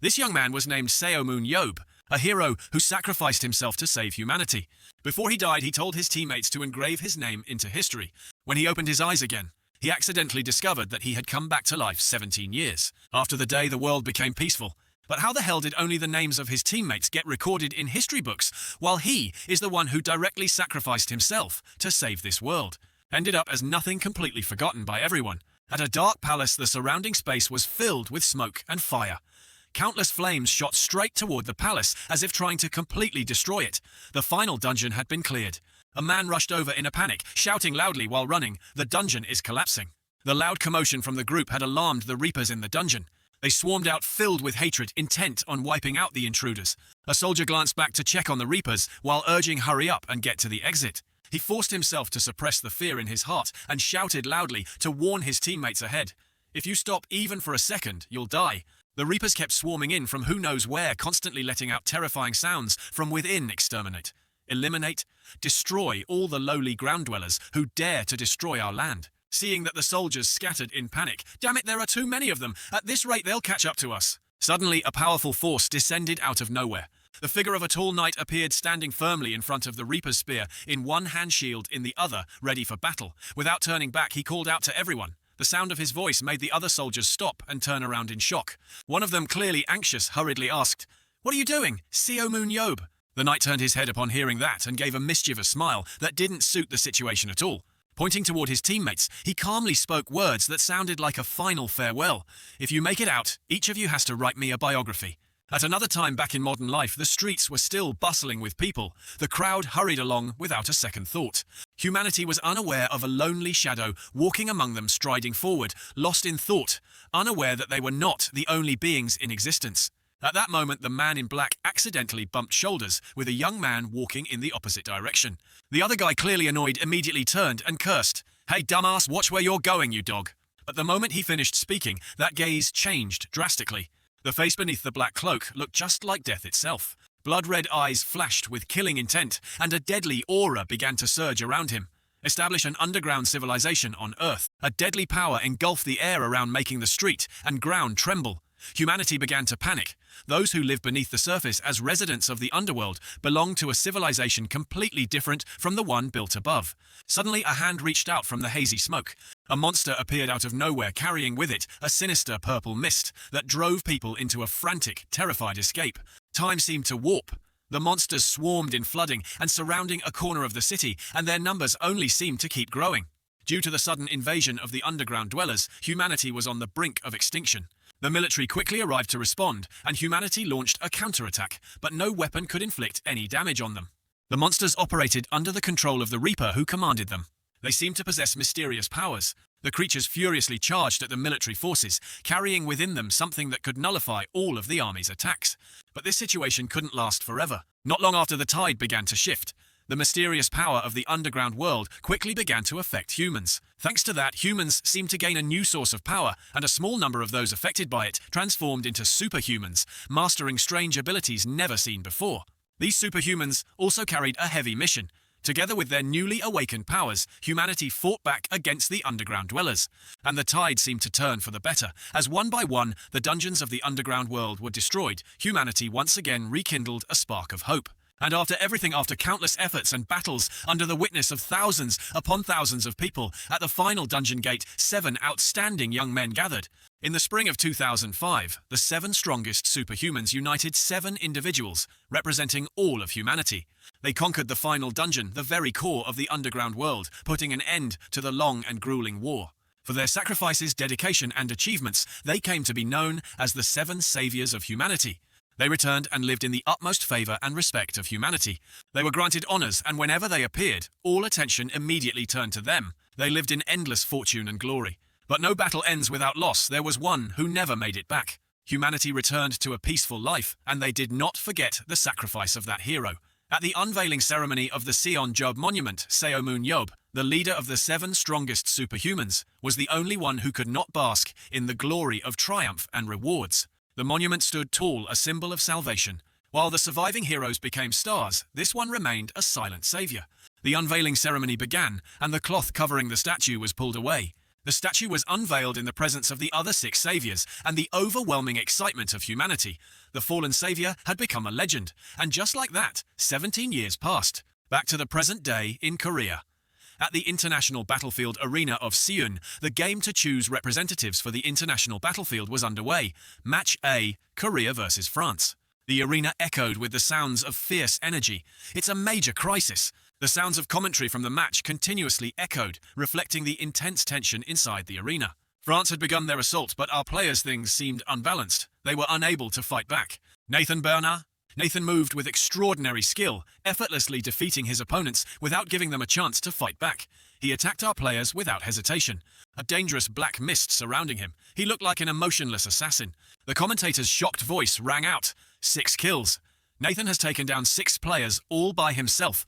This young man was named Seomun Yob, a hero who sacrificed himself to save humanity. Before he died, he told his teammates to engrave his name into history. When he opened his eyes again, he accidentally discovered that he had come back to life 17 years after the day the world became peaceful. But how the hell did only the names of his teammates get recorded in history books, while he is the one who directly sacrificed himself to save this world? Ended up as nothing, completely forgotten by everyone. At a dark palace, the surrounding space was filled with smoke and fire. Countless flames shot straight toward the palace, as if trying to completely destroy it. The final dungeon had been cleared. A man rushed over in a panic, shouting loudly while running, "The dungeon is collapsing." The loud commotion from the group had alarmed the Reapers in the dungeon. They swarmed out, filled with hatred, intent on wiping out the intruders. A soldier glanced back to check on the Reapers, while urging hurry up and get to the exit. He forced himself to suppress the fear in his heart and shouted loudly to warn his teammates ahead. "If you stop even for a second, you'll die." The Reapers kept swarming in from who knows where, constantly letting out terrifying sounds from within. Exterminate, eliminate, destroy all the lowly ground dwellers who dare to destroy our land. Seeing that the soldiers scattered in panic, "Damn it, there are too many of them. At this rate, they'll catch up to us." Suddenly, a powerful force descended out of nowhere. The figure of a tall knight appeared, standing firmly in front of the Reaper's spear, in one hand, shield in the other, ready for battle. Without turning back, he called out to everyone. The sound of his voice made the other soldiers stop and turn around in shock. One of them, clearly anxious, hurriedly asked, "What are you doing, Seomun Yob?" The knight turned his head upon hearing that and gave a mischievous smile that didn't suit the situation at all. Pointing toward his teammates, he calmly spoke words that sounded like a final farewell. "If you make it out, each of you has to write me a biography." At another time back in modern life, the streets were still bustling with people. The crowd hurried along without a second thought. Humanity was unaware of a lonely shadow walking among them, striding forward, lost in thought, unaware that they were not the only beings in existence. At that moment, the man in black accidentally bumped shoulders with a young man walking in the opposite direction. The other guy, clearly annoyed, immediately turned and cursed, "Hey dumbass, watch where you're going, you dog." But the moment he finished speaking, that gaze changed drastically. The face beneath the black cloak looked just like death itself. Blood-red eyes flashed with killing intent, and a deadly aura began to surge around him. Establish an underground civilization on Earth. A deadly power engulfed the air around, making the street and ground tremble. Humanity began to panic. Those who lived beneath the surface as residents of the underworld belonged to a civilization completely different from the one built above. Suddenly, a hand reached out from the hazy smoke. A monster appeared out of nowhere, carrying with it a sinister purple mist that drove people into a frantic, terrified escape. Time seemed to warp. The monsters swarmed in, flooding and surrounding a corner of the city, and their numbers only seemed to keep growing. Due to the sudden invasion of the underground dwellers, humanity was on the brink of extinction. The military quickly arrived to respond, and humanity launched a counterattack, but no weapon could inflict any damage on them. The monsters operated under the control of the Reaper, who commanded them. They seemed to possess mysterious powers. The creatures furiously charged at the military forces, carrying within them something that could nullify all of the army's attacks. But this situation couldn't last forever. Not long after, the tide began to shift. The mysterious power of the underground world quickly began to affect humans. Thanks to that, humans seemed to gain a new source of power, and a small number of those affected by it transformed into superhumans, mastering strange abilities never seen before. These superhumans also carried a heavy mission. Together with their newly awakened powers, humanity fought back against the underground dwellers. And the tide seemed to turn for the better, as one by one, the dungeons of the underground world were destroyed. Humanity once again rekindled a spark of hope. And after countless efforts and battles, under the witness of thousands upon thousands of people, at the final dungeon gate, 7 outstanding young men gathered. In the spring of 2005, the 7 strongest superhumans united 7 individuals, representing all of humanity. They conquered the final dungeon, the very core of the underground world, putting an end to the long and grueling war. For their sacrifices, dedication, and achievements, they came to be known as the 7 Saviors of Humanity. They returned and lived in the utmost favor and respect of humanity. They were granted honors, and whenever they appeared, all attention immediately turned to them. They lived in endless fortune and glory. But no battle ends without loss. There was one who never made it back. Humanity returned to a peaceful life, and they did not forget the sacrifice of that hero. At the unveiling ceremony of the Seon Job Monument, Seomun Yob, the leader of the 7 strongest superhumans, was the only one who could not bask in the glory of triumph and rewards. The monument stood tall, a symbol of salvation. While the surviving heroes became stars, this one remained a silent savior. The unveiling ceremony began, and the cloth covering the statue was pulled away. The statue was unveiled in the presence of the other 6 saviors and the overwhelming excitement of humanity. The fallen savior had become a legend, and just like that, 17 years passed. Back to the present day in Korea. At the International Battlefield Arena of Seoul, the game to choose representatives for the International Battlefield was underway. Match A, Korea versus France. The arena echoed with the sounds of fierce energy. It's a major crisis. The sounds of commentary from the match continuously echoed, reflecting the intense tension inside the arena. France had begun their assault, but our players' things seemed unbalanced. They were unable to fight back. Nathan moved with extraordinary skill, effortlessly defeating his opponents without giving them a chance to fight back. He attacked our players without hesitation. A dangerous black mist surrounding him. He looked like an emotionless assassin. The commentator's shocked voice rang out. 6 kills. Nathan has taken down 6 players all by himself.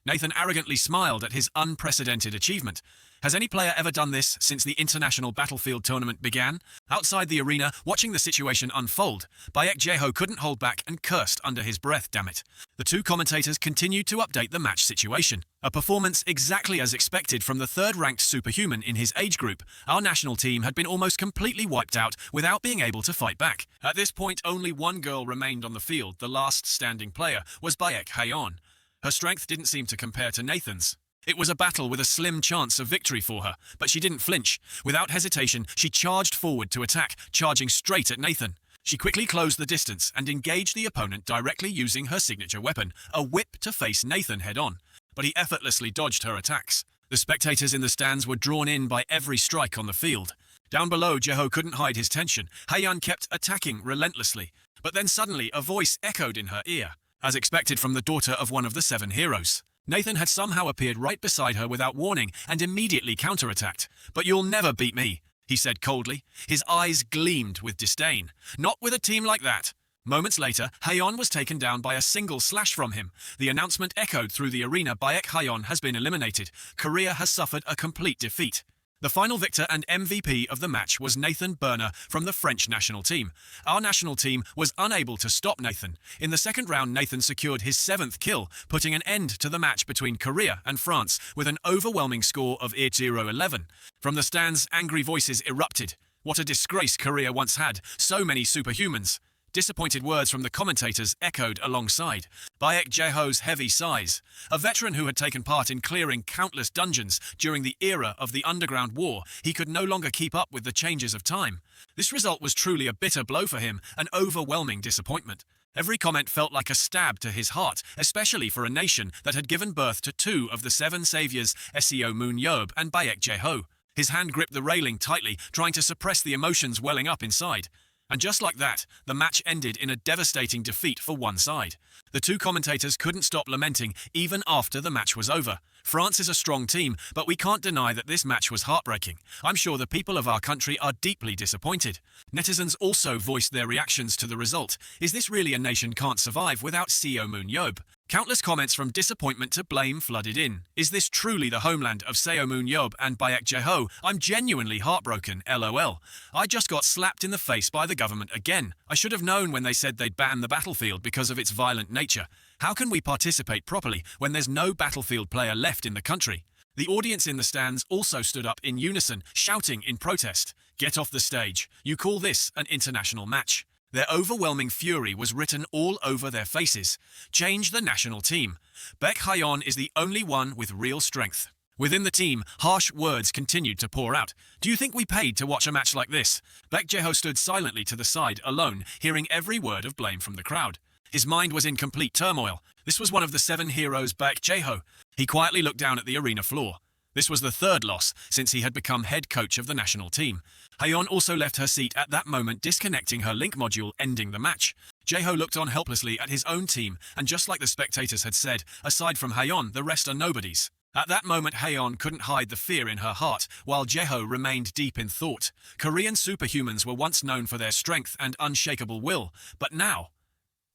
Nathan arrogantly smiled at his unprecedented achievement. Has any player ever done this since the International Battlefield tournament began? Outside the arena, watching the situation unfold, Baek Jae-ho couldn't hold back and cursed under his breath, damn it. The 2 commentators continued to update the match situation. A performance exactly as expected from the 3rd-ranked superhuman in his age group. Our national team had been almost completely wiped out without being able to fight back. At this point, only one girl remained on the field. The last standing player was Baek Haeon. Her strength didn't seem to compare to Nathan's. It was a battle with a slim chance of victory for her, but she didn't flinch. Without hesitation, she charged forward to attack, charging straight at Nathan. She quickly closed the distance and engaged the opponent directly using her signature weapon, a whip, to face Nathan head-on. But he effortlessly dodged her attacks. The spectators in the stands were drawn in by every strike on the field. Down below, Jae-ho couldn't hide his tension. Haeyeon kept attacking relentlessly. But then suddenly, a voice echoed in her ear, as expected from the daughter of one of the 7 heroes. Nathan had somehow appeared right beside her without warning and immediately counterattacked. "But you'll never beat me," he said coldly. His eyes gleamed with disdain. "Not with a team like that." Moments later, Haeyeon was taken down by a single slash from him. The announcement echoed through the arena. Baek Haeyeon has been eliminated. Korea has suffered a complete defeat. The final victor and MVP of the match was Nathan Berner from the French national team. Our national team was unable to stop Nathan. In the second round, Nathan secured his 7th kill, putting an end to the match between Korea and France with an overwhelming score of 0-11. From the stands, angry voices erupted. What a disgrace Korea once had, so many superhumans. Disappointed words from the commentators echoed alongside. Baek Jae-ho's heavy sighs. A veteran who had taken part in clearing countless dungeons during the era of the Underground War, he could no longer keep up with the changes of time. This result was truly a bitter blow for him, an overwhelming disappointment. Every comment felt like a stab to his heart, especially for a nation that had given birth to 2 of the 7 saviors, Seo Moon-yeob and Baek Jae-ho. His hand gripped the railing tightly, trying to suppress the emotions welling up inside. And just like that, the match ended in a devastating defeat for one side. The 2 commentators couldn't stop lamenting even after the match was over. France is a strong team, but we can't deny that this match was heartbreaking. I'm sure the people of our country are deeply disappointed. Netizens also voiced their reactions to the result. Is this really a nation can't survive without Seo Moon-yeob? Countless comments from disappointment to blame flooded in. Is this truly the homeland of Seo Moon-yeob and Baek Jae-ho? I'm genuinely heartbroken, lol. I just got slapped in the face by the government again. I should have known when they said they'd ban the battlefield because of its violent nature. How can we participate properly when there's no battlefield player left in the country? The audience in the stands also stood up in unison, shouting in protest. Get off the stage. You call this an international match? Their overwhelming fury was written all over their faces. Change the national team. Baek Haeyeon is the only one with real strength. Within the team, harsh words continued to pour out. Do you think we paid to watch a match like this? Baek Jae-ho stood silently to the side, alone, hearing every word of blame from the crowd. His mind was in complete turmoil. This was one of the 7 heroes, Baek Jae-ho. He quietly looked down at the arena floor. This was the 3rd loss since he had become head coach of the national team. Haeyeon also left her seat at that moment, disconnecting her link module, ending the match. Jae-ho looked on helplessly at his own team, and just like the spectators had said, aside from Haeyeon, the rest are nobodies. At that moment, Haeyeon couldn't hide the fear in her heart, while Jae-ho remained deep in thought. Korean superhumans were once known for their strength and unshakable will, but now,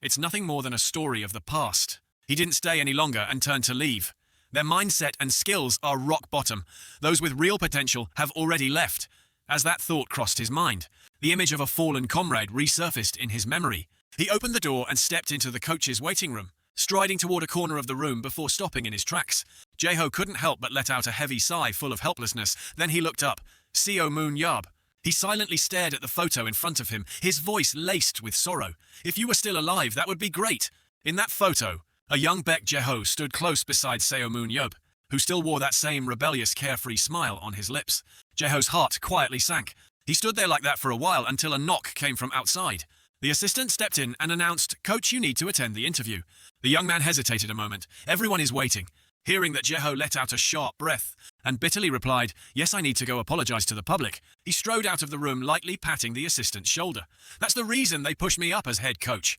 it's nothing more than a story of the past. He didn't stay any longer and turned to leave. Their mindset and skills are rock bottom. Those with real potential have already left. As that thought crossed his mind, the image of a fallen comrade resurfaced in his memory. He opened the door and stepped into the coach's waiting room, striding toward a corner of the room before stopping in his tracks. Jae-ho couldn't help but let out a heavy sigh full of helplessness. Then he looked up. Seo Moon-yeob. He silently stared at the photo in front of him, his voice laced with sorrow. If you were still alive, that would be great. In that photo, a young Baek Jae-ho stood close beside Seo Moon-yeob, who still wore that same rebellious, carefree smile on his lips. Jae-ho's heart quietly sank. He stood there like that for a while until a knock came from outside. The assistant stepped in and announced, "Coach, you need to attend the interview." The young man hesitated a moment. Everyone is waiting. Hearing that Jae-ho let out a sharp breath and bitterly replied, "Yes, I need to go apologize to the public," he strode out of the room, lightly patting the assistant's shoulder. "That's the reason they pushed me up as head coach."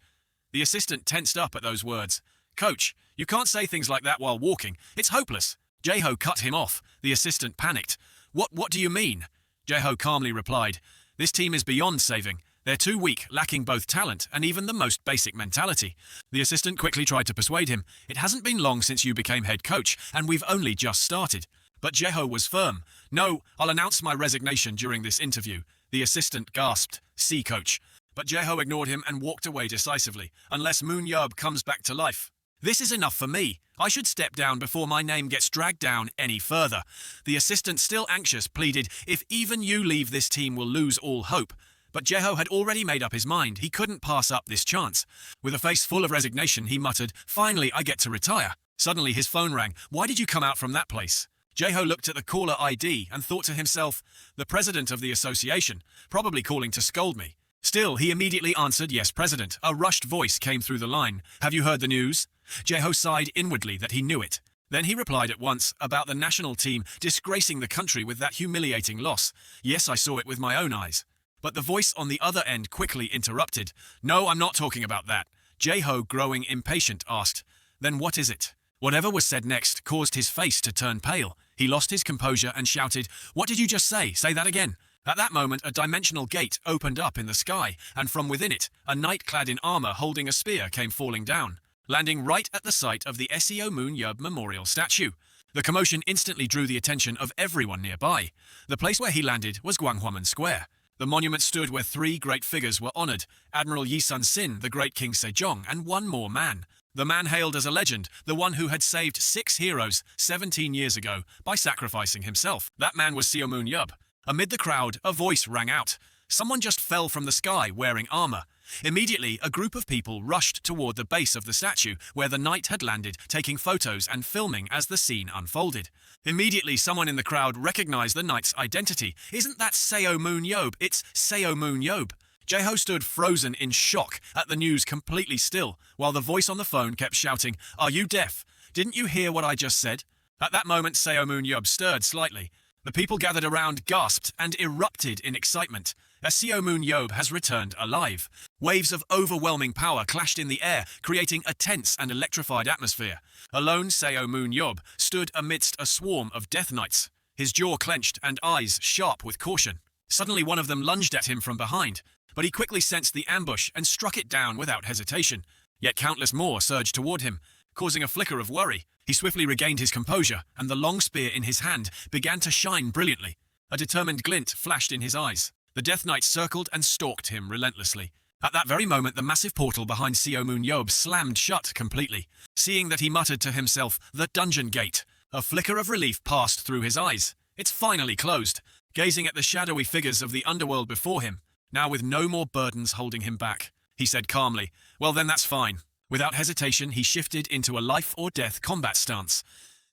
The assistant tensed up at those words. "Coach, you can't say things like that while walking. It's hopeless." Jae-ho cut him off. The assistant panicked. What do you mean?" Jae-ho calmly replied, "This team is beyond saving. They're too weak, lacking both talent and even the most basic mentality." The assistant quickly tried to persuade him. "It hasn't been long since you became head coach, and we've only just started." But Jae-ho was firm. "No, I'll announce my resignation during this interview." The assistant gasped, "See, coach." But Jae-ho ignored him and walked away decisively. "Unless Moon-yeob comes back to life. This is enough for me. I should step down before my name gets dragged down any further." The assistant, still anxious, pleaded, "If even you leave, this team will lose all hope." But Jae-ho had already made up his mind. He couldn't pass up this chance. With a face full of resignation, he muttered, "Finally, I get to retire." Suddenly, his phone rang. "Why did you come out from that place?" Jae-ho looked at the caller ID and thought to himself, "The president of the association, probably calling to scold me." Still, he immediately answered, "Yes, President." A rushed voice came through the line. "Have you heard the news?" Jae-ho sighed inwardly that he knew it. Then he replied at once, "About the national team disgracing the country with that humiliating loss. Yes, I saw it with my own eyes." But the voice on the other end quickly interrupted. "No, I'm not talking about that." Jae-ho, growing impatient, asked, "Then what is it?" Whatever was said next caused his face to turn pale. He lost his composure and shouted, "What did you just say? Say that again." At that moment, a dimensional gate opened up in the sky, and from within it, a knight clad in armor holding a spear came falling down, landing right at the site of the Seo Moon-yeob memorial statue. The commotion instantly drew the attention of everyone nearby. The place where he landed was Gwanghwamun Square. The monument stood where three great figures were honored: Admiral Yi Sun-sin, the great King Sejong, and one more man. The man hailed as a legend, the one who had saved 6 heroes 17 years ago by sacrificing himself. That man was Seo Moon-yeob. Amid the crowd, a voice rang out. Someone just fell from the sky wearing armor. Immediately, a group of people rushed toward the base of the statue where the knight had landed, taking photos and filming as the scene unfolded. Immediately, someone in the crowd recognized the knight's identity. "Isn't that Seo Moon-yeob? It's Seo Moon-yeob." Jae-ho stood frozen in shock at the news, completely still, while the voice on the phone kept shouting, "Are you deaf? Didn't you hear what I just said?" At that moment, Seo Moon-yeob stirred slightly. The people gathered around gasped and erupted in excitement. Seo Moon-yeob has returned alive. Waves of overwhelming power clashed in the air, creating a tense and electrified atmosphere. Alone, Seo Moon-yeob stood amidst a swarm of Death Knights, his jaw clenched and eyes sharp with caution. Suddenly, one of them lunged at him from behind, but he quickly sensed the ambush and struck it down without hesitation. Yet countless more surged toward him, causing a flicker of worry. He swiftly regained his composure, and the long spear in his hand began to shine brilliantly. A determined glint flashed in his eyes. The Death Knight circled and stalked him relentlessly. At that very moment, the massive portal behind Seo Moon-yeob slammed shut completely. Seeing that, he muttered to himself, "The dungeon gate." A flicker of relief passed through his eyes. It's finally closed. Gazing at the shadowy figures of the underworld before him, now with no more burdens holding him back, he said calmly, "Well then, that's fine." Without hesitation, he shifted into a life-or-death combat stance.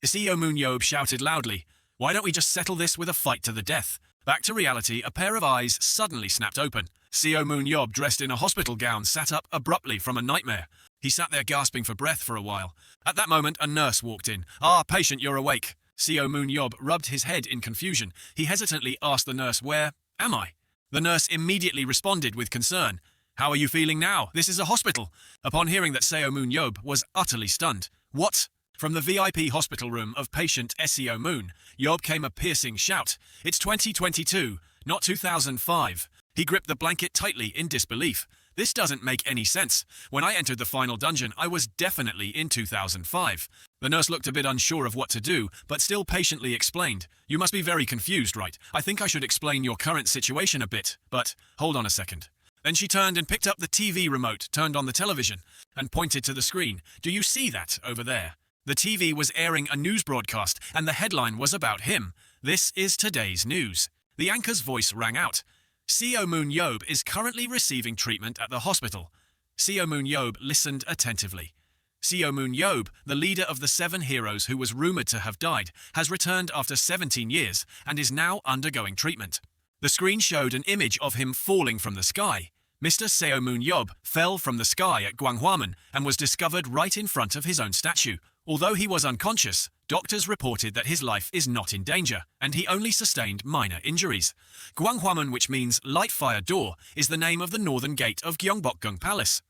Seo Moon-yeob shouted loudly, "Why don't we just settle this with a fight to the death?" Back to reality, a pair of eyes suddenly snapped open. Seo Moon-yeob, dressed in a hospital gown, sat up abruptly from a nightmare. He sat there gasping for breath for a while. At that moment, a nurse walked in. "Ah, patient, you're awake." Seo Moon-yeob rubbed his head in confusion. He hesitantly asked the nurse, "Where am I?" The nurse immediately responded with concern, "How are you feeling now? This is a hospital." Upon hearing that, Seo Moon-yeob was utterly stunned. "What?" From the VIP hospital room of patient Seo Moon-yeob came a piercing shout. "It's 2022, not 2005. He gripped the blanket tightly in disbelief. "This doesn't make any sense. When I entered the final dungeon, I was definitely in 2005. The nurse looked a bit unsure of what to do, but still patiently explained, "You must be very confused, right? I think I should explain your current situation a bit, but hold on a second." Then she turned and picked up the TV remote, turned on the television, and pointed to the screen. "Do you see that over there?" The TV was airing a news broadcast, and the headline was about him. "This is today's news. The anchor's voice rang out. Seo Moon Yob is currently receiving treatment at the hospital. Seo Moon Yob listened attentively. Seo Moon Yob, the leader of the 7 heroes who was rumored to have died, has returned after 17 years and is now undergoing treatment. The screen showed an image of him falling from the sky. Mr. Seo Moon Yob fell from the sky at Gwanghwamun and was discovered right in front of his own statue. Although he was unconscious, doctors reported that his life is not in danger, and he only sustained minor injuries. Gwanghwamun, which means light fire door, is the name of the northern gate of Gyeongbokgung Palace.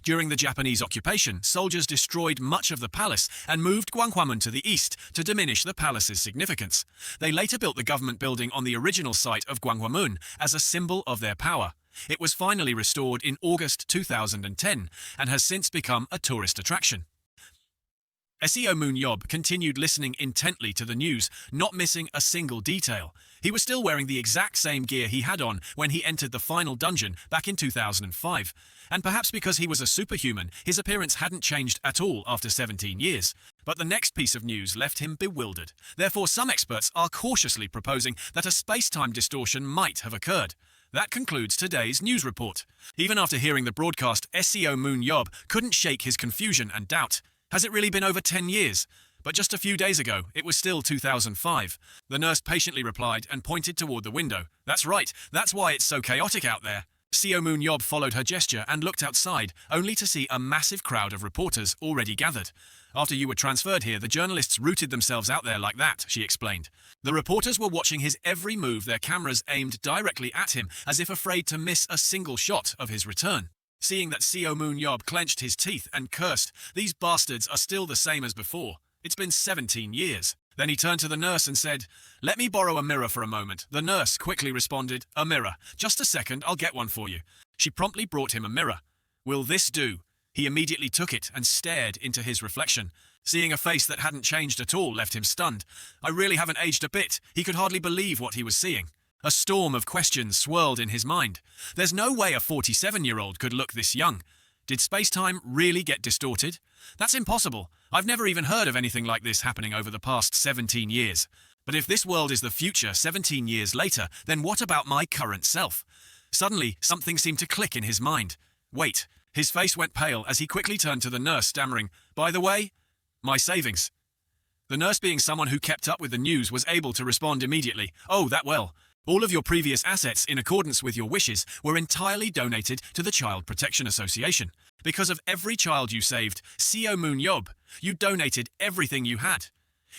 During the Japanese occupation, soldiers destroyed much of the palace and moved Gwanghwamun to the east to diminish the palace's significance. They later built the government building on the original site of Gwanghwamun as a symbol of their power. It was finally restored in August 2010 and has since become a tourist attraction. Seo Moon Yob continued listening intently to the news, not missing a single detail. He was still wearing the exact same gear he had on when he entered the final dungeon back in 2005. And perhaps because he was a superhuman, his appearance hadn't changed at all after 17 years. But the next piece of news left him bewildered. Therefore, some experts are cautiously proposing that a space-time distortion might have occurred. That concludes today's news report. Even after hearing the broadcast, Seo Moon Yob couldn't shake his confusion and doubt. Has it really been over 10 years? But just a few days ago, it was still 2005. The nurse patiently replied and pointed toward the window. That's right, that's why it's so chaotic out there. Seo Moon Yob followed her gesture and looked outside, only to see a massive crowd of reporters already gathered. After you were transferred here, the journalists rooted themselves out there like that, she explained. The reporters were watching his every move, their cameras aimed directly at him, as if afraid to miss a single shot of his return. Seeing that Seo Moon Yob clenched his teeth and cursed, "These bastards are still the same as before. It's been 17 years. Then he turned to the nurse and said, "Let me borrow a mirror for a moment." The nurse quickly responded, "A mirror. Just a second, I'll get one for you." She promptly brought him a mirror. "Will this do?" He immediately took it and stared into his reflection. Seeing a face that hadn't changed at all left him stunned. I really haven't aged a bit. He could hardly believe what he was seeing. A storm of questions swirled in his mind. There's no way a 47-year-old could look this young. Did space-time really get distorted? That's impossible. I've never even heard of anything like this happening over the past 17 years. But if this world is the future 17 years later, then what about my current self? Suddenly, something seemed to click in his mind. Wait. His face went pale as he quickly turned to the nurse, stammering, "By the way, my savings." The nurse, being someone who kept up with the news, was able to respond immediately. "Oh, that well. All of your previous assets, in accordance with your wishes, were entirely donated to the Child Protection Association. Because of every child you saved, Seo Moon Yob, you donated everything you had."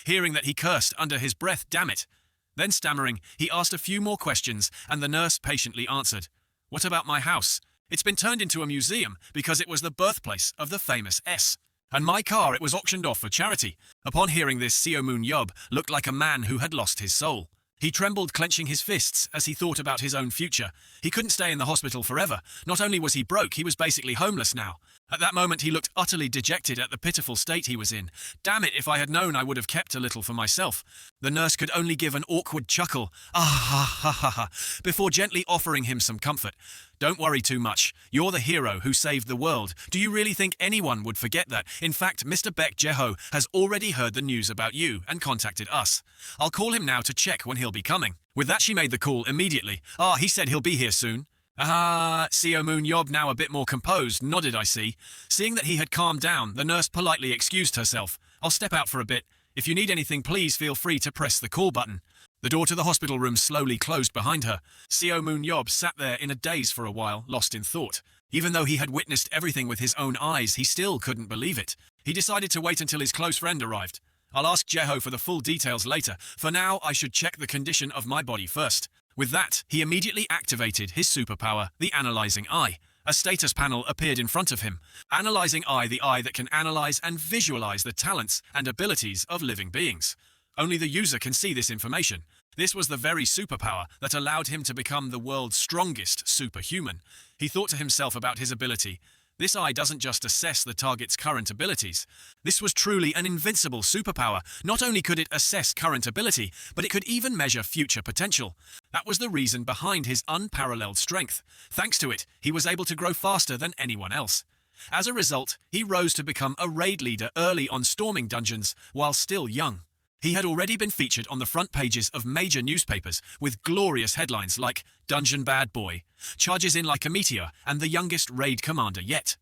Hearing that, he cursed under his breath, "Damn it." Then stammering, he asked a few more questions, and the nurse patiently answered, "What about my house? It's been turned into a museum because it was the birthplace of the famous S. And my car, it was auctioned off for charity." Upon hearing this, Seo Moon Yob looked like a man who had lost his soul. He trembled, clenching his fists as he thought about his own future. He couldn't stay in the hospital forever. Not only was he broke, he was basically homeless now. At that moment, he looked utterly dejected at the pitiful state he was in. Damn it, if I had known, I would have kept a little for myself. The nurse could only give an awkward chuckle, "Ah ha ha ha ha," before gently offering him some comfort. "Don't worry too much. You're the hero who saved the world. Do you really think anyone would forget that? In fact, Mr. Baek Jeho has already heard the news about you and contacted us. I'll call him now to check when he'll be coming." With that, she made the call immediately. He said he'll be here soon." Seo Moon Yob, now a bit more composed, nodded, "I see." Seeing that he had calmed down, the nurse politely excused herself. "I'll step out for a bit. If you need anything, please feel free to press the call button." The door to the hospital room slowly closed behind her. Seo Moon Yob sat there in a daze for a while, lost in thought. Even though he had witnessed everything with his own eyes, he still couldn't believe it. He decided to wait until his close friend arrived. "I'll ask Jeho for the full details later. For now, I should check the condition of my body first." With that, he immediately activated his superpower, the Analyzing Eye. A status panel appeared in front of him. Analyzing Eye, the eye that can analyze and visualize the talents and abilities of living beings. Only the user can see this information. This was the very superpower that allowed him to become the world's strongest superhuman. He thought to himself about his ability. This eye doesn't just assess the target's current abilities. This was truly an invincible superpower. Not only could it assess current ability, but it could even measure future potential. That was the reason behind his unparalleled strength. Thanks to it, he was able to grow faster than anyone else. As a result, he rose to become a raid leader early on, storming dungeons while still young. He had already been featured on the front pages of major newspapers with glorious headlines like Dungeon Bad Boy, Charges in Like a Meteor, and the youngest raid commander yet.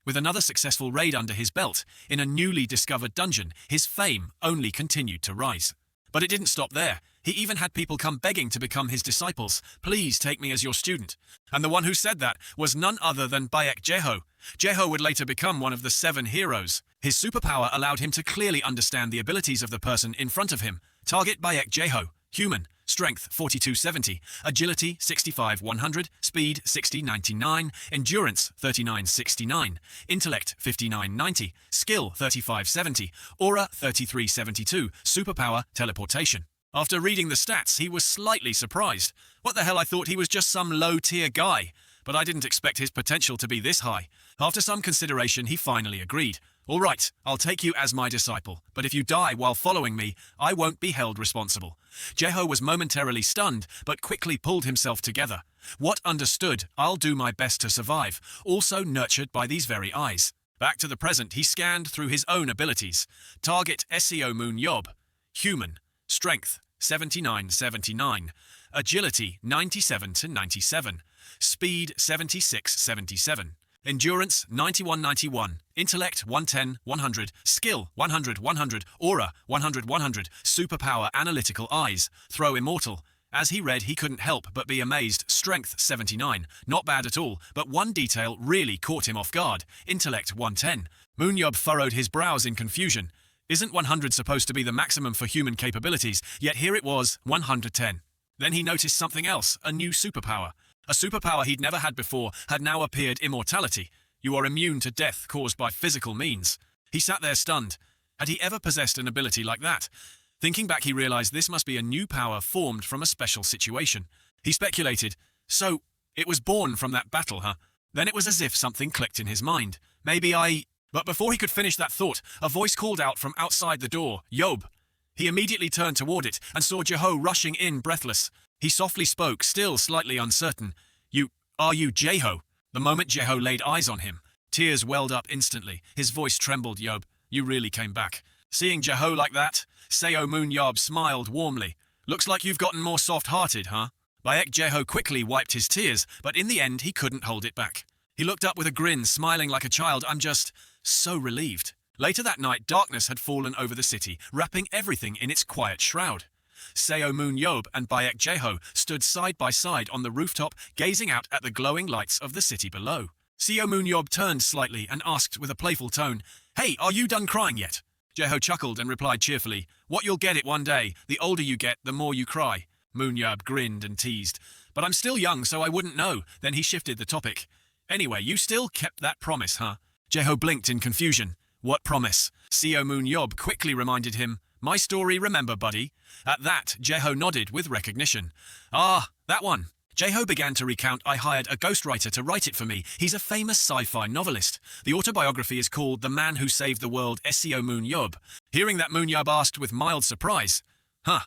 With another successful raid under his belt, in a newly discovered dungeon, his fame only continued to rise. But it didn't stop there. He even had people come begging to become his disciples. Please take me as your student. And the one who said that was none other than Bayek Jeho. Jeho would later become one of the 7 heroes. His superpower allowed him to clearly understand the abilities of the person in front of him. Target Bayek Jeho. Human. Strength 4270, Agility 65-100, Speed 60-99, Endurance 39-69, Intellect 59-90, Skill 35-70, Aura 33-72, Superpower Teleportation. After reading the stats, he was slightly surprised. What the hell, I thought he was just some low-tier guy. But I didn't expect his potential to be this high. After some consideration, he finally agreed. All right, I'll take you as my disciple, but if you die while following me, I won't be held responsible. Jeho was momentarily stunned, but quickly pulled himself together. What understood, I'll do my best to survive, also nurtured by these very eyes. Back to the present, he scanned through his own abilities. Target SEO Moon Yob. Human. Strength 79-79. Agility 97-97. Speed 76-77. Endurance 91-91, Intellect 110-100, Skill 100-100, Aura 100-100, Superpower Analytical Eyes, Throw Immortal. As he read, he couldn't help but be amazed. Strength 79, not bad at all, but one detail really caught him off guard. Intellect 110. Moonyob furrowed his brows in confusion. Isn't 100 supposed to be the maximum for human capabilities, yet here it was, 110. Then he noticed something else, a new superpower. A superpower he'd never had before had now appeared: immortality. You are immune to death caused by physical means. He sat there stunned. Had he ever possessed an ability like that? Thinking back, he realized this must be a new power formed from a special situation. He speculated, so, it was born from that battle, huh? Then it was as if something clicked in his mind. But before he could finish that thought, a voice called out from outside the door, Yob. He immediately turned toward it and saw Jeho rushing in, breathless. He softly spoke, still slightly uncertain. Are you Jeho? The moment Jeho laid eyes on him, tears welled up instantly. His voice trembled. Yob, you really came back. Seeing Jeho like that, Seo Moon Yob smiled warmly. Looks like you've gotten more soft-hearted, huh? Bayek Jeho quickly wiped his tears, but in the end he couldn't hold it back. He looked up with a grin, smiling like a child. I'm just so relieved. Later that night, darkness had fallen over the city, wrapping everything in its quiet shroud. Seo Moon Yob and Bayek Jeho stood side by side on the rooftop, gazing out at the glowing lights of the city below. Seo Moon Yob turned slightly and asked with a playful tone, Hey, are you done crying yet? Jeho chuckled and replied cheerfully, What, you'll get it one day. The older you get, the more you cry. Moon Yob grinned and teased, But I'm still young, so I wouldn't know. Then he shifted the topic. Anyway, you still kept that promise, huh? Jeho blinked in confusion. What promise? Seo Moon Yob quickly reminded him, My story, remember, buddy? At that, Jeho nodded with recognition. Ah, that one. Jeho began to recount. I hired a ghostwriter to write it for me. He's a famous sci-fi novelist. The autobiography is called The Man Who Saved the World, Seo Moon Yob. Hearing that, Moon Yob asked with mild surprise.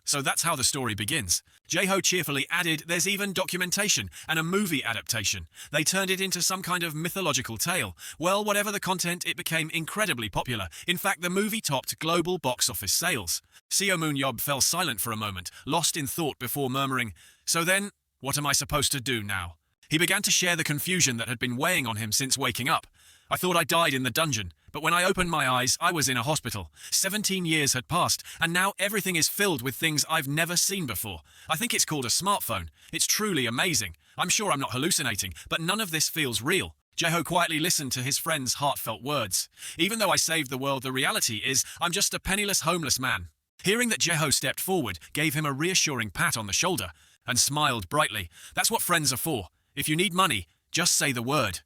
So that's how the story begins. Jeho cheerfully added, there's even documentation and a movie adaptation. They turned it into some kind of mythological tale. Well, whatever the content, it became incredibly popular. In fact, the movie topped global box office sales. Seo Moon Yob fell silent for a moment, lost in thought before murmuring, So then, what am I supposed to do now? He began to share the confusion that had been weighing on him since waking up. I thought I died in the dungeon, but when I opened my eyes, I was in a hospital. 17 years had passed, and now everything is filled with things I've never seen before. I think it's called a smartphone. It's truly amazing. I'm sure I'm not hallucinating, but none of this feels real. Jeho quietly listened to his friend's heartfelt words. Even though I saved the world, the reality is I'm just a penniless, homeless man. Hearing that Jeho stepped forward, gave him a reassuring pat on the shoulder, and smiled brightly. That's what friends are for. If you need money, just say the word.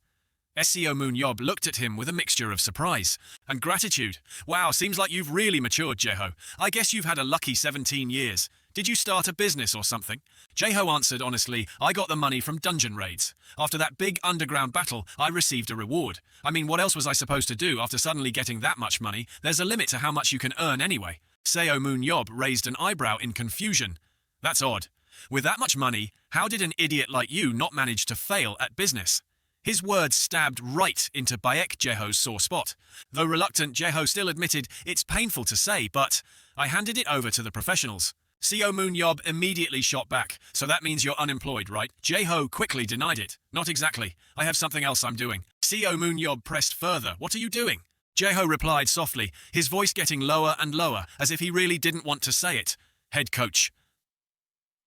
Seo Moon Yob looked at him with a mixture of surprise and gratitude. Wow, seems like you've really matured, Jeho. I guess you've had a lucky 17 years. Did you start a business or something? Jeho answered honestly, I got the money from dungeon raids. After that big underground battle, I received a reward. I mean, what else was I supposed to do after suddenly getting that much money? There's a limit to how much you can earn anyway. Seo Moon Yob raised an eyebrow in confusion. That's odd. With that much money, how did an idiot like you not manage to fail at business? His words stabbed right into Baek Jeho's sore spot. Though reluctant, Jeho still admitted, "It's painful to say, but I handed it over to the professionals." Seo Moon Yob immediately shot back. "So that means you're unemployed, right?" Jeho quickly denied it. "Not exactly. I have something else I'm doing." Seo Moon Yob pressed further. "What are you doing?" Jeho replied softly, his voice getting lower and lower, as if he really didn't want to say it. "Head coach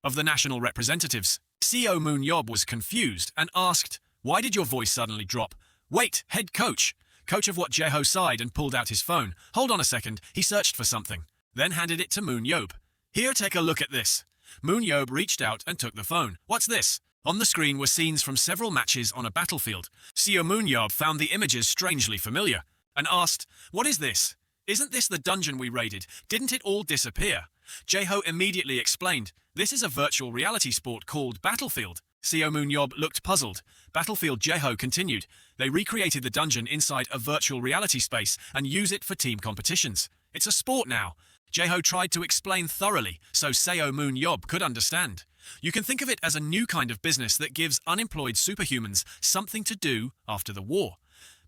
of the national representatives." Seo Moon Yob was confused and asked, "Why did your voice suddenly drop?" "Wait, head coach." Coach of what? Jeho sighed and pulled out his phone. "Hold on a second." He searched for something, then handed it to Moon Yob. "Here, take a look at this." Moon Yob reached out and took the phone. "What's this?" On the screen were scenes from several matches on a battlefield. Seo Moon Yob found the images strangely familiar and asked, "What is this? Isn't this the dungeon we raided? Didn't it all disappear?" Jeho immediately explained, "This is a virtual reality sport called Battlefield." Seo Moon Yob looked puzzled. Battlefield. Jeho continued, "They recreated the dungeon inside a virtual reality space and use it for team competitions. It's a sport now." Jeho tried to explain thoroughly so Seo Moon Yob could understand. "You can think of it as a new kind of business that gives unemployed superhumans something to do after the war.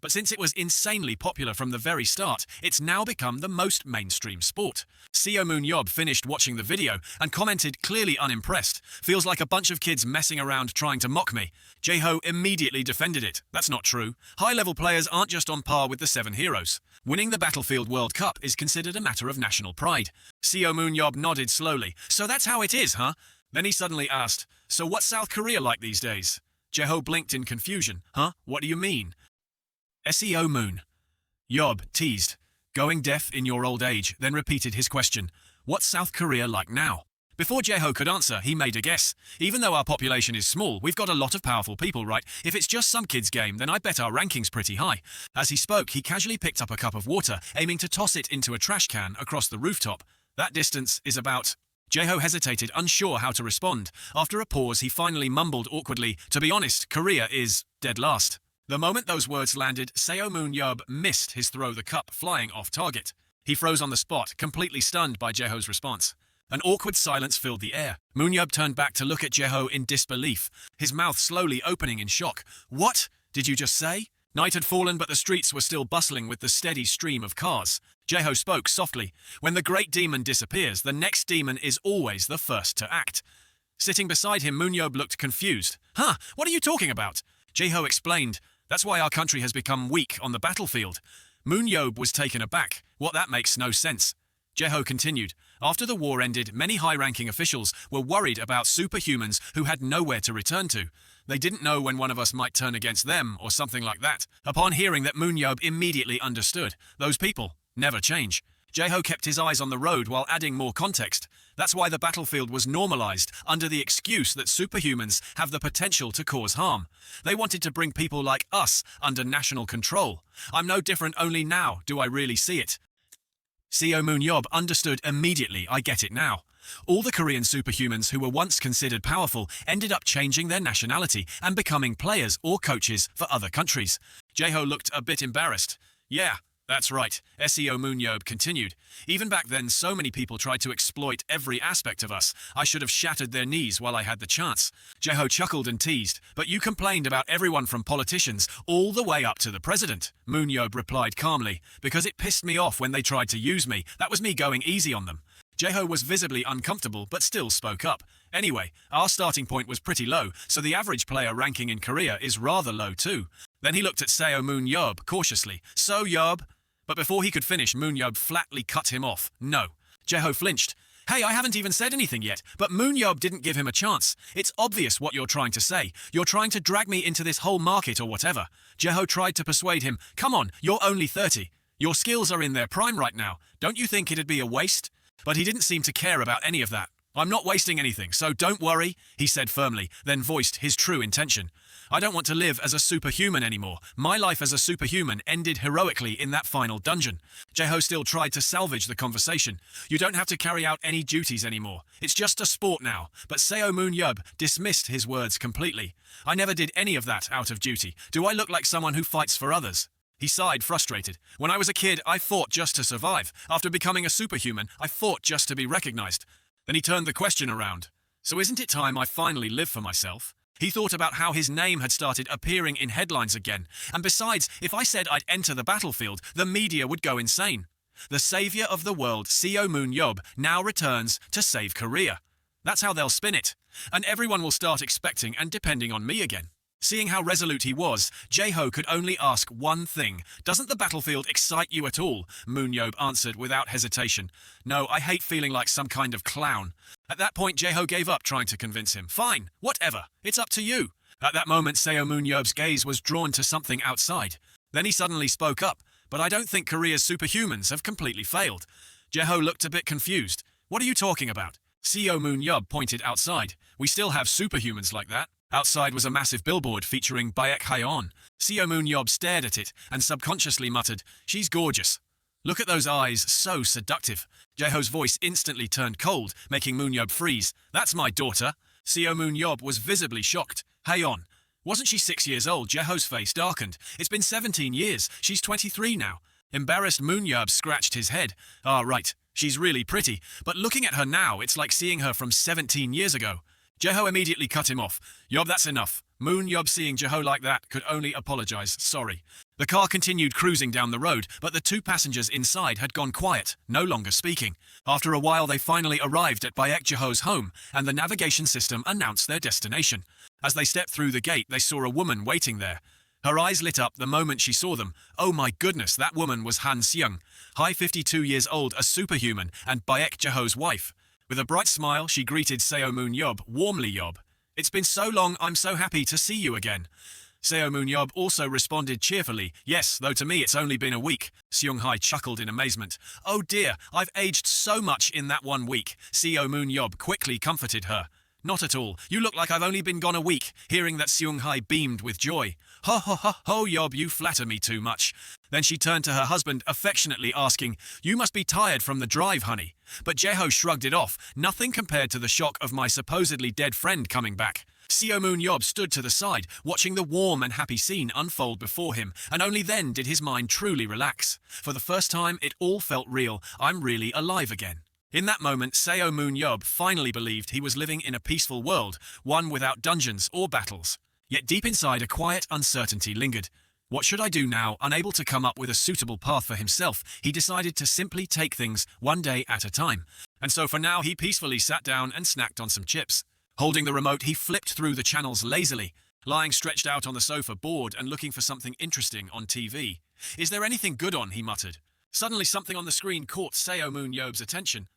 But since it was insanely popular from the very start, it's now become the most mainstream sport." Seo Moon Yob finished watching the video and commented, clearly unimpressed, "Feels like a bunch of kids messing around trying to mock me." Jeho immediately defended it. "That's not true. High-level players aren't just on par with the 7 heroes. Winning the Battlefield World Cup is considered a matter of national pride." Seo Moon Yob nodded slowly. "So that's how it is, huh?" Then he suddenly asked, "So what's South Korea like these days?" Jeho blinked in confusion. "Huh? What do you mean?" Seo Moon Yob teased, "Going deaf in your old age," then repeated his question, "What's South Korea like now?" Before Jeho could answer, he made a guess. "Even though our population is small, we've got a lot of powerful people, right? If it's just some kid's game, then I bet our ranking's pretty high." As he spoke, he casually picked up a cup of water, aiming to toss it into a trash can across the rooftop. "That distance is about..." Jeho hesitated, unsure how to respond. After a pause, he finally mumbled awkwardly, "To be honest, Korea is dead last." The moment those words landed, Seo Moon Yob missed his throw, the cup flying off target. He froze on the spot, completely stunned by Jeho's response. An awkward silence filled the air. Moon Yob turned back to look at Jeho in disbelief, his mouth slowly opening in shock. "What did you just say?" Night had fallen, but the streets were still bustling with the steady stream of cars. Jeho spoke softly. "When the great demon disappears, the next demon is always the first to act." Sitting beside him, Moon Yob looked confused. "Huh, what are you talking about?" Jeho explained, "That's why our country has become weak on the battlefield." Moon Yob was taken aback. "What, that makes no sense." Jeho continued, "After the war ended, many high-ranking officials were worried about superhumans who had nowhere to return to. They didn't know when one of us might turn against them or something like that." Upon hearing that, Moon Yob immediately understood. Those people never change. Jeho kept his eyes on the road while adding more context. "That's why the battlefield was normalized, under the excuse that superhumans have the potential to cause harm. They wanted to bring people like us under national control. I'm no different, only now do I really see it." Seo Moon Yob understood immediately. "I get it now." All the Korean superhumans who were once considered powerful ended up changing their nationality and becoming players or coaches for other countries. Jeho looked a bit embarrassed. "Yeah, that's right," Seo Moon Yob continued. "Even back then, so many people tried to exploit every aspect of us. I should have shattered their knees while I had the chance." Jeho chuckled and teased, "But you complained about everyone from politicians all the way up to the president." Moon Yob replied calmly, "Because it pissed me off when they tried to use me. That was me going easy on them." Jeho was visibly uncomfortable but still spoke up. "Anyway, our starting point was pretty low, so the average player ranking in Korea is rather low too." Then he looked at Seo Moon Yob cautiously. "So, Yob?" But before he could finish, Moon Yob flatly cut him off. "No." Jeho flinched. "Hey, I haven't even said anything yet." But Moon Yob didn't give him a chance. "It's obvious what you're trying to say. You're trying to drag me into this whole market or whatever." Jeho tried to persuade him. "Come on, you're only 30. Your skills are in their prime right now. Don't you think it'd be a waste?" But he didn't seem to care about any of that. "I'm not wasting anything, so don't worry," he said firmly, then voiced his true intention. "I don't want to live as a superhuman anymore. My life as a superhuman ended heroically in that final dungeon." Jeho still tried to salvage the conversation. "You don't have to carry out any duties anymore. It's just a sport now." But Seo Moon Yob dismissed his words completely. "I never did any of that out of duty. Do I look like someone who fights for others?" He sighed, frustrated. "When I was a kid, I fought just to survive. After becoming a superhuman, I fought just to be recognized." Then he turned the question around. "So isn't it time I finally live for myself?" He thought about how his name had started appearing in headlines again, and besides, if I said I'd enter the battlefield, the media would go insane. The savior of the world, Seo Moon-yob, now returns to save Korea. That's how they'll spin it, and everyone will start expecting and depending on me again. Seeing how resolute he was, Jae-ho could only ask one thing. Doesn't the battlefield excite you at all? Moon-yob answered without hesitation. No, I hate feeling like some kind of clown. At that point, Jae-ho gave up trying to convince him. Fine, whatever, it's up to you. At that moment, Seo Moon-yob's gaze was drawn to something outside. Then he suddenly spoke up. But I don't think Korea's superhumans have completely failed. Jae-ho looked a bit confused. What are you talking about? Seo Moon-yob pointed outside. We still have superhumans like that. Outside was a massive billboard featuring Baek Hyeon. Seo Moon-yob stared at it and subconsciously muttered, "She's gorgeous. Look at those eyes, so seductive." Jae-ho's voice instantly turned cold, making Moon-yob freeze. "That's my daughter." Seo Moon-yob was visibly shocked. "Hyeon. Wasn't she 6 years old?" Jae-ho's face darkened. "It's been 17 years. She's 23 now." Embarrassed, Moon-yob scratched his head. "Ah, right. She's really pretty. But looking at her now, it's like seeing her from 17 years ago." Jae-ho immediately cut him off. "Yob, that's enough." Moon-yob, seeing Jae-ho like that, could only apologize. "Sorry." The car continued cruising down the road, but the two passengers inside had gone quiet, no longer speaking. After a while, they finally arrived at Baek Jae-ho's home, and the navigation system announced their destination. As they stepped through the gate, they saw a woman waiting there. Her eyes lit up the moment she saw them. Oh my goodness, that woman was Han Seung, high 52 years old, a superhuman, and Baek Jae-ho's wife. With a bright smile, she greeted Seo Moon-yob warmly. "Yob, it's been so long, I'm so happy to see you again." Seo Moon-yob also responded cheerfully, "Yes, though to me it's only been a week." Seung-hae chuckled in amazement. "Oh dear, I've aged so much in that 1 week." Seo Moon-yob quickly comforted her. "Not at all. You look like I've only been gone a week." Hearing that, Seung-hae beamed with joy. "Ho ho ho ho, Yob, you flatter me too much." Then she turned to her husband, affectionately asking, "You must be tired from the drive, honey." But Jae-ho shrugged it off. "Nothing compared to the shock of my supposedly dead friend coming back." Seo Moon-yob stood to the side, watching the warm and happy scene unfold before him, and only then did his mind truly relax. For the first time, it all felt real. I'm really alive again. In that moment, Seo Moon-yob finally believed he was living in a peaceful world, one without dungeons or battles. Yet deep inside, a quiet uncertainty lingered. What should I do now? Unable to come up with a suitable path for himself, he decided to simply take things one day at a time. And so for now, he peacefully sat down and snacked on some chips. Holding the remote, he flipped through the channels lazily, lying stretched out on the sofa, bored and looking for something interesting on TV. "Is there anything good on?" he muttered. Suddenly something on the screen caught Seo Moon-yob's attention.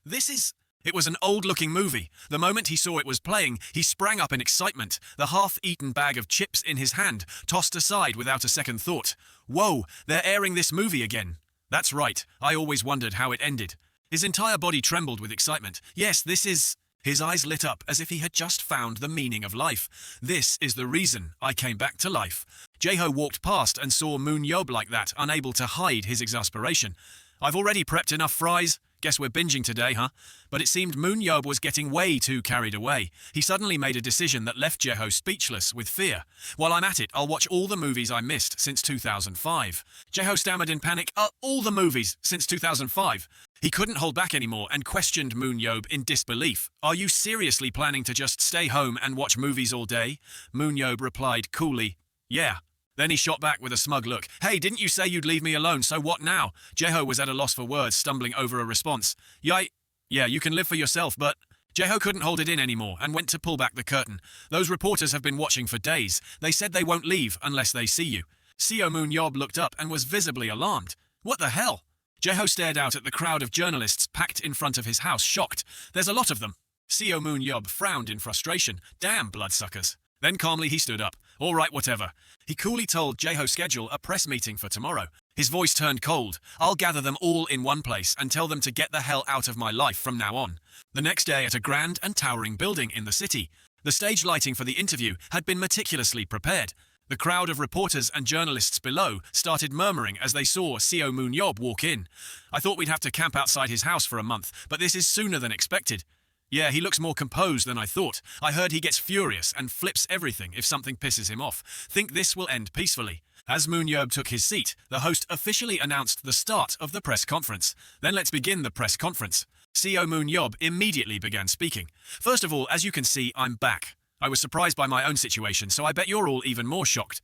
It was an old-looking movie. The moment he saw it was playing, he sprang up in excitement, the half-eaten bag of chips in his hand, tossed aside without a second thought. "Whoa, they're airing this movie again." "That's right, I always wondered how it ended." His entire body trembled with excitement. "Yes, this is..." His eyes lit up as if he had just found the meaning of life. "This is the reason I came back to life." Jae-ho walked past and saw Moon-yob like that, unable to hide his exasperation. "I've already prepped enough fries. Guess we're binging today, huh?" But it seemed Moon-yob was getting way too carried away. He suddenly made a decision that left Jae-ho speechless with fear. "While I'm at it, I'll watch all the movies I missed since 2005. Jae-ho stammered in panic. All the movies since 2005. He couldn't hold back anymore and questioned Moon-yob in disbelief. "Are you seriously planning to just stay home and watch movies all day?" Moon-yob replied coolly, "Yeah." Then he shot back with a smug look. "Hey, didn't you say you'd leave me alone, so what now?" Jae-ho was at a loss for words, stumbling over a response. Yeah, you can live for yourself, but..." Jae-ho couldn't hold it in anymore and went to pull back the curtain. "Those reporters have been watching for days. They said they won't leave unless they see you." Seo Moon-yob looked up and was visibly alarmed. "What the hell?" Jae-ho stared out at the crowd of journalists packed in front of his house, shocked. "There's a lot of them." Seo Moon-yob frowned in frustration. "Damn bloodsuckers." Then calmly he stood up. "All right, whatever." He coolly told Jae-ho schedule a press meeting for tomorrow. His voice turned cold. "I'll gather them all in one place and tell them to get the hell out of my life from now on." The next day, at a grand and towering building in the city, the stage lighting for the interview had been meticulously prepared. The crowd of reporters and journalists below started murmuring as they saw Seo Moon-yob walk in. "I thought we'd have to camp outside his house for a month, but this is sooner than expected." "Yeah, he looks more composed than I thought. I heard he gets furious and flips everything if something pisses him off. Think this will end peacefully." As Moon-yob took his seat, the host officially announced the start of the press conference. "Then let's begin the press conference." Seo Moon-yob immediately began speaking. "First of all, as you can see, I'm back. I was surprised by my own situation, so I bet you're all even more shocked.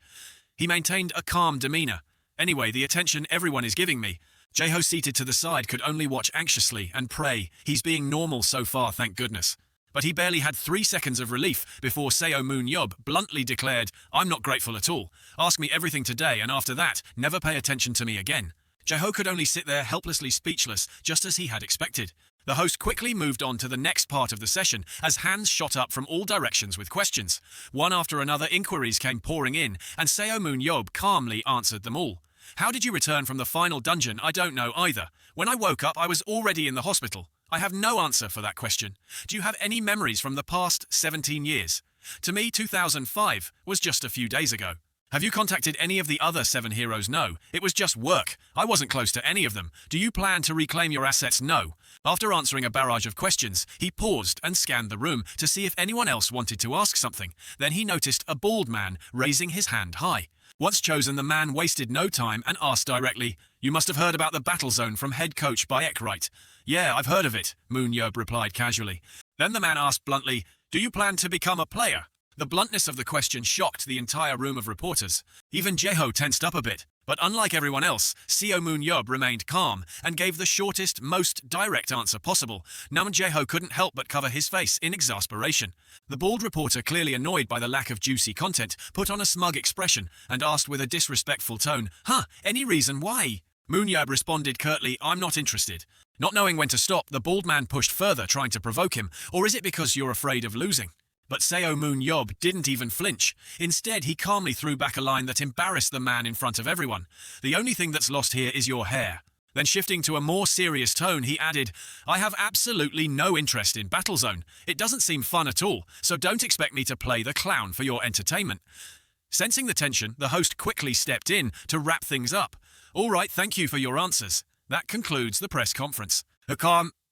He maintained a calm demeanor. Anyway, the attention everyone is giving me. Jae-ho, seated to the side, could only watch anxiously and pray. He's being normal so far, thank goodness. But he barely had 3 seconds of relief before Seo Moon-yob bluntly declared, "I'm not grateful at all. Ask me everything today, and after that, never pay attention to me again." Jae-ho could only sit there helplessly speechless, just as he had expected. The host quickly moved on to the next part of the session as hands shot up from all directions with questions. One after another, inquiries came pouring in, and Seo Moon-yob calmly answered them all. "How did you return from the final dungeon? I don't know either. When I woke up, I was already in the hospital. I have no answer for that question. Do you have any memories from the past 17 years? To me, 2005 was just a few days ago. Have you contacted any of the other 7 heroes? No. It was just work. I wasn't close to any of them. Do you plan to reclaim your assets? No." After answering a barrage of questions, he paused and scanned the room to see if anyone else wanted to ask something. Then he noticed a bald man raising his hand high. Once chosen, the man wasted no time and asked directly, "You must have heard about the battle zone from head coach Baek, right?" "Yeah, I've heard of it," Moon-yob replied casually. Then the man asked bluntly, "Do you plan to become a player?" The bluntness of the question shocked the entire room of reporters. Even Jae-ho tensed up a bit, but unlike everyone else, Seo Moon-yob remained calm and gave the shortest, most direct answer possible. Nam Jae-ho couldn't help but cover his face in exasperation. The bald reporter, clearly annoyed by the lack of juicy content, put on a smug expression and asked with a disrespectful tone, "Any reason why?" Moon-yob responded curtly, "I'm not interested." Not knowing when to stop, the bald man pushed further, trying to provoke him. "Or is it because you're afraid of losing?" But Seo Moon-yob didn't even flinch. Instead, he calmly threw back a line that embarrassed the man in front of everyone. "The only thing that's lost here is your hair." Then shifting to a more serious tone, he added, "I have absolutely no interest in Battlezone. It doesn't seem fun at all, so don't expect me to play the clown for your entertainment." Sensing the tension, the host quickly stepped in to wrap things up. "All right, thank you for your answers. That concludes the press conference."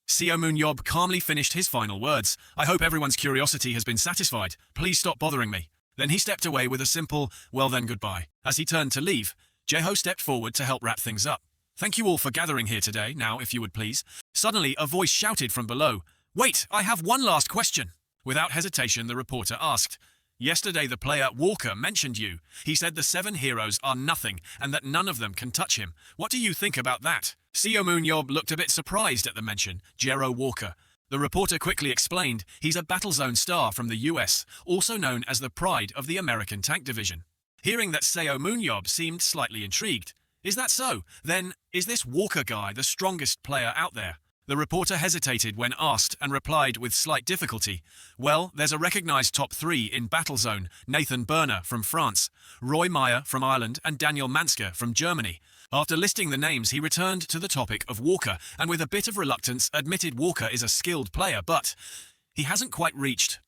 Seo Moon-yob calmly finished his final words. "I hope everyone's curiosity has been satisfied. Please stop bothering me." Then he stepped away with a simple, "Well then, goodbye." As he turned to leave, Jae-ho stepped forward to help wrap things up. "Thank you all for gathering here today, now if you would please." Suddenly, a voice shouted from below, "Wait, I have one last question." Without hesitation, the reporter asked, "Yesterday the player Walker mentioned you. He said the 7 heroes are nothing and that none of them can touch him. What do you think about that?" Seo Moon-yob looked a bit surprised at the mention, Jero Walker. The reporter quickly explained he's a Battlezone star from the US, also known as the pride of the American Tank Division. Hearing that, Seo Moon-yob seemed slightly intrigued. "Is that so? Then, is this Walker guy the strongest player out there?" The reporter hesitated when asked and replied with slight difficulty, "Well, there's a recognized top 3 in Battlezone, Nathan Berner from France, Roy Meyer from Ireland, and Daniel Manska from Germany." After listing the names, he returned to the topic of Walker, and with a bit of reluctance admitted Walker is a skilled player, but he hasn't quite reached.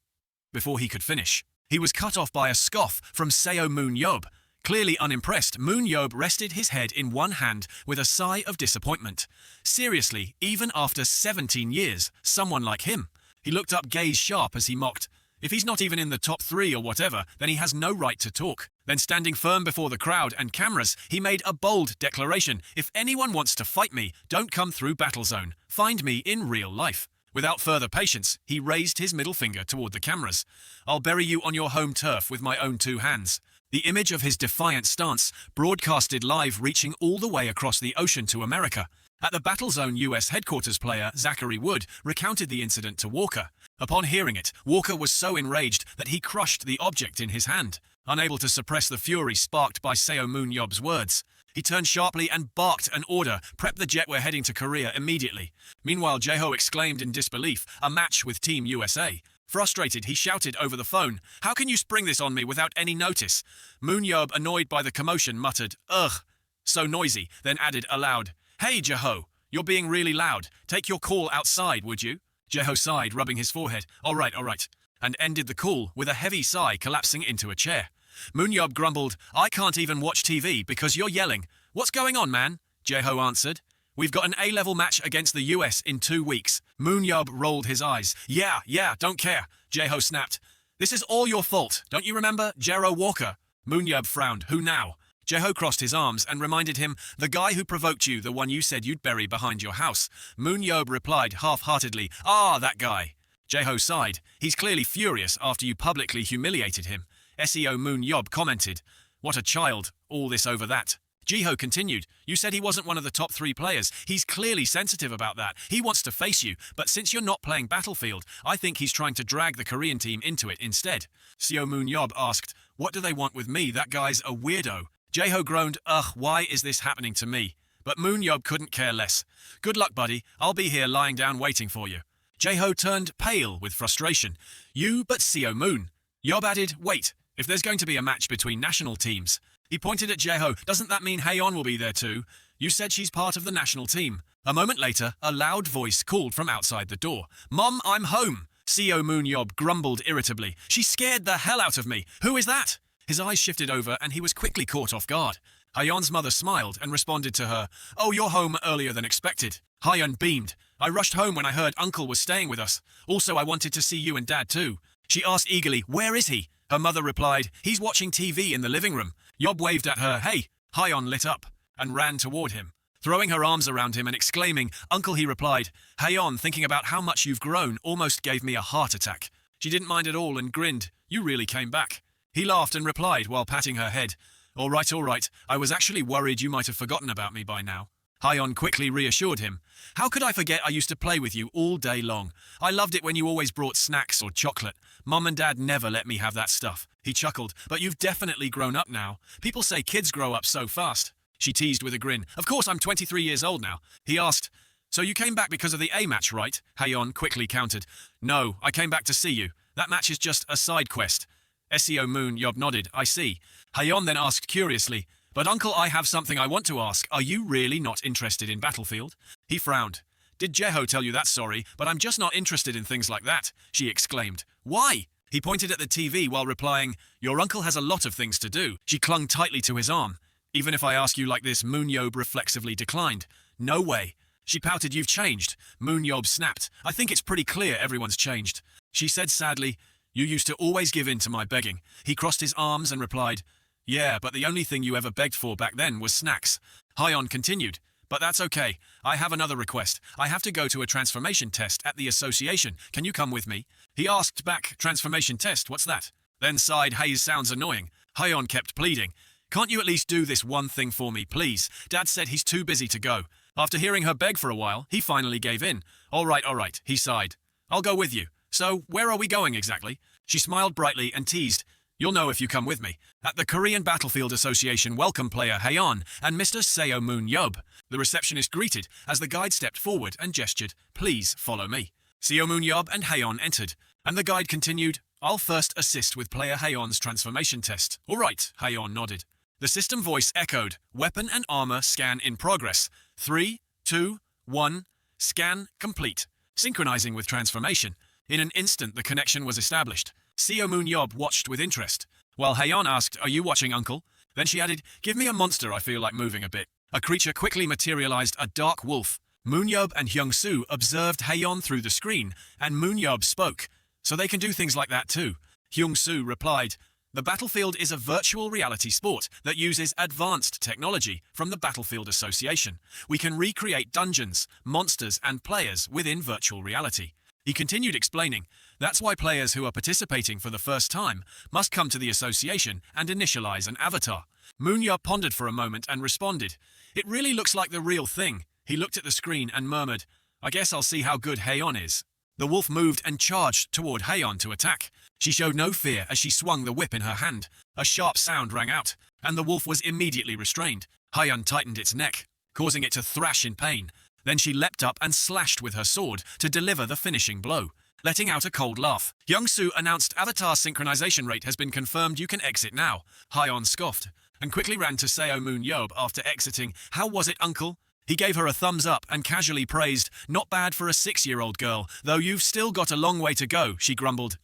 Before he could finish, he was cut off by a scoff from Seo Moon-yob. Clearly unimpressed, Moon-yob rested his head in one hand with a sigh of disappointment. Seriously, even after 17 years, someone like him? He looked up, gaze sharp, as he mocked, "If he's not even in the top 3 or whatever, then he has no right to talk." Then standing firm before the crowd and cameras, he made a bold declaration, "If anyone wants to fight me, don't come through Battlezone. Find me in real life." Without further patience, he raised his middle finger toward the cameras. "I'll bury you on your home turf with my own 2 hands." The image of his defiant stance broadcasted live, reaching all the way across the ocean to America. At the Battlezone US headquarters, player Zachary Wood recounted the incident to Walker. Upon hearing it, Walker was so enraged that he crushed the object in his hand. Unable to suppress the fury sparked by Seo Moon-yob's words, he turned sharply and barked an order, "Prep the jet, we're heading to Korea immediately." Meanwhile, Jae-ho exclaimed in disbelief, "A match with Team USA." Frustrated, he shouted over the phone, "How can you spring this on me without any notice?" Moon-yob, annoyed by the commotion, muttered, "Ugh, so noisy," then added aloud, "Hey, Jae-ho, you're being really loud. Take your call outside, would you?" Jae-ho sighed, rubbing his forehead, all right, and ended the call with a heavy sigh, collapsing into a chair. Moon-yob grumbled, "I can't even watch TV because you're yelling." "What's going on, man?" Jae-ho answered. "We've got an A-level match against the US in 2 weeks. Moon-yob rolled his eyes. Yeah, don't care." Jae-ho snapped, "This is all your fault. Don't you remember Jero Walker?" Moon-yob frowned. "Who now?" Jae-ho crossed his arms and reminded him, "The guy who provoked you, the one you said you'd bury behind your house." Moon-yob replied half-heartedly, "Ah, that guy." Jae-ho sighed. He's clearly furious after you publicly humiliated him. SEO Moon Yob commented, "What a child, all this over that." Jae-ho continued, "You said he wasn't one of the top 3 players. He's clearly sensitive about that. He wants to face you, but since you're not playing Battlefield, I think he's trying to drag the Korean team into it instead." SEO Moon Yob asked, "What do they want with me? That guy's a weirdo." Jae-ho groaned, "Ugh, why is this happening to me?" But Moon Yob couldn't care less. "Good luck, buddy. I'll be here lying down waiting for you." Jae-ho turned pale with frustration. "You, but SEO Moon." Yob added, "Wait, if there's going to be a match between national teams." He pointed at Jae-ho. "Doesn't that mean Haeyeon will be there too? You said she's part of the national team." A moment later, a loud voice called from outside the door. "Mom, I'm home." SEO Moon Yob grumbled irritably. "She scared the hell out of me. Who is that?" His eyes shifted over and he was quickly caught off guard. Haeyeon's mother smiled and responded to her, "Oh, you're home earlier than expected." Haeyeon beamed. "I rushed home when I heard Uncle was staying with us. Also, I wanted to see you and Dad too." She asked eagerly, "Where is he?" Her mother replied, "He's watching TV in the living room." Yob waved at her, "Hey." Haeyeon lit up and ran toward him. Throwing her arms around him and exclaiming, "Uncle," he replied. Haeyeon, thinking about how much you've grown, almost gave me a heart attack. She didn't mind at all and grinned. "You really came back." He laughed and replied while patting her head, all right. I was actually worried you might have forgotten about me by now." Haeyeon quickly reassured him. "How could I forget I used to play with you all day long? I loved it when you always brought snacks or chocolate. Mom and Dad never let me have that stuff." He chuckled. "But you've definitely grown up now. People say kids grow up so fast." She teased with a grin. "Of course, I'm 23 years old now." He asked, "So you came back because of the A match, right?" Haeyeon quickly countered, "No, I came back to see you. That match is just a side quest." SEO Moon Yob nodded. "I see." Haeyeon then asked curiously, "But Uncle, I have something I want to ask. Are you really not interested in Battlefield?" He frowned. "Did Jae-ho tell you that? Sorry, but I'm just not interested in things like that," she exclaimed. "Why?" He pointed at the TV while replying, "Your uncle has a lot of things to do." She clung tightly to his arm. "Even if I ask you like this," Moon Yob reflexively declined. "No way." She pouted. "You've changed." Moon Yob snapped. "I think it's pretty clear everyone's changed." She said sadly, "You used to always give in to my begging." He crossed his arms and replied, "Yeah, but the only thing you ever begged for back then was snacks." Haeyeon continued, "But that's okay. I have another request. I have to go to a transformation test at the association. Can you come with me?" He asked back, "Transformation test, what's that?" Then sighed, "Hayes sounds annoying." Haeyeon kept pleading, "Can't you at least do this one thing for me, please? Dad said he's too busy to go." After hearing her beg for a while, he finally gave in. All right, he sighed. "I'll go with you. So, where are we going exactly?" She smiled brightly and teased, "You'll know if you come with me. At the Korean Battlefield Association welcome player Haeyeon and Mr. SEO Moon Yob." The receptionist greeted as the guide stepped forward and gestured, "Please follow me." SEO Moon Yob and Haeyeon entered, and the guide continued, "I'll first assist with player Haeyeon's transformation test." "All right," Haeyeon nodded. The system voice echoed, "Weapon and armor scan in progress. 3, 2, 1, scan complete." Synchronizing with transformation. In an instant, the connection was established. SEO Moon Yob watched with interest, while Haeyeon asked, "Are you watching, Uncle?" Then she added, "Give me a monster, I feel like moving a bit." A creature quickly materialized, a dark wolf. Moon Yob and Hyung-soo observed Haeyeon through the screen, and Moon Yob spoke, "So they can do things like that too." Hyung-soo replied, "The Battlefield is a virtual reality sport that uses advanced technology from the Battlefield Association. We can recreate dungeons, monsters, and players within virtual reality." He continued explaining, "That's why players who are participating for the first time must come to the association and initialize an avatar." Moon Yob pondered for a moment and responded, "It really looks like the real thing." He looked at the screen and murmured, "I guess I'll see how good Haeyeon is." The wolf moved and charged toward Haeyeon to attack. She showed no fear as she swung the whip in her hand. A sharp sound rang out, and the wolf was immediately restrained. Haeyeon tightened its neck, causing it to thrash in pain. Then she leapt up and slashed with her sword to deliver the finishing blow, letting out a cold laugh. Hyung-soo announced, "Avatar synchronization rate has been confirmed. You can exit now." Haeyeon scoffed and quickly ran to SEO Moon Yob after exiting. "How was it, Uncle?" He gave her a thumbs up and casually praised, "Not bad for a 6-year-old girl, though you've still got a long way to go," she grumbled.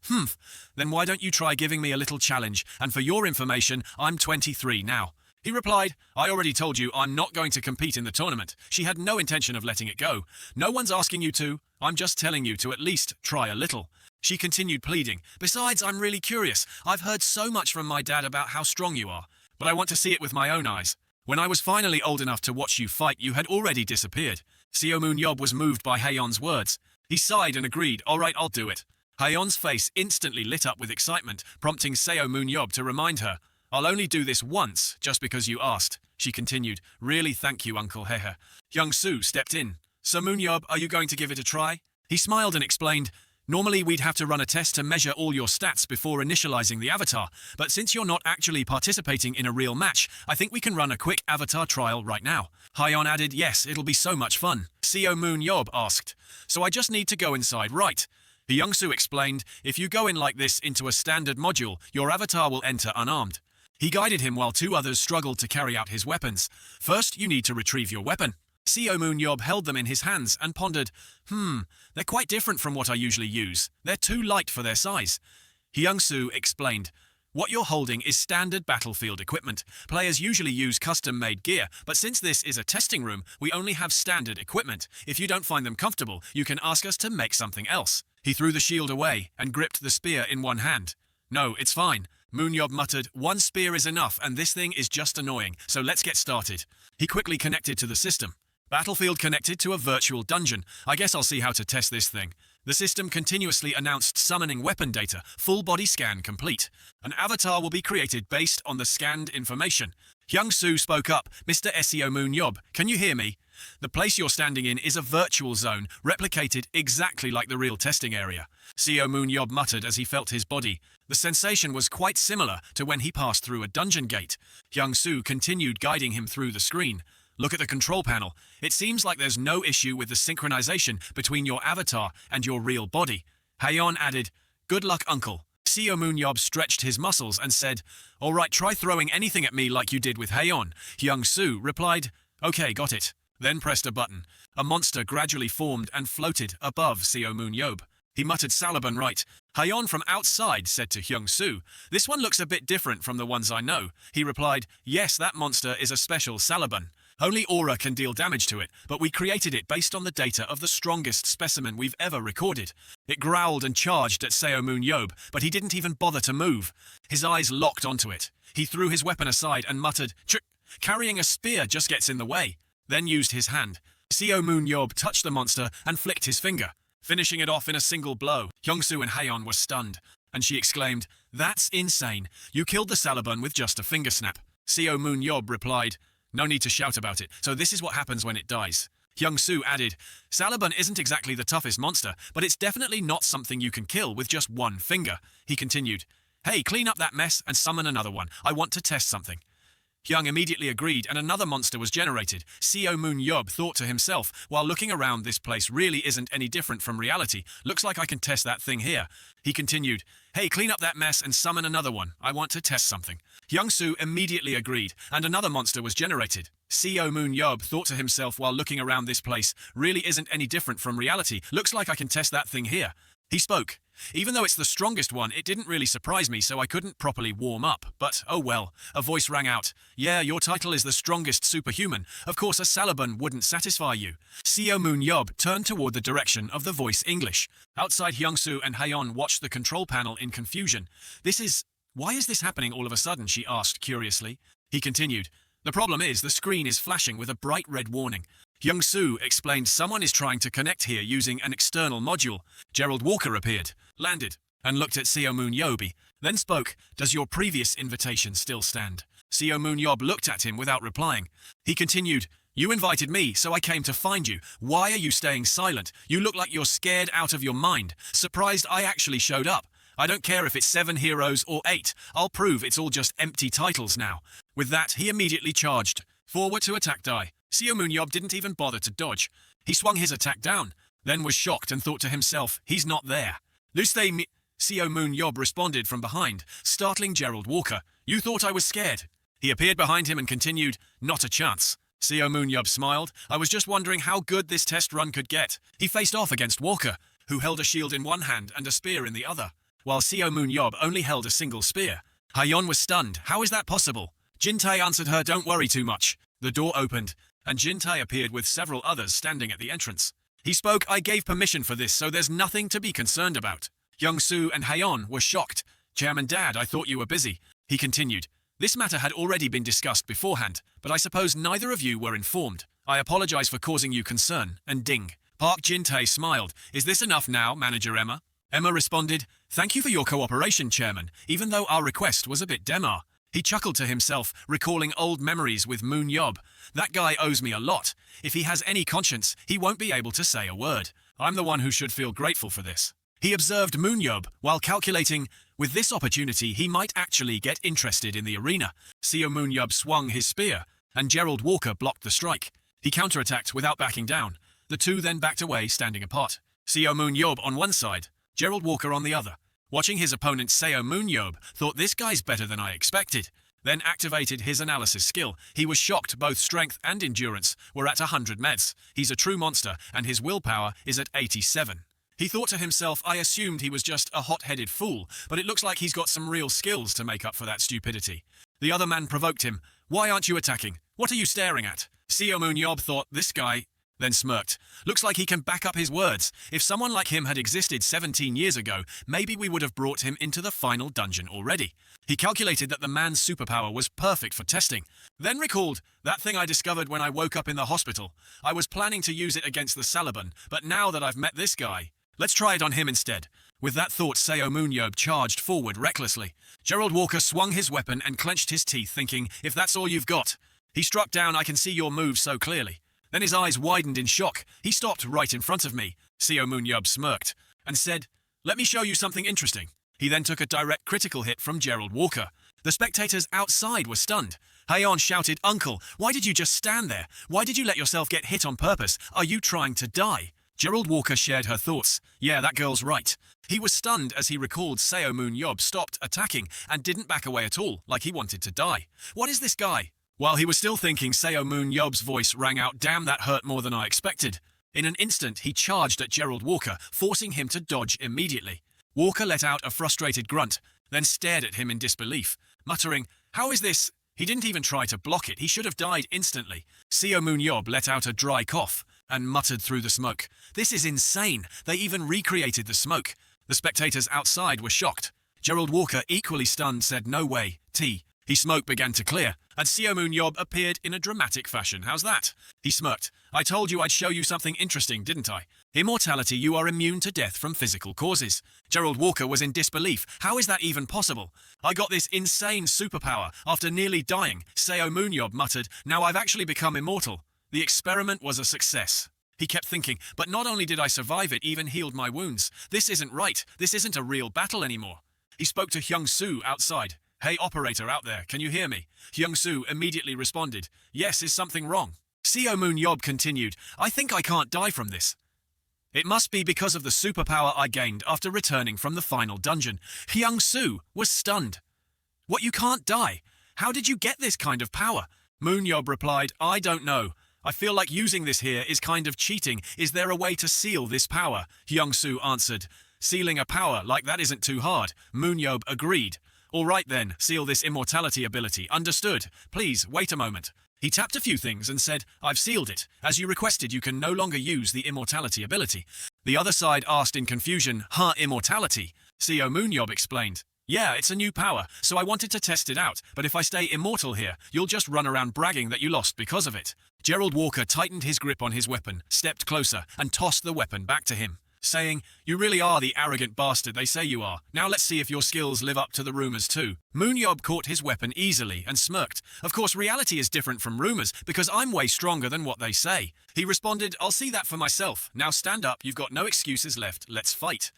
Then why don't you try giving me a little challenge? And for your information, I'm 23 now." He replied, "I already told you I'm not going to compete in the tournament." She had no intention of letting it go. "No one's asking you to. I'm just telling you to at least try a little." She continued pleading, "Besides, I'm really curious. I've heard so much from my dad about how strong you are, but I want to see it with my own eyes. When I was finally old enough to watch you fight, you had already disappeared." Seo Moon-yob was moved by Haeyeon's words. He sighed and agreed, all right, I'll do it. Haeyeon's face instantly lit up with excitement, prompting Seo Moon-yob to remind her, I'll only do this once, just because you asked. She continued, really thank you, Uncle Hehe. Young-soo stepped in. So Moon-yob, are you going to give it a try? He smiled and explained, normally we'd have to run a test to measure all your stats before initializing the avatar, but since you're not actually participating in a real match, I think we can run a quick avatar trial right now. Haeyeon added, yes, it'll be so much fun. Seo Moon-yob asked, so I just need to go inside, right? Young-soo explained, if you go in like this into a standard module, your avatar will enter unarmed. He guided him while two others struggled to carry out his weapons. First, you need to retrieve your weapon. Seo Moon-yob held them in his hands and pondered, they're quite different from what I usually use. They're too light for their size. Young-soo explained, what you're holding is standard battlefield equipment. Players usually use custom-made gear, but since this is a testing room, we only have standard equipment. If you don't find them comfortable, you can ask us to make something else. He threw the shield away and gripped the spear in one hand. No, it's fine. Moon-yob muttered, one spear is enough and this thing is just annoying, so let's get started. He quickly connected to the system. Battlefield connected to a virtual dungeon. I guess I'll see how to test this thing. The system continuously announced summoning weapon data, full body scan complete. An avatar will be created based on the scanned information. Young-soo spoke up, Mr. Seo Moon-yob, can you hear me? The place you're standing in is a virtual zone, replicated exactly like the real testing area. Seo Moon-yob muttered as he felt his body. The sensation was quite similar to when he passed through a dungeon gate. Young-soo continued guiding him through the screen. Look at the control panel. It seems like there's no issue with the synchronization between your avatar and your real body. Haeyeon added, good luck, uncle. Seo Moon-yob stretched his muscles and said, all right, try throwing anything at me like you did with Haeyeon. Young-soo replied, okay, got it. Then pressed a button. A monster gradually formed and floated above Seo Moon-yob. He muttered Salaban right. Haeyeon from outside said to Young-soo, this one looks a bit different from the ones I know. He replied, yes, that monster is a special Salaban. Only Aura can deal damage to it, but we created it based on the data of the strongest specimen we've ever recorded. It growled and charged at Seo Moon-yob, but he didn't even bother to move. His eyes locked onto it. He threw his weapon aside and muttered, carrying a spear just gets in the way. Then used his hand. Seo Moon-yob touched the monster and flicked his finger, finishing it off in a single blow. Young-soo and Haeyeon were stunned, and she exclaimed, that's insane. You killed the Salaban with just a finger snap. Seo Moon-yob replied, no need to shout about it, so this is what happens when it dies. Young-soo added, Salaban isn't exactly the toughest monster, but it's definitely not something you can kill with just one finger. He continued, hey, clean up that mess and summon another one. I want to test something. Young immediately agreed and another monster was generated. Seo Moon-yob thought to himself, while looking around, this place really isn't any different from reality. Looks like I can test that thing here. He continued, hey, clean up that mess and summon another one. I want to test something. Young-soo immediately agreed and another monster was generated. Seo Moon-yob thought to himself while looking around, this place really isn't any different from reality. Looks like I can test that thing here. He spoke. Even though it's the strongest one, it didn't really surprise me, so I couldn't properly warm up. But, oh well. A voice rang out. Yeah, your title is the strongest superhuman. Of course, a Salaban wouldn't satisfy you. Seo Moon-yob turned toward the direction of the voice English. Outside, Young-soo and Haeyeon watched the control panel in confusion. Why is this happening all of a sudden? She asked curiously. He continued. The problem is the screen is flashing with a bright red warning. Young-soo explained someone is trying to connect here using an external module. Gerald Walker appeared, landed, and looked at Seo Moon-yob, then spoke, does your previous invitation still stand? Seo Moon-yob looked at him without replying. He continued, you invited me, so I came to find you. Why are you staying silent? You look like you're scared out of your mind. Surprised I actually showed up. I don't care if it's 7 heroes or 8. I'll prove it's all just empty titles now. With that, he immediately charged. Forward to attack die. Seo Moon-yob didn't even bother to dodge. He swung his attack down, then was shocked and thought to himself, he's not there. Seo Moon-yob responded from behind, startling Gerald Walker. You thought I was scared. He appeared behind him and continued, not a chance. Seo Moon-yob smiled. I was just wondering how good this test run could get. He faced off against Walker, who held a shield in one hand and a spear in the other, while Seo Moon-yob only held a single spear. Haeyeon was stunned. How is that possible? Jin-tae answered her, don't worry too much. The door opened, and Jin-tae appeared with several others standing at the entrance. He spoke, I gave permission for this, so there's nothing to be concerned about. Young-soo and Haeyeon were shocked. Chairman Dad, I thought you were busy. He continued, this matter had already been discussed beforehand, but I suppose neither of you were informed. I apologize for causing you concern, and ding. Park Jin-tae smiled. Is this enough now, Manager Emma? Emma responded, thank you for your cooperation, Chairman, even though our request was a bit demar. He chuckled to himself, recalling old memories with Moon Yob. That guy owes me a lot. If he has any conscience, he won't be able to say a word. I'm the one who should feel grateful for this. He observed Moon Yob while calculating, with this opportunity he might actually get interested in the arena. Seo Moon Yob swung his spear, and Gerald Walker blocked the strike. He counterattacked without backing down. The two then backed away, standing apart. Seo Moon Yob on one side, Gerald Walker on the other. Watching his opponent Seo Moon Yob, thought this guy's better than I expected. Then activated his analysis skill. He was shocked both strength and endurance were at 100 meds. He's a true monster, and his willpower is at 87. He thought to himself, I assumed he was just a hot-headed fool, but it looks like he's got some real skills to make up for that stupidity. The other man provoked him. Why aren't you attacking? What are you staring at? Seo Moon Yob thought, this guy, then smirked. Looks like he can back up his words. If someone like him had existed 17 years ago, maybe we would have brought him into the final dungeon already. He calculated that the man's superpower was perfect for testing. Then recalled, that thing I discovered when I woke up in the hospital. I was planning to use it against the Saliban, but now that I've met this guy, let's try it on him instead. With that thought, Seo Moon Yob charged forward recklessly. Gerald Walker swung his weapon and clenched his teeth, thinking, if that's all you've got. He struck down, I can see your move so clearly. Then his eyes widened in shock. He stopped right in front of me. Seo Moon Yob smirked and said, let me show you something interesting. He then took a direct critical hit from Gerald Walker. The spectators outside were stunned. Haeon shouted, Uncle, why did you just stand there? Why did you let yourself get hit on purpose? Are you trying to die? Gerald Walker shared her thoughts. Yeah, that girl's right. He was stunned as he recalled Seo Moon Yob stopped attacking and didn't back away at all, like he wanted to die. What is this guy? While he was still thinking, Seo Moon Yob's voice rang out, damn, that hurt more than I expected. In an instant, he charged at Gerald Walker, forcing him to dodge immediately. Walker let out a frustrated grunt, then stared at him in disbelief, muttering, how is this? He didn't even try to block it, he should have died instantly. Seo Moon Yob let out a dry cough and muttered through the smoke, this is insane, they even recreated the smoke. The spectators outside were shocked. Gerald Walker, equally stunned, said, no way, T. His smoke began to clear, and Seo Moon Yob appeared in a dramatic fashion. How's that? He smirked. I told you I'd show you something interesting, didn't I? Immortality, you are immune to death from physical causes. Gerald Walker was in disbelief. How is that even possible? I got this insane superpower after nearly dying. Seo Moon Yob muttered, now I've actually become immortal. The experiment was a success. He kept thinking, but not only did I survive, it even healed my wounds. This isn't right. This isn't a real battle anymore. He spoke to Hyung-soo outside. Hey operator out there, can you hear me? Hyung-soo immediately responded, yes, is something wrong? Seo Moon Yob continued, I think I can't die from this. It must be because of the superpower I gained after returning from the final dungeon. Hyung-soo was stunned. What, you can't die? How did you get this kind of power? Moon Yob replied, I don't know. I feel like using this here is kind of cheating. Is there a way to seal this power? Hyung-soo answered, sealing a power like that isn't too hard. Moon Yob agreed. All right then, seal this immortality ability. Understood. Please, wait a moment. He tapped a few things and said, I've sealed it. As you requested, you can no longer use the immortality ability. The other side asked in confusion, immortality? Seo Moon Yob explained, yeah, it's a new power, so I wanted to test it out, but if I stay immortal here, you'll just run around bragging that you lost because of it. Gerald Walker tightened his grip on his weapon, stepped closer, and tossed the weapon back to him, saying, you really are the arrogant bastard they say you are. Now let's see if your skills live up to the rumors too. Moon Yob caught his weapon easily and smirked. Of course, reality is different from rumors because I'm way stronger than what they say. He responded, I'll see that for myself. Now stand up, you've got no excuses left. Let's fight.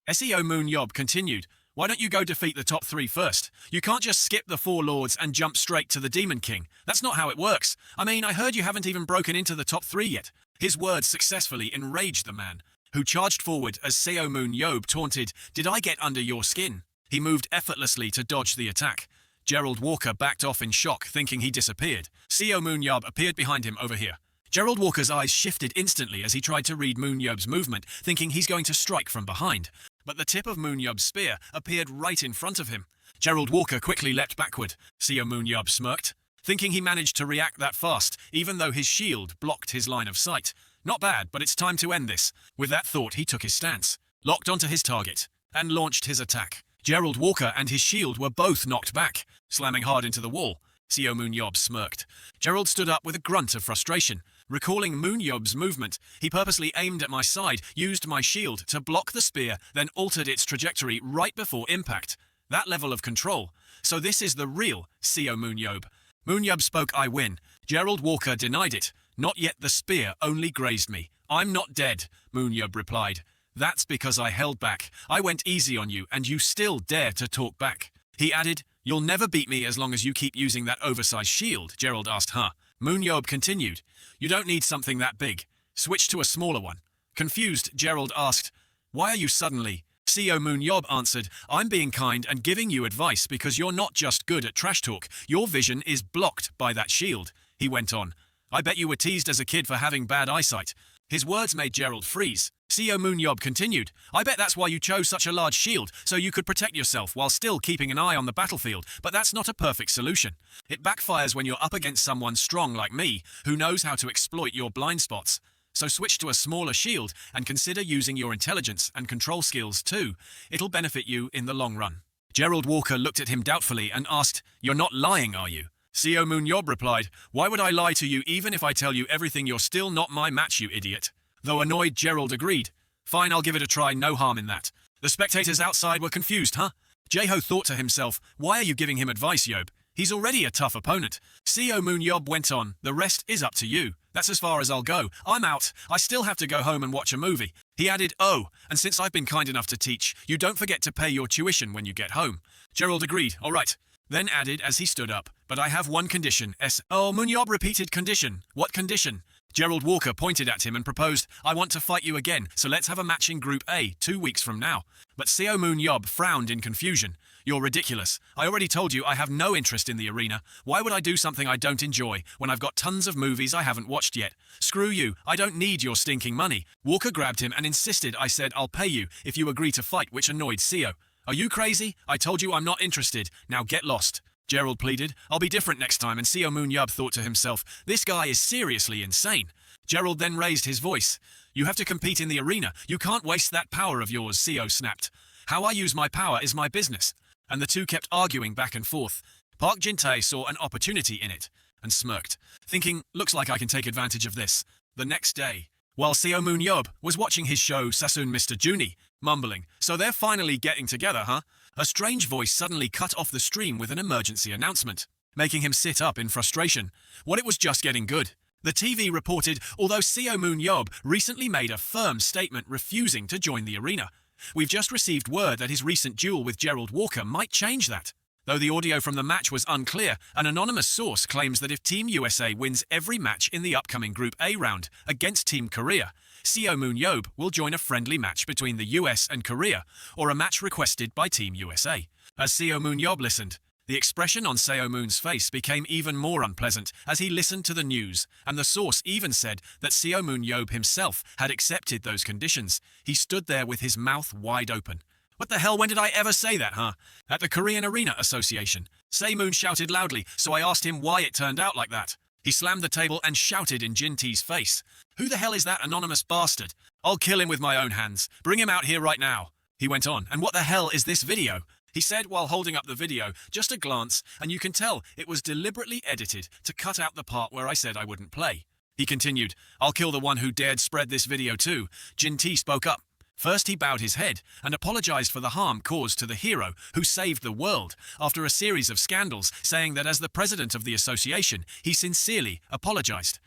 Seo Moon Yob continued, why don't you go defeat the top 3 first? You can't just skip the 4 lords and jump straight to the Demon King. That's not how it works. I mean, I heard you haven't even broken into the top 3 yet. His words successfully enraged the man, who charged forward as Seo Moon Yob taunted, did I get under your skin? He moved effortlessly to dodge the attack. Gerald Walker backed off in shock, thinking he disappeared. Seo Moon Yob appeared behind him over here. Gerald Walker's eyes shifted instantly as he tried to read Moon Yob's movement, thinking he's going to strike from behind. But the tip of Moon Yob's spear appeared right in front of him. Gerald Walker quickly leapt backward. Seo Moon Yob smirked, thinking he managed to react that fast, even though his shield blocked his line of sight. Not bad, but it's time to end this. With that thought, he took his stance, locked onto his target, and launched his attack. Gerald Walker and his shield were both knocked back, slamming hard into the wall. Seo Moon-yob smirked. Gerald stood up with a grunt of frustration. Recalling Moon-yob's movement, he purposely aimed at my side, used my shield to block the spear, then altered its trajectory right before impact. That level of control. So this is the real Seo Moon-yob. Moon-yob spoke, I win. Gerald Walker denied it. Not yet, the spear only grazed me. I'm not dead, Moon-yob replied. That's because I held back. I went easy on you, and you still dare to talk back. He added, you'll never beat me as long as you keep using that oversized shield, Gerald asked, huh? Moon-yob continued, you don't need something that big. Switch to a smaller one. Confused, Gerald asked, why are you suddenly? Seo Moon-yob answered, I'm being kind and giving you advice because you're not just good at trash talk. Your vision is blocked by that shield. He went on, I bet you were teased as a kid for having bad eyesight. His words made Gerald freeze. Seo Moon-yob continued, I bet that's why you chose such a large shield, so you could protect yourself while still keeping an eye on the battlefield, but that's not a perfect solution. It backfires when you're up against someone strong like me, who knows how to exploit your blind spots. So switch to a smaller shield and consider using your intelligence and control skills too. It'll benefit you in the long run. Gerald Walker looked at him doubtfully and asked, you're not lying, are you? Seo Moon-yob replied, why would I lie to you even if I tell you everything? You're still not my match, you idiot. Though annoyed, Gerald agreed. Fine, I'll give it a try, no harm in that. The spectators outside were confused, huh? Jae-ho thought to himself, why are you giving him advice, Yob? He's already a tough opponent. Seo Moon-yob went on, the rest is up to you. That's as far as I'll go. I'm out. I still have to go home and watch a movie. He added, oh, and since I've been kind enough to teach, you don't forget to pay your tuition when you get home. Gerald agreed, all right. Then added as he stood up, but I have one condition, Oh, Moon-yob repeated condition. What condition? Gerald Walker pointed at him and proposed, I want to fight you again, so let's have a match in Group A 2 weeks from now. But Seo Moon-yob frowned in confusion. You're ridiculous. I already told you I have no interest in the arena. Why would I do something I don't enjoy when I've got tons of movies I haven't watched yet? Screw you. I don't need your stinking money. Walker grabbed him and insisted I said I'll pay you if you agree to fight, which annoyed Seo. Are you crazy? I told you I'm not interested. Now get lost. Gerald pleaded, I'll be different next time, and Seo Moon-yob thought to himself, this guy is seriously insane. Gerald then raised his voice. You have to compete in the arena. You can't waste that power of yours, Seo snapped. How I use my power is my business. And the two kept arguing back and forth. Park Jin-tae saw an opportunity in it and smirked, thinking, looks like I can take advantage of this. The next day, while Seo Moon-yob was watching his show Sassoon Mr. Juni, mumbling, so they're finally getting together, huh? A strange voice suddenly cut off the stream with an emergency announcement, making him sit up in frustration. What, it was just getting good. The TV reported, although Seo Moon-yob recently made a firm statement refusing to join the arena. We've just received word that his recent duel with Gerald Walker might change that. Though the audio from the match was unclear, an anonymous source claims that if Team USA wins every match in the upcoming Group A round against Team Korea, Seo Moon-yob will join a friendly match between the US and Korea, or a match requested by Team USA. As Seo Moon-yob listened, the expression on Seo Moon's face became even more unpleasant as he listened to the news, and the source even said that Seo Moon-yob himself had accepted those conditions. He stood there with his mouth wide open. What the hell, when did I ever say that, huh? At the Korean Arena Association. Seo Moon shouted loudly, so I asked him why it turned out like that. He slammed the table and shouted in Jin-tae's face. Who the hell is that anonymous bastard? I'll kill him with my own hands. Bring him out here right now. He went on, and what the hell is this video? He said while holding up the video, just a glance, and you can tell it was deliberately edited to cut out the part where I said I wouldn't play. He continued, I'll kill the one who dared spread this video too. Jin-tae spoke up. First he bowed his head and apologized for the harm caused to the hero who saved the world after a series of scandals, saying that as the president of the association, he sincerely apologized.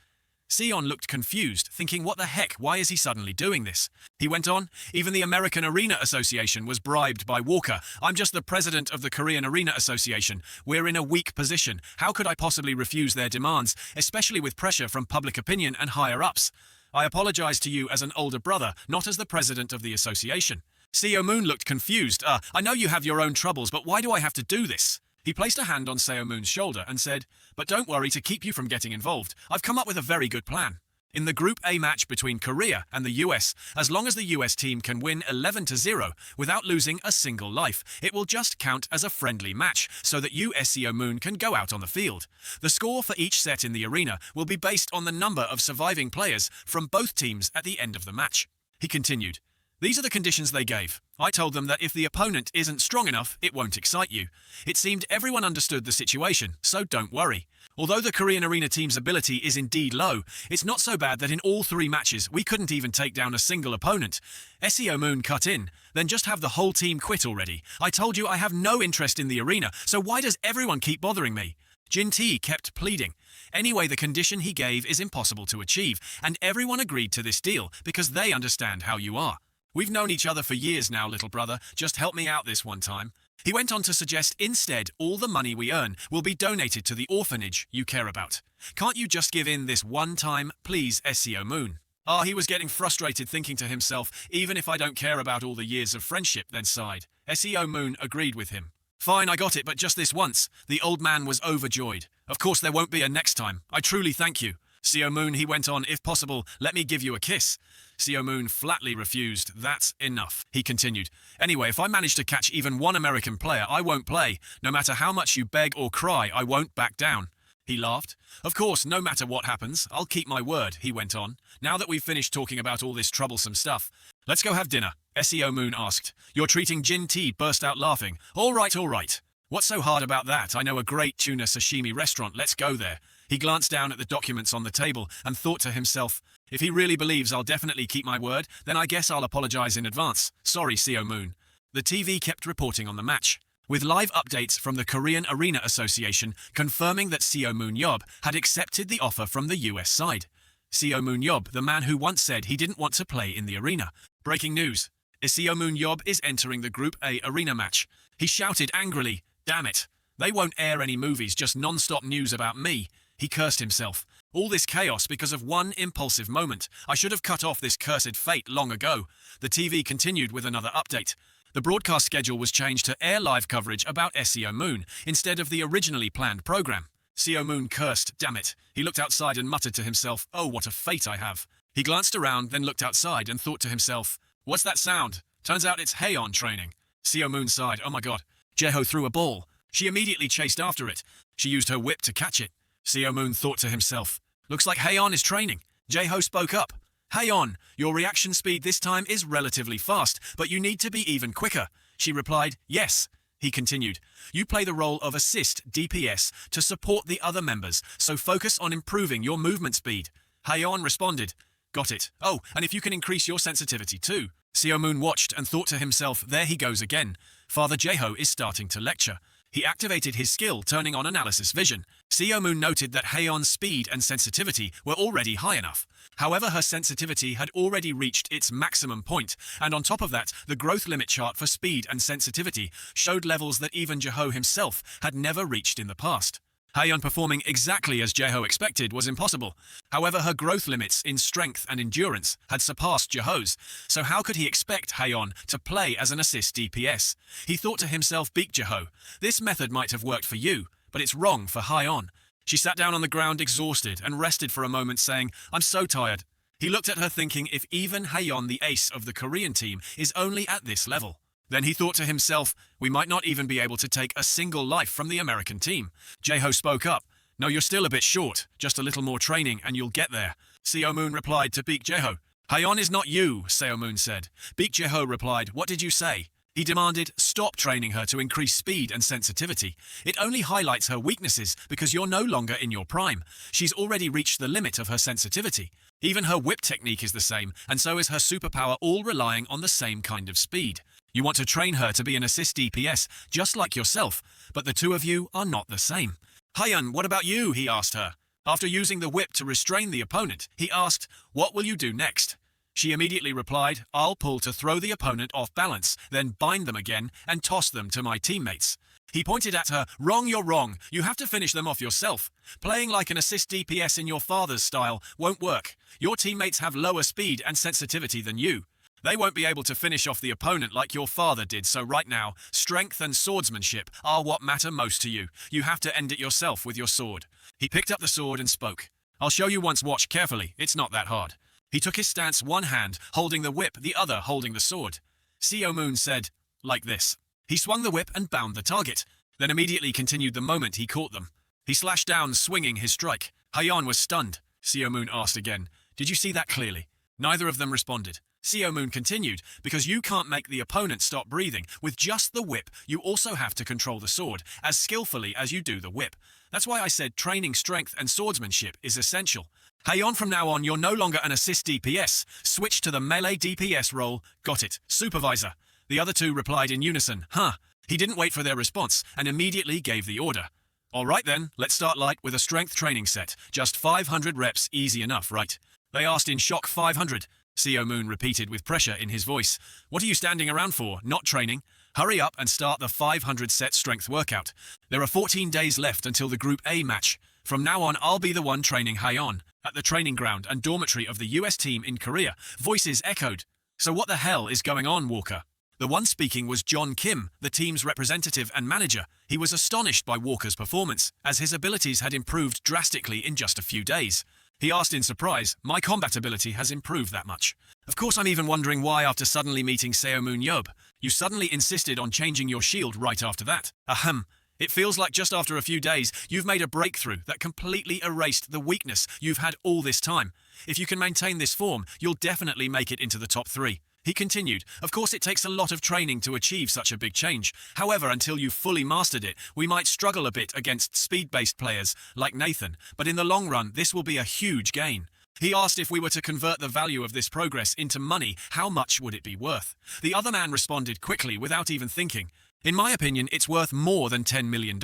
Seon looked confused, thinking what the heck, why is he suddenly doing this? He went on, even the American Arena Association was bribed by Walker. I'm just the president of the Korean Arena Association. We're in a weak position. How could I possibly refuse their demands, especially with pressure from public opinion and higher-ups? I apologize to you as an older brother, not as the president of the association. Seo Moon looked confused. I know you have your own troubles, but why do I have to do this? He placed a hand on Seo Moon's shoulder and said, but don't worry, to keep you from getting involved, I've come up with a very good plan. In the Group A match between Korea and the US, as long as the US team can win 11-0 without losing a single life, it will just count as a friendly match so that you, Seo Moon, can go out on the field. The score for each set in the arena will be based on the number of surviving players from both teams at the end of the match. He continued, These are the conditions they gave. I told them that if the opponent isn't strong enough, it won't excite you. It seemed everyone understood the situation, so don't worry. Although the Korean Arena team's ability is indeed low, it's not so bad that in all 3 matches we couldn't even take down a single opponent. SEO Moon cut in, then just have the whole team quit already. I told you I have no interest in the arena, so why does everyone keep bothering me? Jin Tae kept pleading. Anyway, the condition he gave is impossible to achieve, and everyone agreed to this deal because they understand how you are. We've known each other for years now, little brother. Just help me out this one time. He went on to suggest instead all the money we earn will be donated to the orphanage you care about. Can't you just give in this one time, please, SEO Moon? He was getting frustrated thinking to himself, even if I don't care about all the years of friendship, then sighed. SEO Moon agreed with him. Fine, I got it, but just this once. The old man was overjoyed. Of course there won't be a next time. I truly thank you. SEO Moon, he went on, if possible, let me give you a kiss. SEO Moon flatly refused. That's enough, he continued. Anyway, if I manage to catch even one American player, I won't play. No matter how much you beg or cry, I won't back down. He laughed. Of course, no matter what happens, I'll keep my word, he went on. Now that we've finished talking about all this troublesome stuff, let's go have dinner, SEO Moon asked. You're treating Jin Tae burst out laughing. All right, all right. What's so hard about that? I know a great tuna sashimi restaurant, let's go there. He glanced down at the documents on the table and thought to himself, if he really believes I'll definitely keep my word, then I guess I'll apologize in advance. Sorry, SEO Moon. The TV kept reporting on the match, with live updates from the Korean Arena Association confirming that SEO Moon Yob had accepted the offer from the US side. SEO Moon Yob, the man who once said he didn't want to play in the arena. Breaking news. SEO Moon Yob is entering the Group A arena match. He shouted angrily, damn it. They won't air any movies, just non-stop news about me. He cursed himself. All this chaos because of one impulsive moment. I should have cut off this cursed fate long ago. The TV continued with another update. The broadcast schedule was changed to air live coverage about SEO Moon instead of the originally planned program. SEO Moon cursed, damn it. He looked outside and muttered to himself, oh, what a fate I have. He glanced around, then looked outside and thought to himself, what's that sound? Turns out it's Haeon training. SEO Moon sighed, oh my god. Jaeho threw a ball. She immediately chased after it. She used her whip to catch it. SEO Moon thought to himself, looks like Haeon is training. Jaeho spoke up. Haeon, your reaction speed this time is relatively fast, but you need to be even quicker. She replied, yes. He continued, you play the role of assist DPS to support the other members, so focus on improving your movement speed. Haeon responded, got it. Oh, and if you can increase your sensitivity too. SEO Moon watched and thought to himself, there he goes again. Father Jaeho is starting to lecture. He activated his skill, turning on analysis vision. SEO Moon noted that Haeon's speed and sensitivity were already high enough. However, her sensitivity had already reached its maximum point, and on top of that, the growth limit chart for speed and sensitivity showed levels that even Jaeho himself had never reached in the past. Haeon performing exactly as Jaeho expected was impossible. However, her growth limits in strength and endurance had surpassed Jaeho's, so how could he expect Haeon to play as an assist DPS? He thought to himself, beak Jaeho, this method might have worked for you, but it's wrong for Haeon. She sat down on the ground exhausted and rested for a moment saying, I'm so tired. He looked at her thinking if even Haeon, the ace of the Korean team, is only at this level. Then he thought to himself, we might not even be able to take a single life from the American team. Jaeho spoke up. No, you're still a bit short. Just a little more training and you'll get there. SEO Moon replied to Baek Jaeho. Haeon is not you, SEO Moon said. Baek Jaeho replied, what did you say? He demanded, stop training her to increase speed and sensitivity. It only highlights her weaknesses because you're no longer in your prime. She's already reached the limit of her sensitivity. Even her whip technique is the same, and so is her superpower, all relying on the same kind of speed. You want to train her to be an assist DPS, just like yourself, but the two of you are not the same. Haeon, what about you? He asked her. After using the whip to restrain the opponent, he asked, what will you do next? She immediately replied, I'll pull to throw the opponent off balance, then bind them again and toss them to my teammates. He pointed at her, wrong, you're wrong. You have to finish them off yourself. Playing like an assist DPS in your father's style won't work. Your teammates have lower speed and sensitivity than you. They won't be able to finish off the opponent like your father did, so right now, strength and swordsmanship are what matter most to you. You have to end it yourself with your sword. He picked up the sword and spoke. I'll show you once, watch carefully, it's not that hard. He took his stance, one hand holding the whip, the other holding the sword. SEO Moon said, like this. He swung the whip and bound the target, then immediately continued the moment he caught them. He slashed down, swinging his strike. Haeon was stunned. SEO Moon asked again, did you see that clearly? Neither of them responded. Seo Moon continued, because you can't make the opponent stop breathing with just the whip, you also have to control the sword as skillfully as you do the whip. That's why I said training strength and swordsmanship is essential. Hayon, from now on, you're no longer an assist DPS. Switch to the melee DPS role. Got it, supervisor. The other two replied in unison, huh. He didn't wait for their response and immediately gave the order. All right then, let's start light with a strength training set. Just 500 reps, easy enough, right? They asked in shock. 500. Seo Moon repeated with pressure in his voice. What are you standing around for, not training? Hurry up and start the 500 set strength workout. There are 14 days left until the Group A match. From now on, I'll be the one training Hayon. At the training ground and dormitory of the US team in Korea, voices echoed. So what the hell is going on, Walker? The one speaking was John Kim, the team's representative and manager. He was astonished by Walker's performance, as his abilities had improved drastically in just a few days. He asked in surprise, my combat ability has improved that much. Of course, I'm even wondering why, after suddenly meeting Seo Moon Yob, you suddenly insisted on changing your shield right after that. Ahem. It feels like just after a few days, you've made a breakthrough that completely erased the weakness you've had all this time. If you can maintain this form, you'll definitely make it into the top 3. He continued, of course it takes a lot of training to achieve such a big change. However, until you've fully mastered it, we might struggle a bit against speed-based players like Nathan, but in the long run, this will be a huge gain. He asked if we were to convert the value of this progress into money, how much would it be worth? The other man responded quickly without even thinking. In my opinion, it's worth more than $10 million,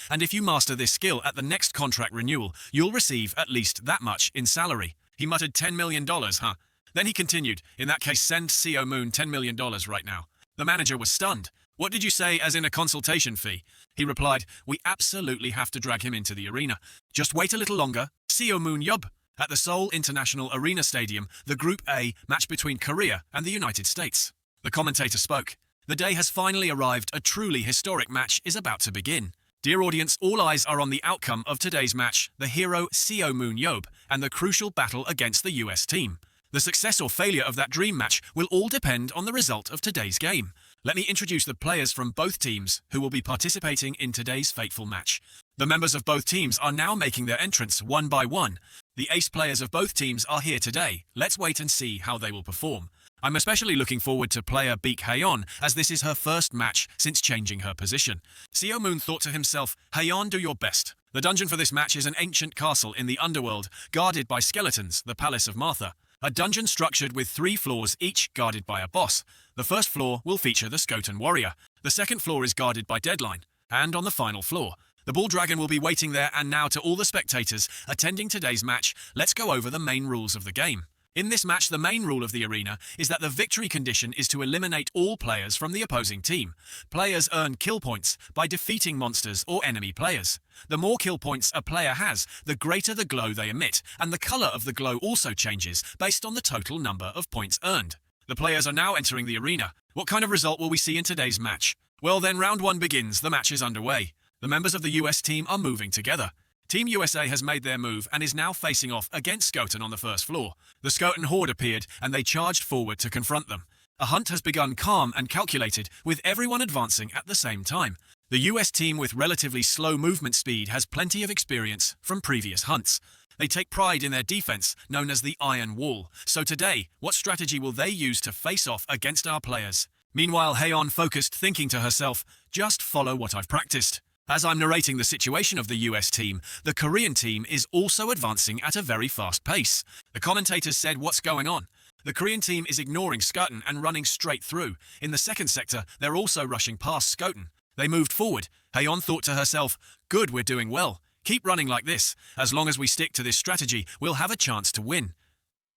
and if you master this skill at the next contract renewal, you'll receive at least that much in salary. He muttered, $10 million, huh? Then he continued, in that case, send Seo Moon $10 million right now. The manager was stunned. What did you say, as in a consultation fee? He replied, we absolutely have to drag him into the arena. Just wait a little longer. Seo Moon Yob. At the Seoul International Arena Stadium, the Group A match between Korea and the United States. The commentator spoke. The day has finally arrived. A truly historic match is about to begin. Dear audience, all eyes are on the outcome of today's match, the hero Seo Moon Yob, and the crucial battle against the US team. The success or failure of that dream match will all depend on the result of today's game. Let me introduce the players from both teams who will be participating in today's fateful match. The members of both teams are now making their entrance one by one. The ace players of both teams are here today. Let's wait and see how they will perform. I'm especially looking forward to player Beek Hayon, as this is her first match since changing her position. Seo Moon thought to himself, Hayon, do your best. The dungeon for this match is an ancient castle in the underworld, guarded by skeletons, the Palace of Martha. A dungeon structured with 3 floors, each guarded by a boss. The first floor will feature the Skotan warrior. The second floor is guarded by Deadline. And on the final floor, the Bull Dragon will be waiting there. And now, to all the spectators attending today's match, let's go over the main rules of the game. In this match, the main rule of the arena is that the victory condition is to eliminate all players from the opposing team. Players earn kill points by defeating monsters or enemy players. The more kill points a player has, the greater the glow they emit, and the color of the glow also changes based on the total number of points earned. The players are now entering the arena. What kind of result will we see in today's match? Well then, round 1 begins. The match is underway. The members of the US team are moving together. Team USA has made their move and is now facing off against Skotan on the first floor. The Skotan horde appeared and they charged forward to confront them. A hunt has begun, calm and calculated, with everyone advancing at the same time. The US team, with relatively slow movement speed, has plenty of experience from previous hunts. They take pride in their defense, known as the Iron Wall. So today, what strategy will they use to face off against our players? Meanwhile, Hayon focused, thinking to herself, just follow what I've practiced. As I'm narrating the situation of the US team, the Korean team is also advancing at a very fast pace. The commentators said, what's going on? The Korean team is ignoring Skotan and running straight through. In the second sector, they're also rushing past Skotan. They moved forward. Hayon thought to herself, good, we're doing well. Keep running like this. As long as we stick to this strategy, we'll have a chance to win.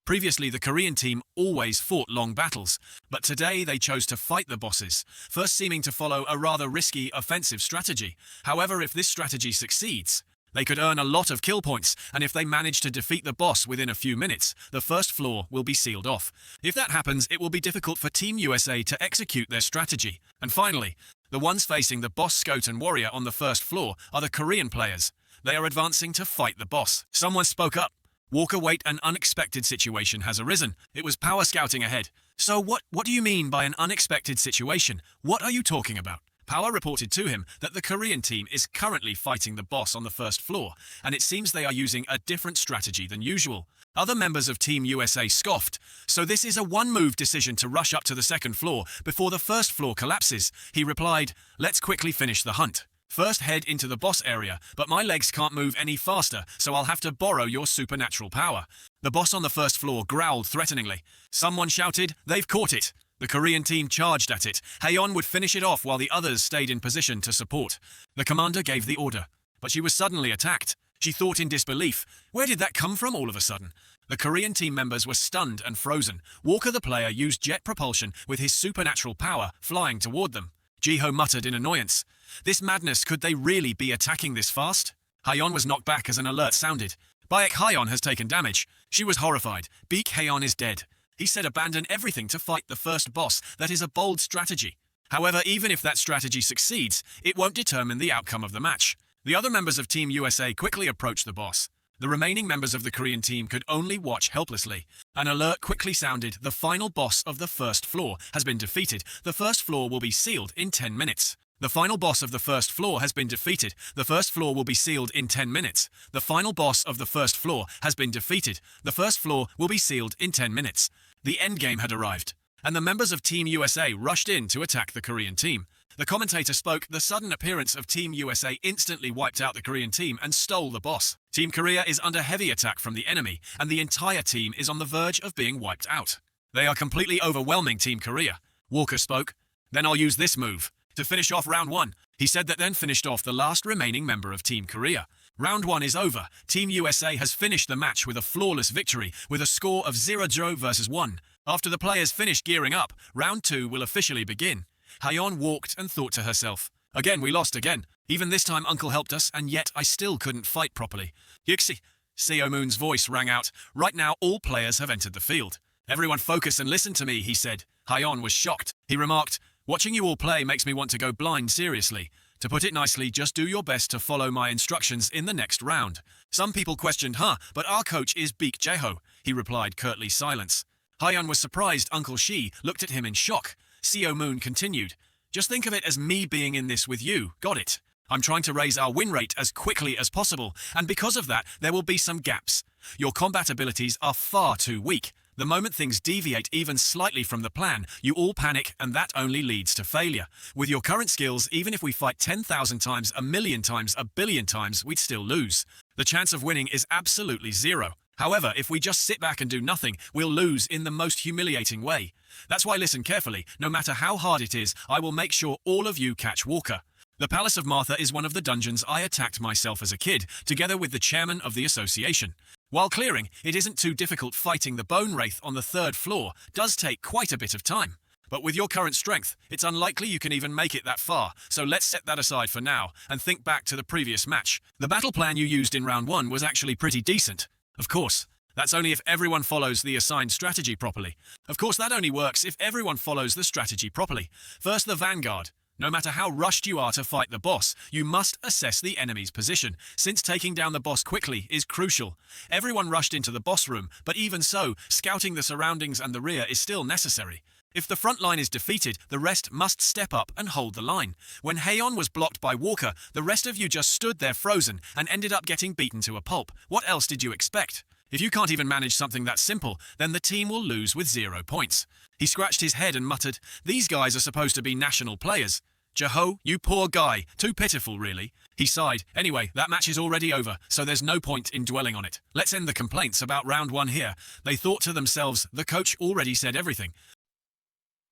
Previously, the Korean team always fought long battles, but today they chose to fight the bosses, first seeming to follow a rather risky offensive strategy. However, if this strategy succeeds, they could earn a lot of kill points, and if they manage to defeat the boss within a few minutes, the first floor will be sealed off. If that happens, it will be difficult for Team USA to execute their strategy. And finally, the ones facing the boss Skotan warrior on the first floor are the Korean players. They are advancing to fight the boss. Someone spoke up. Walker, wait, an unexpected situation has arisen. It was power scouting ahead. So what do you mean by an unexpected situation? What are you talking about? Power reported to him that the Korean team is currently fighting the boss on the first floor, and it seems they are using a different strategy than usual. Other members of Team USA scoffed, so this is a one-move decision to rush up to the second floor before the first floor collapses. He replied, "Let's quickly finish the hunt. First head into the boss area, but my legs can't move any faster, so I'll have to borrow your supernatural power." The boss on the first floor growled threateningly. Someone shouted, "They've caught it." The Korean team charged at it. Haeon would finish it off while the others stayed in position to support. The commander gave the order, but she was suddenly attacked. She thought in disbelief, where did that come from all of a sudden? The Korean team members were stunned and frozen. Walker the player used jet propulsion with his supernatural power flying toward them. Jiho muttered in annoyance. This madness, could they really be attacking this fast? Haeon was knocked back as an alert sounded. Baek Haeon has taken damage. She was horrified. Baek Haeon is dead. He said abandon everything to fight the first boss. That is a bold strategy. However, even if that strategy succeeds, it won't determine the outcome of the match. The other members of Team USA quickly approached the boss. The remaining members of the Korean team could only watch helplessly. An alert quickly sounded. The final boss of the first floor has been defeated. The first floor will be sealed in 10 minutes. The final boss of the first floor has been defeated. The first floor will be sealed in 10 minutes. The final boss of the first floor has been defeated. The first floor will be sealed in 10 minutes. The endgame had arrived, and the members of Team USA rushed in to attack the Korean team. The commentator spoke. The sudden appearance of Team USA instantly wiped out the Korean team and stole the boss. Team Korea is under heavy attack from the enemy, and the entire team is on the verge of being wiped out. They are completely overwhelming Team Korea. Walker spoke. Then I'll use this move to finish off round 1. He said that, then finished off the last remaining member of Team Korea. Round 1 is over. Team USA has finished the match with a flawless victory with a score of 0-0 versus 1. After the players finish gearing up, round 2 will officially begin. Haeon walked and thought to herself, again we lost again. Even this time Uncle helped us, and yet I still couldn't fight properly. Yixi. Seo Moon's voice rang out. Right now all players have entered the field. Everyone focus and listen to me, he said. Haeon was shocked. He remarked, watching you all play makes me want to go blind seriously. To put it nicely, just do your best to follow my instructions in the next round. Some people questioned, but our coach is Baek Jae-ho. He replied curtly, silence. Haeon was surprised. Uncle Shi looked at him in shock. Seo Moon continued, just think of it as me being in this with you, got it? I'm trying to raise our win rate as quickly as possible, and because of that, there will be some gaps. Your combat abilities are far too weak. The moment things deviate even slightly from the plan, you all panic, and that only leads to failure. With your current skills, even if we fight 10,000 times, a million times, a billion times, we'd still lose. The chance of winning is absolutely 0. However, if we just sit back and do nothing, we'll lose in the most humiliating way. That's why listen carefully. No matter how hard it is, I will make sure all of you catch Walker. The Palace of Martha is one of the dungeons I attacked myself as a kid, together with the chairman of the association. While clearing, it isn't too difficult. Fighting the Bone Wraith on the 3rd floor does take quite a bit of time. But with your current strength, it's unlikely you can even make it that far, so let's set that aside for now and think back to the previous match. The battle plan you used in round 1 was actually pretty decent. Of course, that's only if everyone follows the assigned strategy properly. Of course, that only works if everyone follows the strategy properly. First, the vanguard. No matter how rushed you are to fight the boss, you must assess the enemy's position, since taking down the boss quickly is crucial. Everyone rushed into the boss room, but even so, scouting the surroundings and the rear is still necessary. If the front line is defeated, the rest must step up and hold the line. When Haeon was blocked by Walker, the rest of you just stood there frozen and ended up getting beaten to a pulp. What else did you expect? If you can't even manage something that simple, then the team will lose with 0 points. He scratched his head and muttered, these guys are supposed to be national players. Jae-ho, you poor guy, too pitiful really. He sighed. Anyway, that match is already over, so there's no point in dwelling on it. Let's end the complaints about round 1 here. They thought to themselves, the coach already said everything.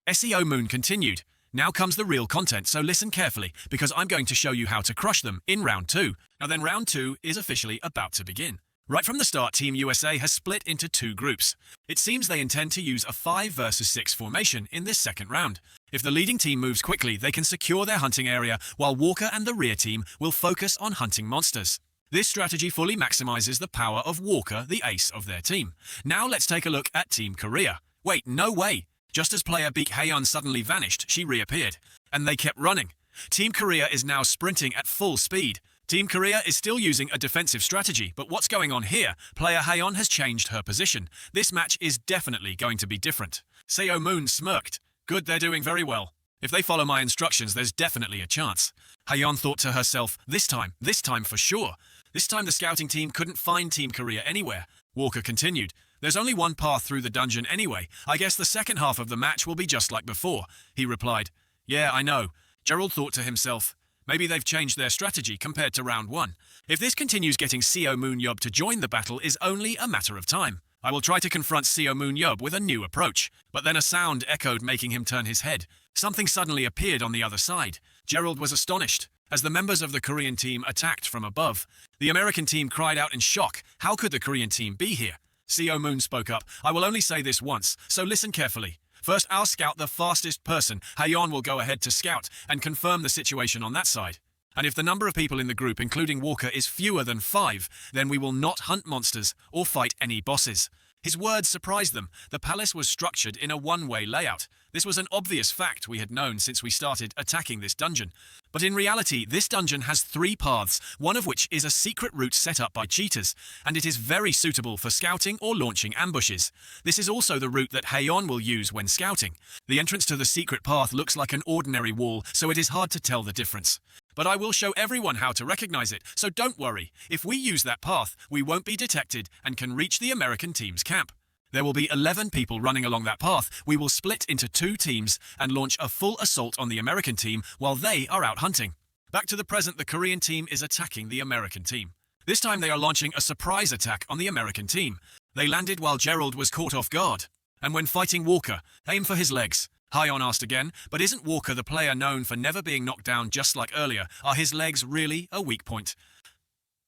Seo Moon continued, now comes the real content, so listen carefully, because I'm going to show you how to crush them in round 2. Now then, round 2 is officially about to begin. Right from the start, Team USA has split into 2 groups. It seems they intend to use a 5 versus 6 formation in this second round. If the leading team moves quickly, they can secure their hunting area, while Walker and the rear team will focus on hunting monsters. This strategy fully maximizes the power of Walker, the ace of their team. Now let's take a look at Team Korea. Wait, no way! Just as player Baek Haeon suddenly vanished, she reappeared, and they kept running. Team Korea is now sprinting at full speed. Team Korea is still using a defensive strategy, but what's going on here? Player Haeon has changed her position. This match is definitely going to be different. Seo Moon smirked. Good, they're doing very well. If they follow my instructions, there's definitely a chance. Hayeon thought to herself, this time for sure. This time the scouting team couldn't find Team Korea anywhere. Walker continued, there's only one path through the dungeon anyway. I guess the second half of the match will be just like before. He replied, yeah, I know. Gerald thought to himself, maybe they've changed their strategy compared to round 1. If this continues, getting Seo Moon-yeop to join the battle is only a matter of time. I will try to confront Seo Moon-yeop with a new approach. But then a sound echoed, making him turn his head. Something suddenly appeared on the other side. Gerald was astonished. As the members of the Korean team attacked from above, the American team cried out in shock. How could the Korean team be here? Seo Moon spoke up. I will only say this once, so listen carefully. First, I'll scout the fastest person. Hayeon will go ahead to scout and confirm the situation on that side. And if the number of people in the group, including Walker, is fewer than 5, then we will not hunt monsters or fight any bosses. His words surprised them. The palace was structured in a one-way layout. This was an obvious fact we had known since we started attacking this dungeon. But in reality, this dungeon has 3 paths, one of which is a secret route set up by cheaters, and it is very suitable for scouting or launching ambushes. This is also the route that Hayeon will use when scouting. The entrance to the secret path looks like an ordinary wall, so it is hard to tell the difference. But I will show everyone how to recognize it, so don't worry. If we use that path, we won't be detected and can reach the American team's camp. There will be 11 people running along that path. We will split into 2 teams and launch a full assault on the American team while they are out hunting. Back to the present, the Korean team is attacking the American team. This time they are launching a surprise attack on the American team. They landed while Gerald was caught off guard. And when fighting Walker, aim for his legs. Hayeon asked again, but isn't Walker the player known for never being knocked down just like earlier? Are his legs really a weak point?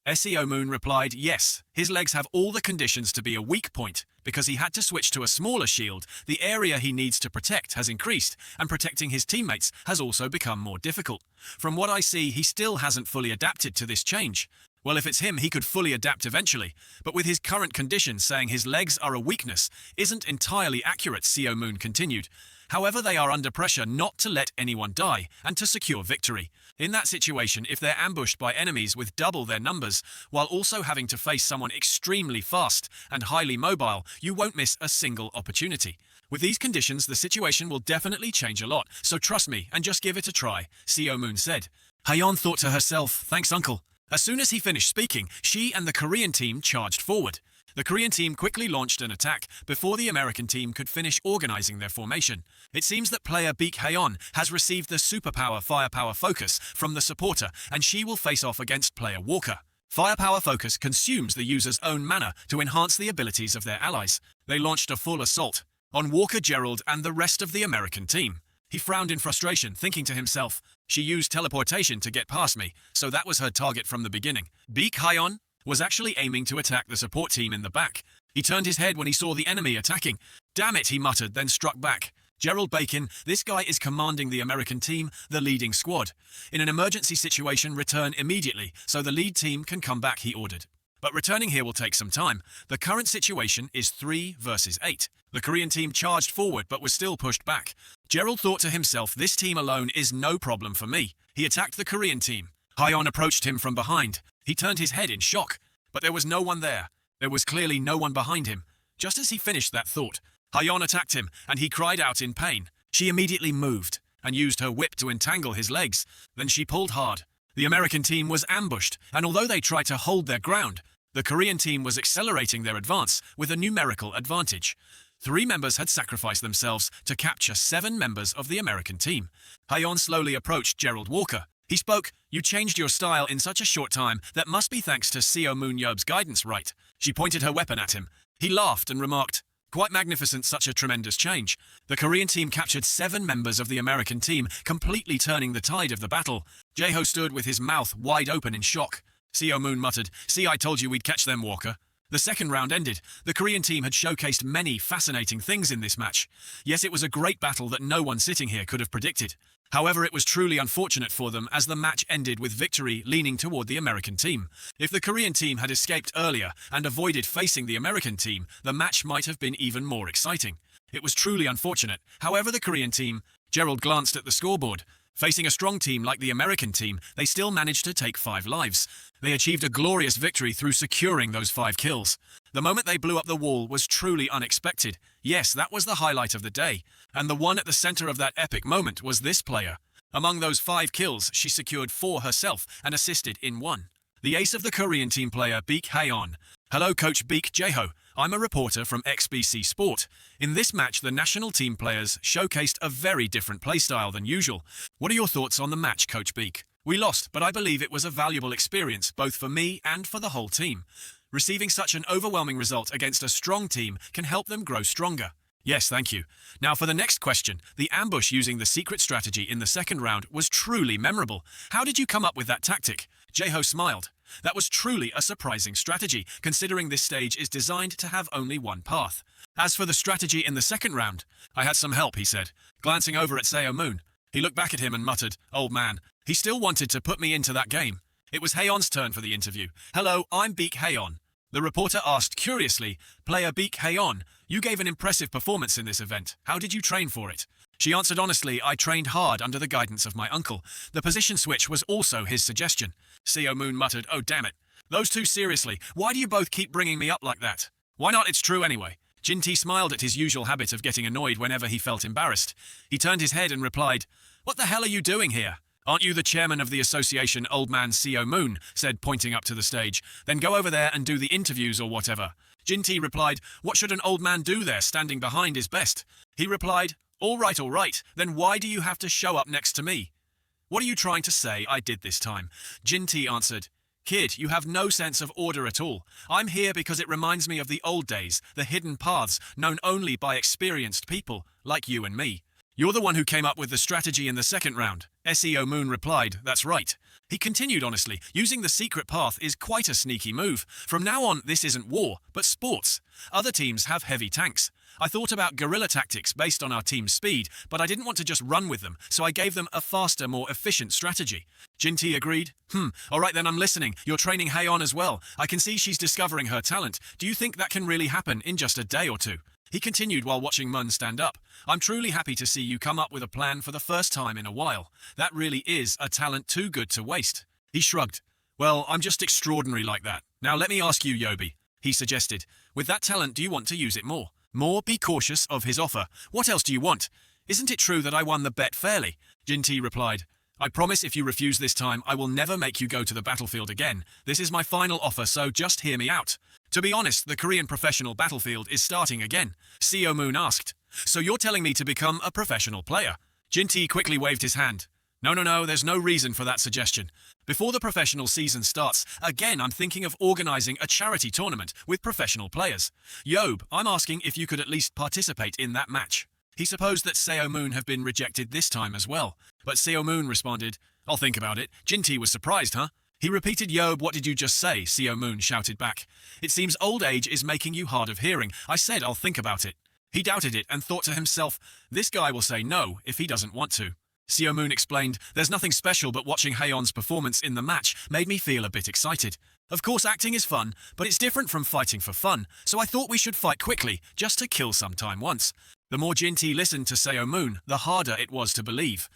Seo Moon replied, yes, his legs have all the conditions to be a weak point. Because he had to switch to a smaller shield, the area he needs to protect has increased, and protecting his teammates has also become more difficult. From what I see, he still hasn't fully adapted to this change. Well, if it's him, he could fully adapt eventually, but with his current conditions, saying his legs are a weakness isn't entirely accurate, Seo Moon continued. However, they are under pressure not to let anyone die and to secure victory. In that situation, if they're ambushed by enemies with double their numbers, while also having to face someone extremely fast and highly mobile, you won't miss a single opportunity. With these conditions, the situation will definitely change a lot, so trust me and just give it a try, Seo Moon said. Hayeon thought to herself, thanks uncle. As soon as he finished speaking, she and the Korean team charged forward. The Korean team quickly launched an attack before the American team could finish organizing their formation. It seems that player Baek Hayeon has received the superpower Firepower Focus from the supporter, and she will face off against player Walker. Firepower Focus consumes the user's own mana to enhance the abilities of their allies. They launched a full assault on Walker, Gerald, and the rest of the American team. He frowned in frustration, thinking to himself, she used teleportation to get past me, so that was her target from the beginning. Baek Hayeon was actually aiming to attack the support team in the back. He turned his head when he saw the enemy attacking. Damn it, he muttered, then struck back. Gerald Bacon, this guy is commanding the American team, the leading squad. In an emergency situation, return immediately, so the lead team can come back, he ordered. But returning here will take some time. The current situation is 3 versus 8. The Korean team charged forward but was still pushed back. Gerald thought to himself, this team alone is no problem for me. He attacked the Korean team. Hayeon approached him from behind. He turned his head in shock, but there was no one there. There was clearly no one behind him. Just as he finished that thought, Hayeon attacked him, and he cried out in pain. She immediately moved and used her whip to entangle his legs. Then she pulled hard. The American team was ambushed, and although they tried to hold their ground, the Korean team was accelerating their advance with a numerical advantage. 3 members had sacrificed themselves to capture 7 members of the American team. Hayeon slowly approached Gerald Walker. He spoke, you changed your style in such a short time. That must be thanks to Seo Moon-yeop's guidance, right? She pointed her weapon at him. He laughed and remarked, quite magnificent, such a tremendous change. The Korean team captured 7 members of the American team, completely turning the tide of the battle. Jae-ho stood with his mouth wide open in shock. Seo Moon muttered, see, I told you we'd catch them, Walker. The second round ended. The Korean team had showcased many fascinating things in this match. Yes, it was a great battle that no one sitting here could have predicted. However, it was truly unfortunate for them as the match ended with victory leaning toward the American team. If the Korean team had escaped earlier and avoided facing the American team, the match might have been even more exciting. It was truly unfortunate. However, the Korean team, Gerald glanced at the scoreboard. Facing a strong team like the American team, they still managed to take 5 lives. They achieved a glorious victory through securing those 5 kills. The moment they blew up the wall was truly unexpected. Yes, that was the highlight of the day. And the one at the center of that epic moment was this player. Among those 5 kills, she secured 4 herself and assisted in 1. The ace of the Korean team player, Baek Haeon. Hello, Coach Baek Jae-ho. I'm a reporter from XBC Sport. In this match, the national team players showcased a very different playstyle than usual. What are your thoughts on the match, Coach Baek? We lost, but I believe it was a valuable experience, both for me and for the whole team. Receiving such an overwhelming result against a strong team can help them grow stronger. Yes, thank you. Now for the next question. The ambush using the secret strategy in the second round was truly memorable. How did you come up with that tactic? Jae-ho smiled. That was truly a surprising strategy, considering this stage is designed to have only one path. As for the strategy in the second round, I had some help, he said, glancing over at Seo Moon. He looked back at him and muttered, "Old man." He still wanted to put me into that game. It was Haeon's turn for the interview. "Hello, I'm Baek Haeon." The reporter asked curiously, "Player Baek Haeon, you gave an impressive performance in this event. How did you train for it?" She answered honestly, "I trained hard under the guidance of my uncle. The position switch was also his suggestion." Seo Moon muttered, "Oh damn it. Those two seriously, why do you both keep bringing me up like that?" "Why not? It's true anyway." Jin-Tae smiled at his usual habit of getting annoyed whenever he felt embarrassed. He turned his head and replied, "What the hell are you doing here?" "Aren't you the chairman of the association, Old Man Seo Moon?" said, pointing up to the stage. "Then go over there and do the interviews or whatever." Jin-Tae replied, "What should an old man do there? Standing behind is best." He replied, all right, then why do you have to show up next to me?" "What are you trying to say I did this time?" Jin-Tae answered, "Kid, you have no sense of order at all. I'm here because it reminds me of the old days, the hidden paths known only by experienced people, like you and me." "You're the one who came up with the strategy in the second round." Seo Moon replied, "That's right." He continued honestly, "Using the secret path is quite a sneaky move. From now on, this isn't war, but sports. Other teams have heavy tanks. I thought about guerrilla tactics based on our team's speed, but I didn't want to just run with them, so I gave them a faster, more efficient strategy." Jin-Tae agreed. Alright then, I'm listening. You're training Haeon as well. I can see she's discovering her talent. Do you think that can really happen in just a day or two?" He continued while watching Moon stand up. "I'm truly happy to see you come up with a plan for the first time in a while. That really is a talent too good to waste." He shrugged. "Well, I'm just extraordinary like that. Now let me ask you, Yobi," he suggested. "With that talent, do you want to use it more?" "More? Be cautious of his offer. What else do you want? Isn't it true that I won the bet fairly?" Jin-Tae replied, "I promise if you refuse this time, I will never make you go to the battlefield again. This is my final offer, so just hear me out." "To be honest, the Korean professional battlefield is starting again." Seo Moon asked, "So you're telling me to become a professional player?" Jin-Tae quickly waved his hand. No, there's no reason for that suggestion. Before the professional season starts, again I'm thinking of organizing a charity tournament with professional players. Yob, I'm asking if you could at least participate in that match." He supposed that Seo Moon have been rejected this time as well, but Seo Moon responded, "I'll think about it." Jin-Tae was surprised, huh? He repeated, "Yob, what did you just say?" Seo Moon shouted back. "It seems old age is making you hard of hearing. I said I'll think about it." He doubted it and thought to himself, this guy will say no if he doesn't want to. Seo Moon explained, "There's nothing special, but watching Haeon's performance in the match made me feel a bit excited. Of course acting is fun, but it's different from fighting for fun, so I thought we should fight quickly, just to kill some time once." The more Jin-Tae listened to Seo Moon, the harder it was to believe.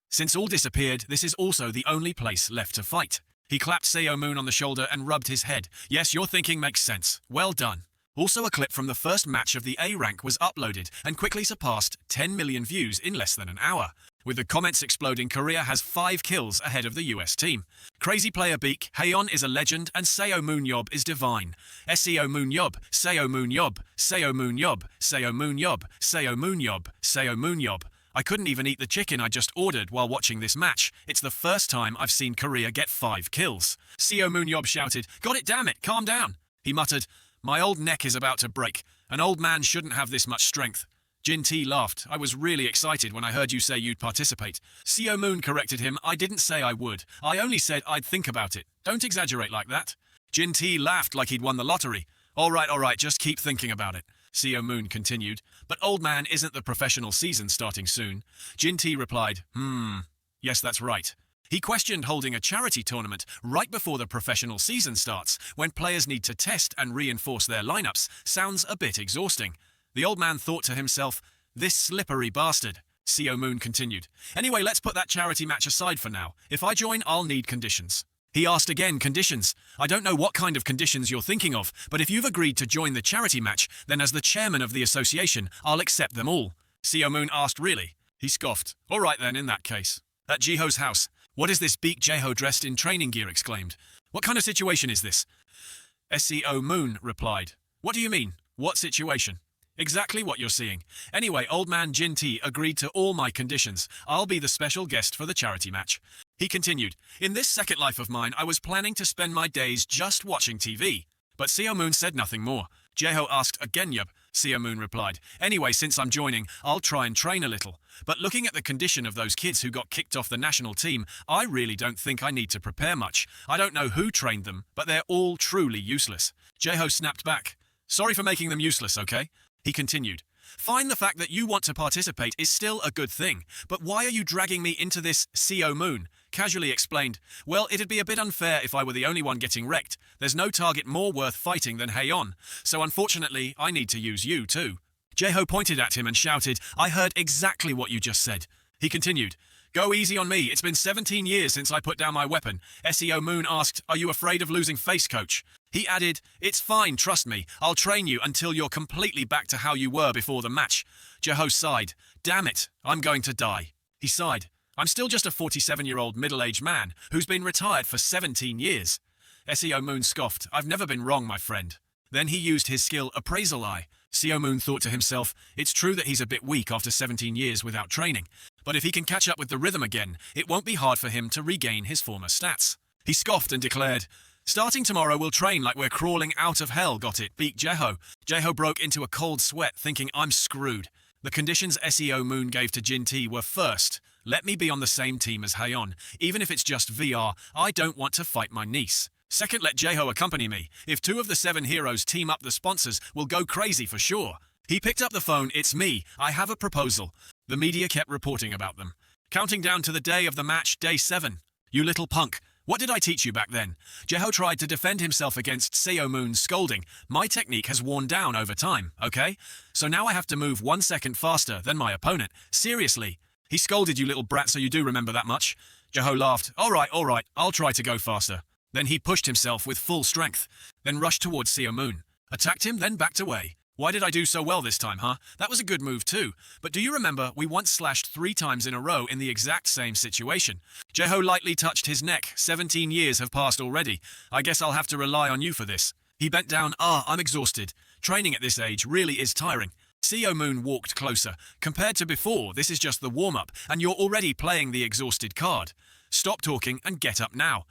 Since all disappeared, this is also the only place left to fight. He clapped Seo Moon on the shoulder and rubbed his head. "Yes, your thinking makes sense. Well done." Also, a clip from the first match of the A rank was uploaded and quickly surpassed 10 million views in less than an hour. With the comments exploding, Korea has 5 kills ahead of the US team. Crazy player Baek Haeon is a legend and Seo Moon Yob is divine. Seo Moon Yob, Seo Moon Yob, Seo Moon Yob, Seo Moon Yob, Seo Moon Yob, Seo Moon Yob. I couldn't even eat the chicken I just ordered while watching this match. It's the first time I've seen Korea get 5 kills. Seo Moon Yob shouted, "Got it, damn it, calm down." He muttered, "My old neck is about to break. An old man shouldn't have this much strength." Jin-Tae laughed. "I was really excited when I heard you say you'd participate." Seo Moon corrected him, "I didn't say I would. I only said I'd think about it. Don't exaggerate like that." Jin-Tae laughed like he'd won the lottery. All right, just keep thinking about it." Seo Moon continued, "But old man, isn't the professional season starting soon?" Jin-Tae replied, Yes, that's right." He questioned holding a charity tournament right before the professional season starts, when players need to test and reinforce their lineups, sounds a bit exhausting. The old man thought to himself, "This slippery bastard." Seo Moon continued, "Anyway, let's put that charity match aside for now. If I join, I'll need conditions." He asked again, conditions. I don't know what kind of conditions you're thinking of, but if you've agreed to join the charity match, then as the chairman of the association, I'll accept them all. Seo Moon asked, really? He scoffed. All right then, in that case. At Jiho's house. What is this? Beak Jeho dressed in training gear exclaimed. What kind of situation is this? Seo Moon replied. What do you mean? What situation? Exactly what you're seeing. Anyway, old man Jin T agreed to all my conditions. I'll be the special guest for the charity match. He continued, in this second life of mine, I was planning to spend my days just watching TV. But Seo Moon said nothing more. Jeho asked again. Yup, Seo Moon replied. Anyway, since I'm joining, I'll try and train a little. But looking at the condition of those kids who got kicked off the national team, I really don't think I need to prepare much. I don't know who trained them, but they're all truly useless. Jeho snapped back. Sorry for making them useless, okay? He continued. Fine, the fact that you want to participate is still a good thing, but why are you dragging me into this? Seo Moon casually explained. Well, it'd be a bit unfair if I were the only one getting wrecked. There's no target more worth fighting than Haeon, so unfortunately, I need to use you too. Jeho pointed at him and shouted, I heard exactly what you just said. He continued, go easy on me, it's been 17 years since I put down my weapon. Seo Moon asked, are you afraid of losing face, coach? He added, it's fine, trust me, I'll train you until you're completely back to how you were before the match. Jeho sighed, damn it, I'm going to die. He sighed, I'm still just a 47-year-old middle-aged man who's been retired for 17 years. Seo Moon scoffed, I've never been wrong, my friend. Then he used his skill Appraisal Eye. Seo Moon thought to himself, it's true that he's a bit weak after 17 years without training, but if he can catch up with the rhythm again, it won't be hard for him to regain his former stats. He scoffed and declared, starting tomorrow we'll train like we're crawling out of hell, got it, beat Jeho. Jeho broke into a cold sweat thinking I'm screwed. The conditions Seo Moon gave to Jin T were first, let me be on the same team as Haeon, even if it's just VR, I don't want to fight my niece. Second, let Jeho accompany me. If 2 of the 7 heroes team up, the sponsors will go crazy for sure. He picked up the phone, it's me, I have a proposal. The media kept reporting about them. Counting down to the day of the match, day 7. You little punk, what did I teach you back then? Jeho tried to defend himself against Seo Moon's scolding. My technique has worn down over time, okay? So now I have to move 1 second faster than my opponent. Seriously. He scolded you little brat, so you do remember that much? Jeho laughed. All right, I'll try to go faster. Then he pushed himself with full strength, then rushed towards Seo Moon. Attacked him, then backed away. Why did I do so well this time, huh? That was a good move too. But do you remember we once slashed 3 times in a row in the exact same situation? Jeho lightly touched his neck. 17 years have passed already. I guess I'll have to rely on you for this. He bent down. I'm exhausted. Training at this age really is tiring. Seo Moon walked closer. Compared to before, this is just the warm-up, and you're already playing the exhausted card. Stop talking and get up now.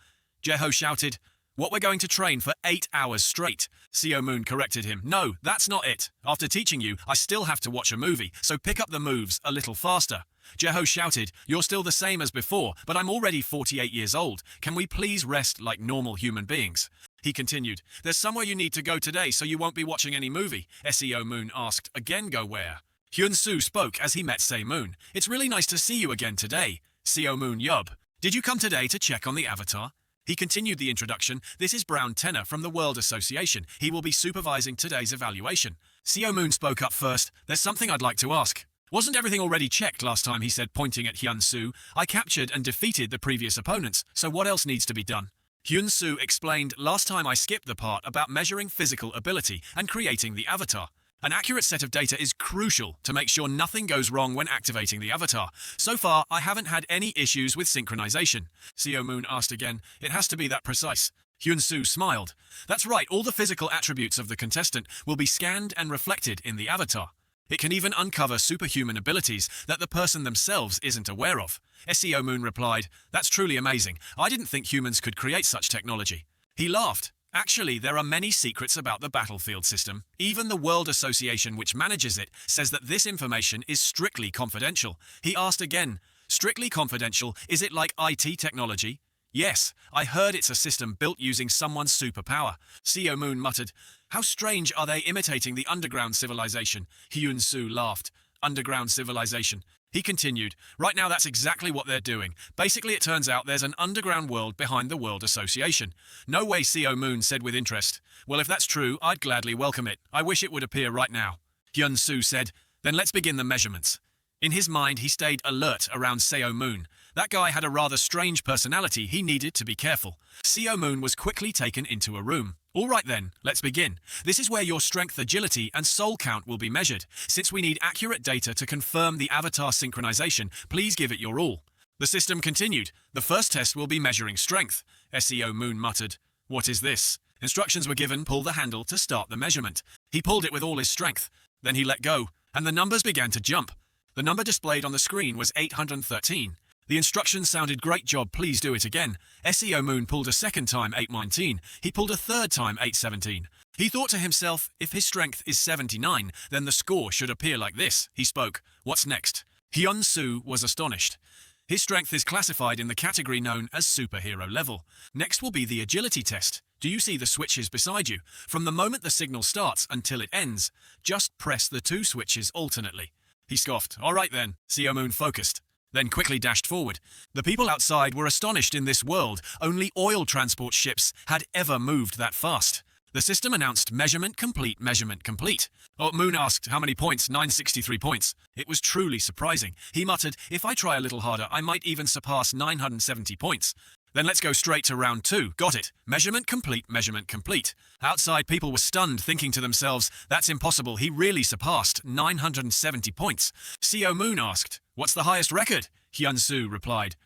Jeho shouted, what, we're going to train for 8 hours straight? Seo Moon corrected him. No, that's not it. After teaching you, I still have to watch a movie, so pick up the moves a little faster. Jeho shouted, you're still the same as before, but I'm already 48 years old. Can we please rest like normal human beings? He continued, there's somewhere you need to go today so you won't be watching any movie. Seo Moon asked, again go where? Hyun-soo spoke as he met Seo Moon. It's really nice to see you again today. Seo Moon yub. Did you come today to check on the avatar? He continued the introduction. This is Brown Tenor from the World Association. He will be supervising today's evaluation. Seo Moon spoke up first. There's something I'd like to ask. Wasn't everything already checked last time, he said, pointing at Hyun-soo. I captured and defeated the previous opponents, so what else needs to be done? Hyun-soo explained, last time I skipped the part about measuring physical ability and creating the avatar. An accurate set of data is crucial to make sure nothing goes wrong when activating the avatar. So far, I haven't had any issues with synchronization. Seo Moon asked again, it has to be that precise. Hyun-soo smiled. That's right, all the physical attributes of the contestant will be scanned and reflected in the avatar. It can even uncover superhuman abilities that the person themselves isn't aware of. Seo Moon replied, that's truly amazing. I didn't think humans could create such technology. He laughed. Actually, there are many secrets about the battlefield system. Even the World Association which manages it says that this information is strictly confidential. He asked again, strictly confidential, is it like IT technology? Yes, I heard it's a system built using someone's superpower. Seo Moon muttered, how strange are they imitating the underground civilization? Hyun-soo laughed. Underground civilization. He continued, right now that's exactly what they're doing. Basically it turns out there's an underground world behind the World Association. No way, Seo Moon said with interest. Well, if that's true, I'd gladly welcome it. I wish it would appear right now. Hyun-soo said, then let's begin the measurements. In his mind, he stayed alert around Seo Moon. That guy had a rather strange personality, he needed to be careful. Seo Moon was quickly taken into a room. Alright then, let's begin. This is where your strength, agility, and soul count will be measured. Since we need accurate data to confirm the avatar synchronization, please give it your all. The system continued. The first test will be measuring strength. Seo Moon muttered. What is this? Instructions were given, pull the handle to start the measurement. He pulled it with all his strength. Then he let go, and the numbers began to jump. The number displayed on the screen was 813. The instructions sounded great job, please do it again. Seo Moon pulled a second time 819. He pulled a third time 817. He thought to himself, if his strength is 79, then the score should appear like this. He spoke. What's next? Hyun-soo was astonished. His strength is classified in the category known as superhero level. Next will be the agility test. Do you see the switches beside you? From the moment the signal starts until it ends, just press the two switches alternately. He scoffed. All right then. Seo Moon focused, then quickly dashed forward. The people outside were astonished. In this world, only oil transport ships had ever moved that fast. The system announced measurement complete, measurement complete. Oh, Moon asked, how many points? 963 points. It was truly surprising. He muttered, if I try a little harder, I might even surpass 970 points. Then let's go straight to round 2. Got it. Measurement complete, measurement complete. Outside, people were stunned, thinking to themselves, that's impossible. He really surpassed 970 points. Seo Moon asked, what's the highest record? Hyun-soo replied,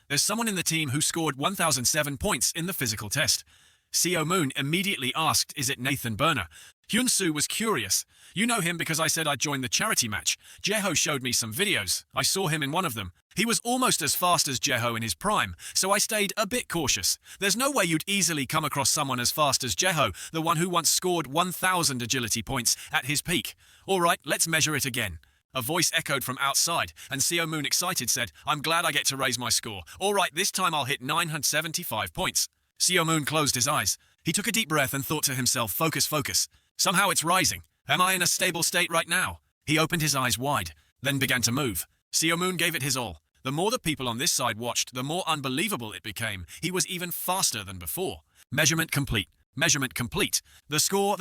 there's someone in the team who scored 1007 points in the physical test. Seo Moon immediately asked, is it Nathan Burner? Hyun-soo was curious. You know him because I said I'd join the charity match. Jaeho showed me some videos. I saw him in one of them. He was almost as fast as Jaeho in his prime, so I stayed a bit cautious. There's no way you'd easily come across someone as fast as Jaeho, the one who once scored 1000 agility points at his peak. Alright, let's measure it again. A voice echoed from outside, and Seo Moon, excited, said, I'm glad I get to raise my score. Alright, this time I'll hit 975 points. Seo Moon closed his eyes. He took a deep breath and thought to himself, focus, focus. Somehow it's rising. Am I in a stable state right now? He opened his eyes wide, then began to move. Seo Moon gave it his all. The more the people on this side watched, the more unbelievable it became. He was even faster than before. Measurement complete. Measurement complete. The score,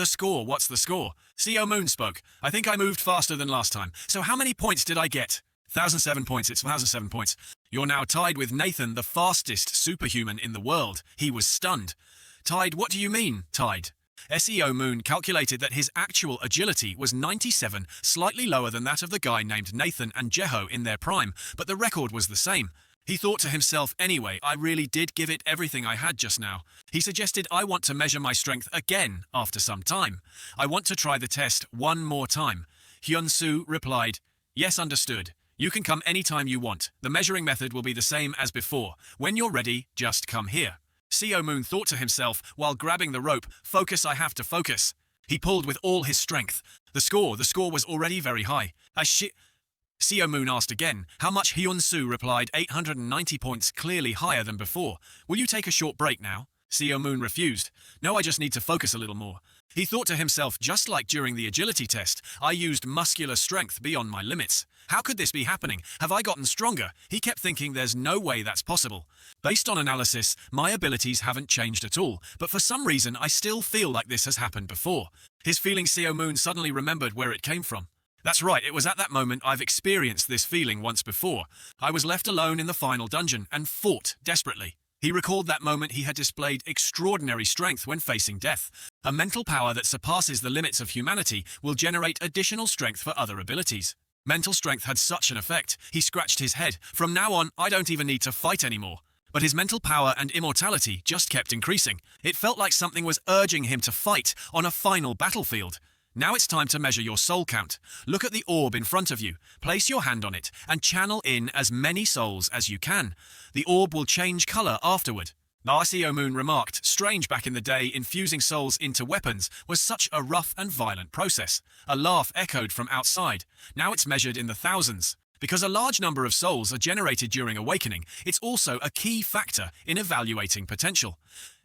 what's the score? Seo Moon spoke. I think I moved faster than last time. So how many points did I get? 1007 points, it's 1007 points. You're now tied with Nathan, the fastest superhuman in the world. He was stunned. Tied, what do you mean, tied? Seo Moon calculated that his actual agility was 97, slightly lower than that of the guy named Nathan and Jaeho in their prime, but the record was the same. He thought to himself, anyway, I really did give it everything I had just now. He suggested, I want to measure my strength again after some time. I want to try the test one more time. Hyun-soo replied, yes, understood. You can come anytime you want. The measuring method will be the same as before. When you're ready, just come here. Seo Moon thought to himself while grabbing the rope, focus, I have to focus. He pulled with all his strength. The score was already very high. Seo Moon asked again. How much? Hyun-soo replied, 890 points, clearly higher than before. Will you take a short break now? Seo Moon refused. No, I just need to focus a little more. He thought to himself, just like during the agility test, I used muscular strength beyond my limits. How could this be happening? Have I gotten stronger? He kept thinking there's no way that's possible. Based on analysis, my abilities haven't changed at all, but for some reason I still feel like this has happened before. His feeling, Seo Moon suddenly remembered where it came from. That's right, it was at that moment I've experienced this feeling once before. I was left alone in the final dungeon and fought desperately. He recalled that moment he had displayed extraordinary strength when facing death. A mental power that surpasses the limits of humanity will generate additional strength for other abilities. Mental strength had such an effect, he scratched his head. From now on, I don't even need to fight anymore. But his mental power and immortality just kept increasing. It felt like something was urging him to fight on a final battlefield. Now it's time to measure your soul count. Look at the orb in front of you, place your hand on it, and channel in as many souls as you can. The orb will change color afterward. Seo Moon remarked, strange, back in the day, infusing souls into weapons was such a rough and violent process. A laugh echoed from outside. Now it's measured in the thousands. Because a large number of souls are generated during awakening, it's also a key factor in evaluating potential.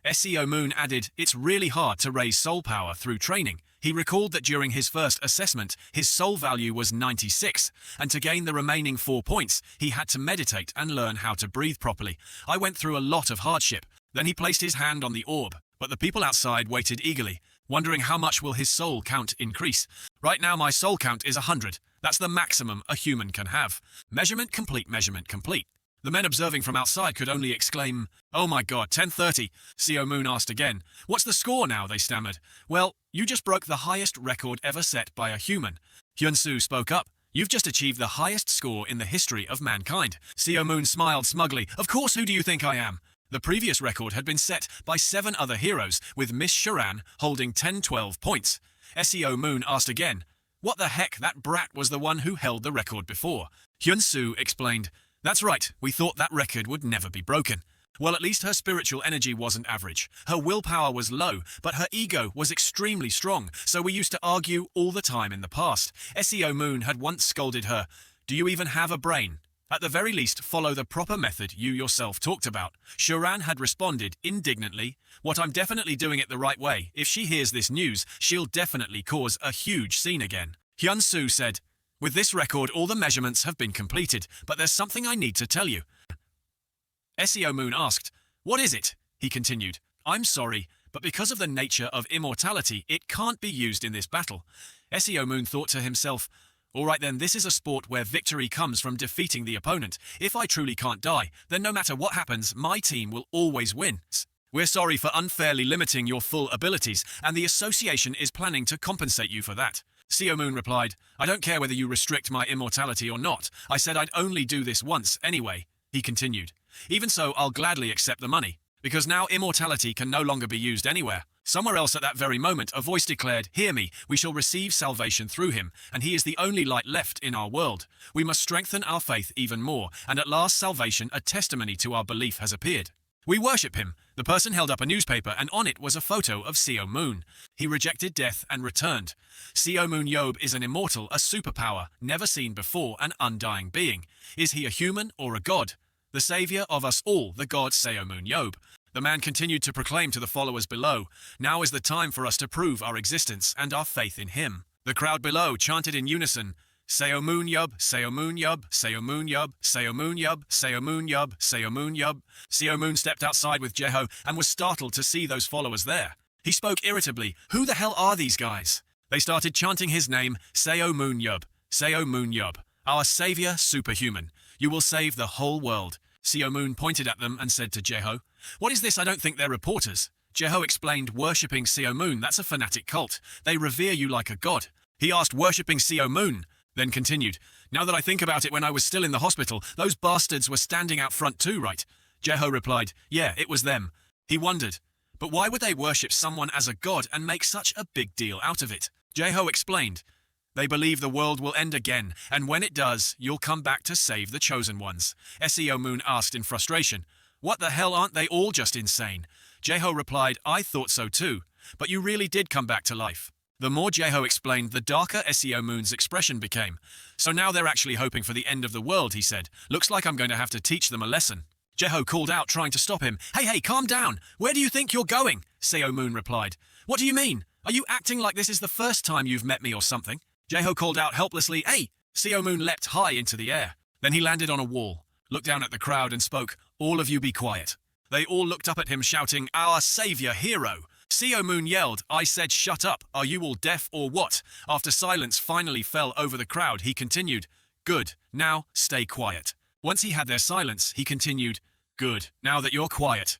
Seo Moon added, it's really hard to raise soul power through training. He recalled that during his first assessment, his soul value was 96, and to gain the remaining 4 points, he had to meditate and learn how to breathe properly. I went through a lot of hardship. Then he placed his hand on the orb, but the people outside waited eagerly, wondering how much will his soul count increase. Right now my soul count is 100. That's the maximum a human can have. Measurement complete, measurement complete. The men observing from outside could only exclaim, "Oh my god, 10:30. Seo Moon asked again. "What's the score now?" they stammered. "Well, you just broke the highest record ever set by a human." Hyun-soo spoke up. "You've just achieved the highest score in the history of mankind." Seo Moon smiled smugly. "Of course, who do you think I am?" The previous record had been set by 7 other heroes, with Miss Sharan holding 10-12 points. Seo Moon asked again, "What the heck, that brat was the one who held the record before." Hyun-soo explained, "That's right, we thought that record would never be broken." Well, at least her spiritual energy wasn't average. Her willpower was low, but her ego was extremely strong, so we used to argue all the time in the past. Seo Moon had once scolded her, "Do you even have a brain? At the very least, follow the proper method you yourself talked about." Sharan had responded indignantly, "What, I'm definitely doing it the right way. If she hears this news, she'll definitely cause a huge scene again." Hyun-soo said, "With this record, all the measurements have been completed, but there's something I need to tell you." Seo Moon asked, "What is it?" He continued, "I'm sorry, but because of the nature of immortality, it can't be used in this battle." Seo Moon thought to himself, "All right then, this is a sport where victory comes from defeating the opponent. If I truly can't die, then no matter what happens, my team will always win. We're sorry for unfairly limiting your full abilities, and the association is planning to compensate you for that." Seo Moon replied, "I don't care whether you restrict my immortality or not. I said I'd only do this once anyway." He continued, "Even so, I'll gladly accept the money, because now immortality can no longer be used anywhere." Somewhere else at that very moment, a voice declared, "Hear me, we shall receive salvation through him, and he is the only light left in our world. We must strengthen our faith even more, and at last salvation, a testimony to our belief, has appeared. We worship him." The person held up a newspaper, and on it was a photo of Seo Moon. He rejected death and returned. Seo Moon Yob is an immortal, a superpower, never seen before, an undying being. Is he a human or a god? The savior of us all, the god Seo Moon Yob. The man continued to proclaim to the followers below, "Now is the time for us to prove our existence and our faith in him." The crowd below chanted in unison, "Seo Moon Yob, Seo Moon Yob, Seo Moon Yob, Seo Moon Yob, Seo Moon Yob, Seo Moon Yob." Seo Moon stepped outside with Jeho and was startled to see those followers there. He spoke irritably, "Who the hell are these guys?" They started chanting his name, "Seo Moon Yob, Seo Moon Yob, our savior superhuman. You will save the whole world." Seo Moon pointed at them and said to Jeho, "What is this? I don't think they're reporters." Jeho explained, "Worshipping Seo Moon, that's a fanatic cult. They revere you like a god." He asked, "Worshipping Seo Moon?" Then continued, "Now that I think about it, when I was still in the hospital, those bastards were standing out front too, right?" Jeho replied, "Yeah, it was them." He wondered, "But why would they worship someone as a god and make such a big deal out of it?" Jeho explained, "They believe the world will end again, and when it does, you'll come back to save the chosen ones." Seo Moon asked in frustration, "What the hell, aren't they all just insane?" Jeho replied, "I thought so too, but you really did come back to life." The more Jeho explained, the darker Seo Moon's expression became. "So now they're actually hoping for the end of the world," he said. "Looks like I'm going to have to teach them a lesson." Jeho called out, trying to stop him. Hey, calm down. Where do you think you're going?" Seo Moon replied. "What do you mean? Are you acting like this is the first time you've met me or something?" Jeho called out helplessly, "Hey!" Seo Moon leapt high into the air. Then he landed on a wall, looked down at the crowd and spoke, "All of you be quiet." They all looked up at him shouting, "Our savior hero!" Seo Moon yelled, "I said shut up, are you all deaf or what?" After silence finally fell over the crowd, he continued, "Good, now stay quiet." Once he had their silence, he continued, "Good, now that you're quiet."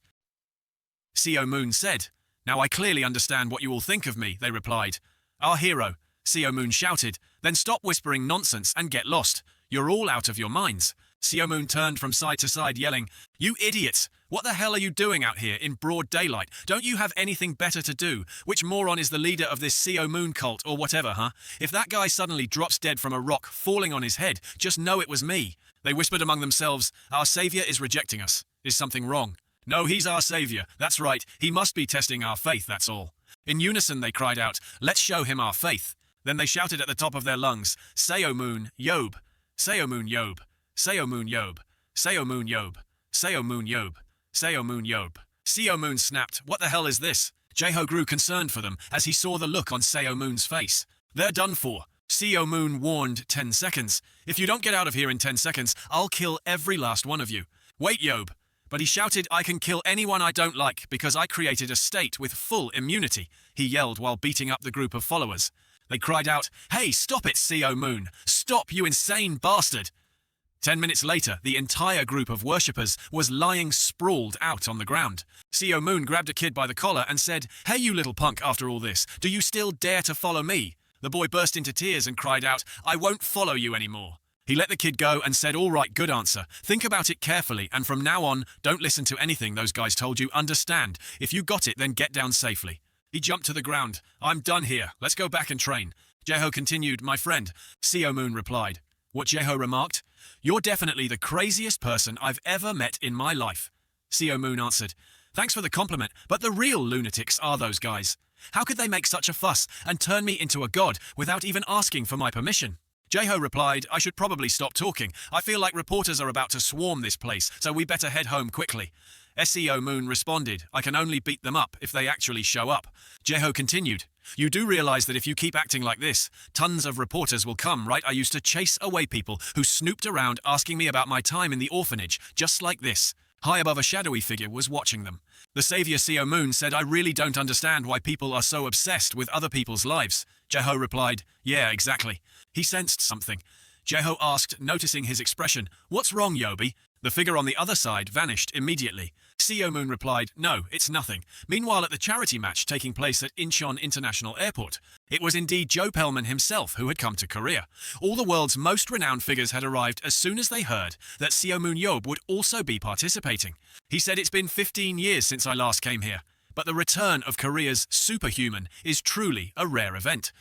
Seo Moon said, "Now I clearly understand what you all think of me," they replied. "Our hero," Seo Moon shouted, "then stop whispering nonsense and get lost. You're all out of your minds." Seo Moon turned from side to side yelling, "You idiots! What the hell are you doing out here in broad daylight? Don't you have anything better to do? Which moron is the leader of this Seo Moon cult or whatever, huh? If that guy suddenly drops dead from a rock falling on his head, just know it was me." They whispered among themselves, "Our savior is rejecting us. Is something wrong?" "No, he's our savior. That's right. He must be testing our faith, that's all." In unison they cried out, "Let's show him our faith." Then they shouted at the top of their lungs, "Seo Moon Yob, Seo Moon Yob, Seo Moon Yob, Seo Moon Yob, Seo Moon Yob, Seo Moon Yob." Seo Moon snapped, "What the hell is this?" Jeho grew concerned for them as he saw the look on Seo Moon's face. "They're done for." Seo Moon warned, 10 seconds. "If you don't get out of here in 10 seconds, I'll kill every last one of you." "Wait, Yob." But he shouted, "I can kill anyone I don't like because I created a state with full immunity," he yelled while beating up the group of followers. They cried out, "Hey, stop it, Seo Moon! Stop, you insane bastard!" 10 minutes later, the entire group of worshippers was lying sprawled out on the ground. Seo Moon grabbed a kid by the collar and said, "Hey you little punk, after all this, do you still dare to follow me?" The boy burst into tears and cried out, "I won't follow you anymore." He let the kid go and said, "All right, good answer. Think about it carefully, and from now on, don't listen to anything those guys told you, understand? If you got it, then get down safely." He jumped to the ground. "I'm done here. Let's go back and train." Jeho continued, "My friend," Seo Moon replied. What Jeho remarked? "You're definitely the craziest person I've ever met in my life." Seo Moon answered, "Thanks for the compliment, but the real lunatics are those guys. How could they make such a fuss and turn me into a god without even asking for my permission?" Jeho replied, "I should probably stop talking. I feel like reporters are about to swarm this place, so we better head home quickly." Seo Moon responded, "I can only beat them up if they actually show up." Jeho continued, "You do realize that if you keep acting like this, tons of reporters will come, right? I used to chase away people who snooped around asking me about my time in the orphanage, just like this." High above, a shadowy figure was watching them. The savior Seo Moon said, "I really don't understand why people are so obsessed with other people's lives." Jeho replied, "Yeah, exactly." He sensed something. Jeho asked, noticing his expression, "What's wrong, Yobi?" The figure on the other side vanished immediately. Seo Moon replied, "No, it's nothing." Meanwhile, at the charity match taking place at Incheon International Airport, it was indeed Joe Pellman himself who had come to Korea. All the world's most renowned figures had arrived as soon as they heard that Seo Moon Yob would also be participating. He said, "It's been 15 years since I last came here, but the return of Korea's superhuman is truly a rare event."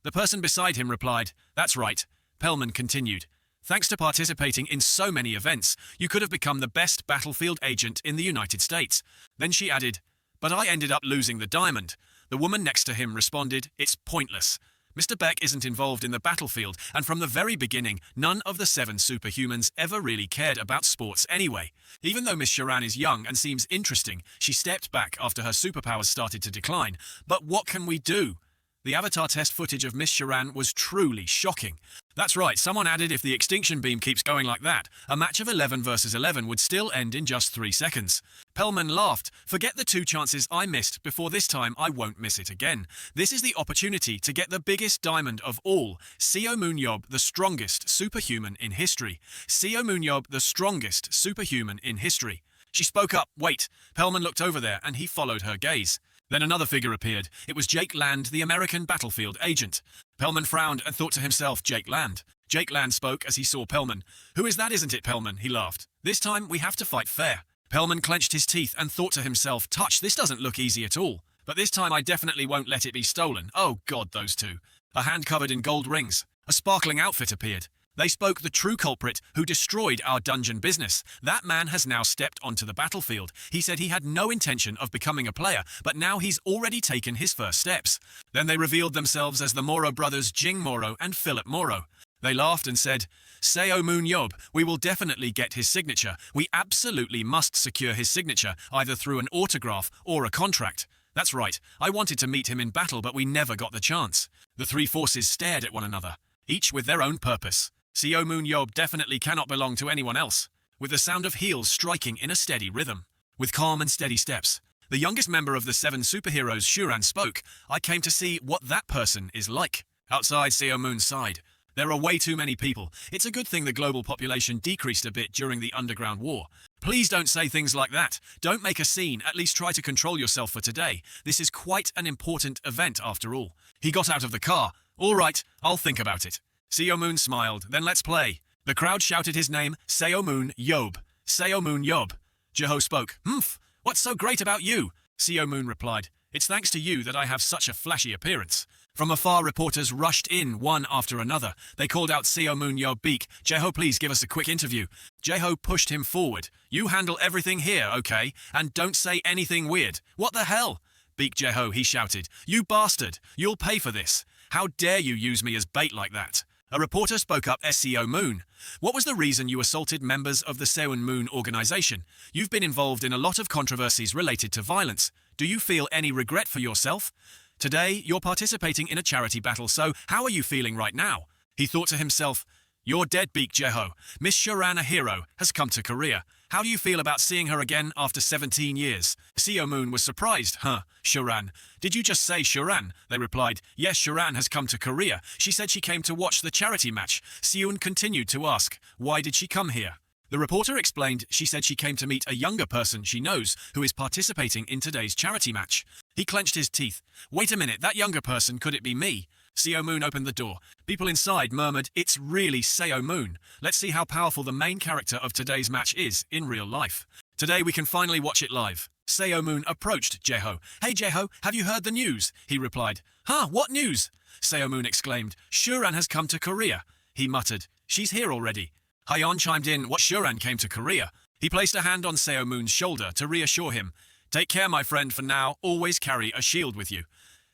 The person beside him replied, "That's right." Pellman continued, "Thanks to participating in so many events, you could have become the best battlefield agent in the United States." Then she added, "But I ended up losing the diamond." The woman next to him responded, "It's pointless. Mr. Beck isn't involved in the battlefield, and from the very beginning, none of the 7 superhumans ever really cared about sports anyway. Even though Miss Sharan is young and seems interesting, she stepped back after her superpowers started to decline. But what can we do?" The avatar test footage of Miss Sharan was truly shocking. That's right, someone added, if the extinction beam keeps going like that, a match of 11 versus 11 would still end in just 3 seconds. Pellman laughed, "Forget the 2 chances I missed before. This time I won't miss it again. This is the opportunity to get the biggest diamond of all. Seo Moon Yob, the strongest superhuman in history. Seo Moon Yob, the strongest superhuman in history." She spoke up, "Wait." Pellman looked over there and he followed her gaze. Then another figure appeared. It was Jake Land, the American battlefield agent. Pellman frowned and thought to himself, Jake Land. Jake Land spoke as he saw Pellman. "Who is that, isn't it, Pellman?" He laughed. "This time we have to fight fair." Pellman clenched his teeth and thought to himself, "Touch, this doesn't look easy at all. But this time I definitely won't let it be stolen. Oh God, those 2. A hand covered in gold rings. A sparkling outfit appeared. They spoke, "The true culprit who destroyed our dungeon business. That man has now stepped onto the battlefield. He said he had no intention of becoming a player, but now he's already taken his first steps." Then they revealed themselves as the Moro brothers, Jing Moro and Philip Moro. They laughed and said, "Seo Moon Yob, we will definitely get his signature. We absolutely must secure his signature, either through an autograph or a contract." That's right, I wanted to meet him in battle, but we never got the chance. The 3 forces stared at one another, each with their own purpose. Seo Moon Yob definitely cannot belong to anyone else. With the sound of heels striking in a steady rhythm, with calm and steady steps, the youngest member of the 7 superheroes, Shuran, spoke, "I came to see what that person is like." Outside Seo Moon's side, there are way too many people. It's a good thing the global population decreased a bit during the Underground War. Please don't say things like that. Don't make a scene. At least try to control yourself for today. This is quite an important event after all. He got out of the car. "All right, I'll think about it." Seo Moon smiled. "Then let's play." The crowd shouted his name, Seo Moon Yob. Seo Moon Yob. Jeho spoke. "Humph, what's so great about you?" Seo Moon replied, "It's thanks to you that I have such a flashy appearance." From afar, reporters rushed in one after another. They called out Seo Moon Yob Beak. "Jeho, please give us a quick interview." Jeho pushed him forward. "You handle everything here, okay? And don't say anything weird." "What the hell?" "Beak Jeho," he shouted. "You bastard! You'll pay for this. How dare you use me as bait like that?" A reporter spoke up, "Seo Moon, what was the reason you assaulted members of the Seo Moon organization? You've been involved in a lot of controversies related to violence. Do you feel any regret for yourself? Today, you're participating in a charity battle, so how are you feeling right now?" He thought to himself, "You're dead, Beak Jeho. Miss Sharan, a hero, has come to Korea. How do you feel about seeing her again after 17 years? Seo Moon was surprised. Huh, Sharan. Did you just say Sharan? They replied, yes, Sharan has come to Korea. She said she came to watch the charity match. Seon continued to ask, why did she come here? The reporter explained she said she came to meet a younger person she knows who is participating in today's charity match. He clenched his teeth. Wait a minute, that younger person, could it be me? Seo Moon opened the door. People inside murmured, it's really Seo Moon. Let's see how powerful the main character of today's match is in real life. Today we can finally watch it live. Seo Moon approached Jaeho. Hey Jaeho, have you heard the news? He replied. Huh, what news? Seo Moon exclaimed. Shuran has come to Korea. He muttered. She's here already. Hyeon chimed in. What, Shuran came to Korea? He placed a hand on Seo Moon's shoulder to reassure him. Take care, my friend, for now. Always carry a shield with you.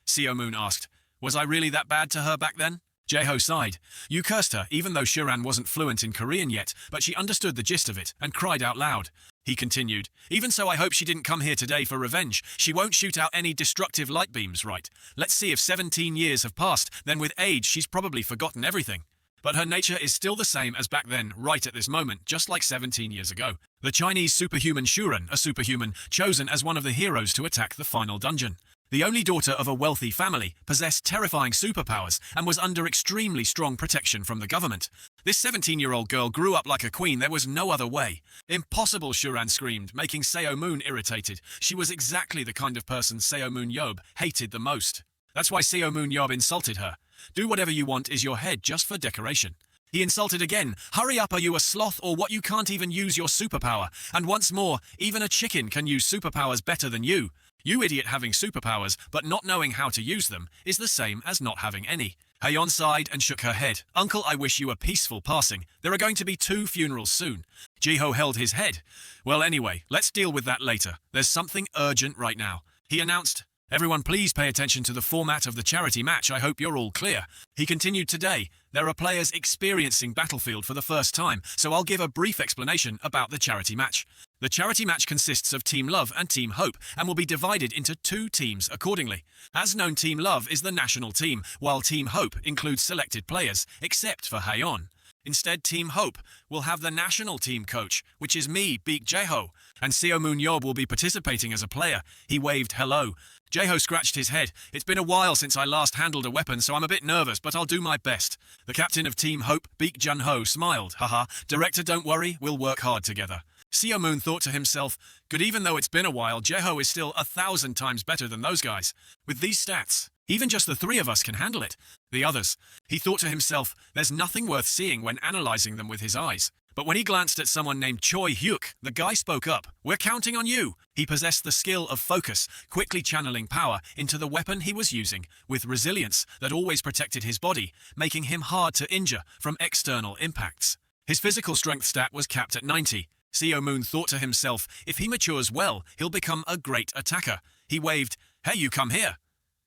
Seo Moon asked. Was I really that bad to her back then? Jaeho sighed. You cursed her, even though Shuran wasn't fluent in Korean yet, but she understood the gist of it and cried out loud. He continued. Even so, I hope she didn't come here today for revenge. She won't shoot out any destructive light beams, right? Let's see, if 17 years have passed, then with age she's probably forgotten everything. But her nature is still the same as back then, right at this moment, just like 17 years ago. The Chinese superhuman Shuran, a superhuman, chosen as one of the heroes to attack the final dungeon. The only daughter of a wealthy family, possessed terrifying superpowers and was under extremely strong protection from the government. This 17-year-old girl grew up like a queen. There was no other way. Impossible, Shuran screamed, making Seo Moon irritated. She was exactly the kind of person Seo Moon Yob hated the most. That's why Seo Moon Yob insulted her. Do whatever you want is your head just for decoration. He insulted again. Hurry up, are you a sloth or what? You can't even use your superpower. And once more, even a chicken can use superpowers better than you. You idiot, having superpowers but not knowing how to use them is the same as not having any. Hayeon sighed and shook her head. Uncle, I wish you a peaceful passing. There are going to be 2 funerals soon. Jiho held his head. Well, anyway, let's deal with that later. There's something urgent right now. He announced. Everyone please pay attention to the format of the charity match. I hope you're all clear. He continued today. There are players experiencing Battlefield for the first time, so I'll give a brief explanation about the charity match. The charity match consists of Team Love and Team Hope and will be divided into 2 teams accordingly. As known, Team Love is the national team, while Team Hope includes selected players, except for Hayeon. Instead, Team Hope will have the national team coach, which is me, Beak Jaeho, and Seo Moon Yob will be participating as a player. He waved hello. Jaeho scratched his head. It's been a while since I last handled a weapon, so I'm a bit nervous, but I'll do my best. The captain of Team Hope, Beak Jun-ho, smiled. Haha, director, don't worry, we'll work hard together. Seo Moon thought to himself, good, even though it's been a while, Jaeho is still 1,000 times better than those guys. With these stats, even just the 3 of us can handle it. The others. He thought to himself, there's nothing worth seeing when analyzing them with his eyes. But when he glanced at someone named Choi Hyuk, the guy spoke up. We're counting on you. He possessed the skill of focus, quickly channeling power into the weapon he was using, with resilience that always protected his body, making him hard to injure from external impacts. His physical strength stat was capped at 90. Seo Moon thought to himself, if he matures well, he'll become a great attacker. He waved, hey, you come here.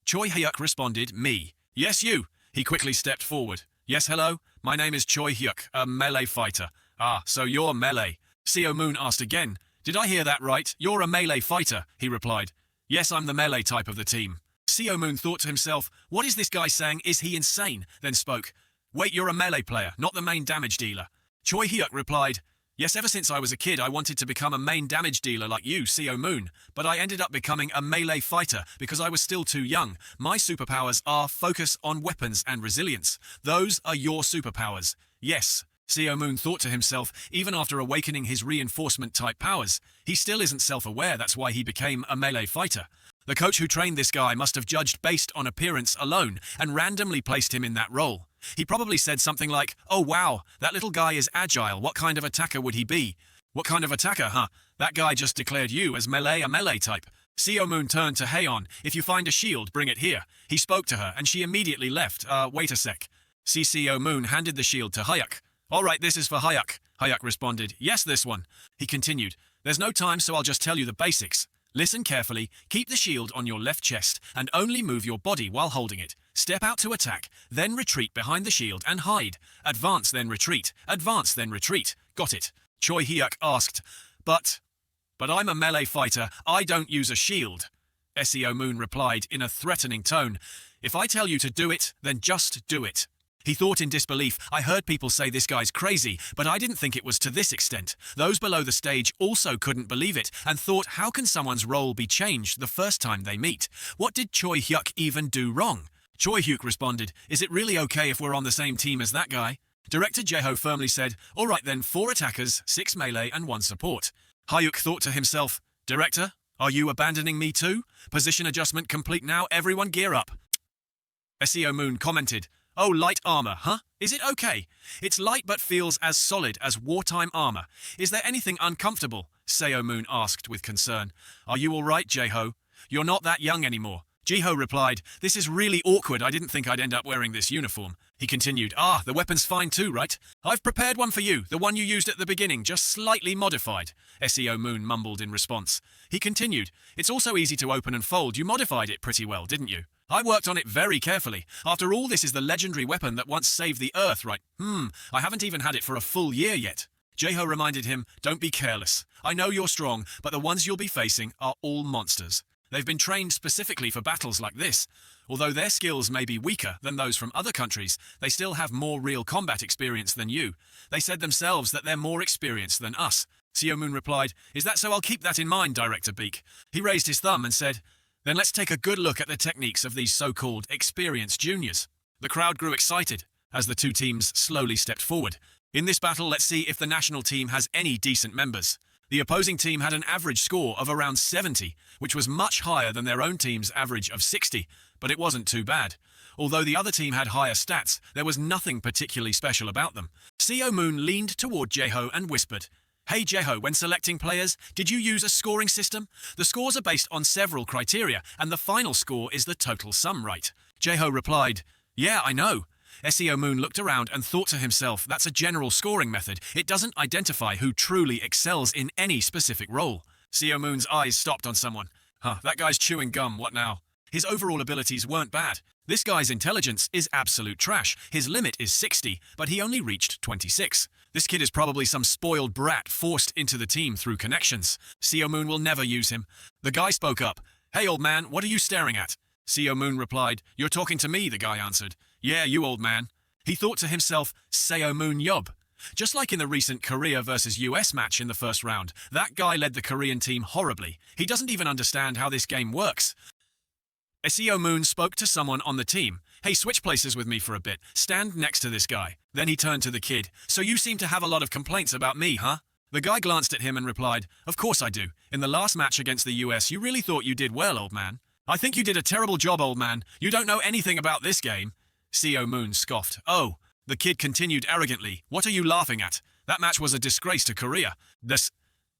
Choi Hyuk responded, me. Yes, you. He quickly stepped forward. Yes, hello. My name is Choi Hyuk, a melee fighter. Ah, so you're melee. Seo Moon asked again. Did I hear that right? You're a melee fighter, he replied. Yes, I'm the melee type of the team. Seo Moon thought to himself, what is this guy saying? Is he insane? Then spoke. Wait, you're a melee player, not the main damage dealer. Choi Hyuk replied, yes, ever since I was a kid I wanted to become a main damage dealer like you, Seo Moon, but I ended up becoming a melee fighter because I was still too young. My superpowers are focus on weapons and resilience. Those are your superpowers. Yes. Seo Moon thought to himself, even after awakening his reinforcement-type powers, he still isn't self-aware. That's why he became a melee fighter. The coach who trained this guy must have judged based on appearance alone and randomly placed him in that role. He probably said something like, oh wow, that little guy is agile, what kind of attacker would he be? What kind of attacker, huh? That guy just declared you as a melee type. Seo Moon turned to Hayeon. If you find a shield, bring it here. He spoke to her and she immediately left. Wait a sec. Seo Moon handed the shield to Hyuk. All right, this is for Hyuk. Hyuk responded, yes, this one. He continued, there's no time, so I'll just tell you the basics. Listen carefully, keep the shield on your left chest and only move your body while holding it. Step out to attack, then retreat behind the shield and hide. Advance, then retreat. Advance, then retreat. Got it? Choi Hyuk asked. But I'm a melee fighter. I don't use a shield. Seo Moon replied in a threatening tone. If I tell you to do it, then just do it. He thought in disbelief, I heard people say this guy's crazy, but I didn't think it was to this extent. Those below the stage also couldn't believe it and thought, how can someone's role be changed the first time they meet? What did Choi Hyuk even do wrong? Choi Hyuk responded, is it really okay if we're on the same team as that guy? Director Jae-ho firmly said, alright then, 4 attackers, 6 melee and 1 support. Hyuk thought to himself, Director, are you abandoning me too? Position adjustment complete now, everyone gear up. SEO Moon commented, oh, light armor, huh? Is it okay? It's light but feels as solid as wartime armor. Is there anything uncomfortable? Seo Moon asked with concern. Are you alright, Jae-ho? You're not that young anymore. Ji-ho replied, this is really awkward, I didn't think I'd end up wearing this uniform. He continued, the weapon's fine too, right? I've prepared one for you, the one you used at the beginning, just slightly modified. SEO Moon mumbled in response. He continued, it's also easy to open and fold, you modified it pretty well, didn't you? I worked on it very carefully. After all, this is the legendary weapon that once saved the Earth, right? I haven't even had it for a full year yet. Jae-ho reminded him, don't be careless. I know you're strong, but the ones you'll be facing are all monsters. They've been trained specifically for battles like this. Although their skills may be weaker than those from other countries, they still have more real combat experience than you. They said themselves that they're more experienced than us. Seo Moon replied, is that so? I'll keep that in mind, Director Beak. He raised his thumb and said, then let's take a good look at the techniques of these so-called experienced juniors. The crowd grew excited as the two teams slowly stepped forward. In this battle, let's see if the national team has any decent members. The opposing team had an average score of around 70, which was much higher than their own team's average of 60, but it wasn't too bad. Although the other team had higher stats, there was nothing particularly special about them. Seo Moon leaned toward Jae-ho and whispered, hey Jae-ho, when selecting players, did you use a scoring system? The scores are based on several criteria, and the final score is the total sum, right? Jae-ho replied, yeah, I know. SEO Moon looked around and thought to himself, that's a general scoring method. It doesn't identify who truly excels in any specific role. SEO Moon's eyes stopped on someone. That guy's chewing gum, what now? His overall abilities weren't bad. This guy's intelligence is absolute trash. His limit is 60, but he only reached 26. This kid is probably some spoiled brat forced into the team through connections. SEO Moon will never use him. The guy spoke up. Hey old man, what are you staring at? SEO Moon replied, you're talking to me, the guy answered. Yeah, you old man. He thought to himself, Seo Moon Yob. Just like in the recent Korea versus US match in the first round, that guy led the Korean team horribly. He doesn't even understand how this game works. SEO Moon spoke to someone on the team. Hey, switch places with me for a bit. Stand next to this guy. Then he turned to the kid. So you seem to have a lot of complaints about me, huh? The guy glanced at him and replied, of course I do. In the last match against the US, you really thought you did well, old man. I think you did a terrible job, old man. You don't know anything about this game. Seo Moon scoffed. Oh, the kid continued arrogantly. What are you laughing at? That match was a disgrace to Korea.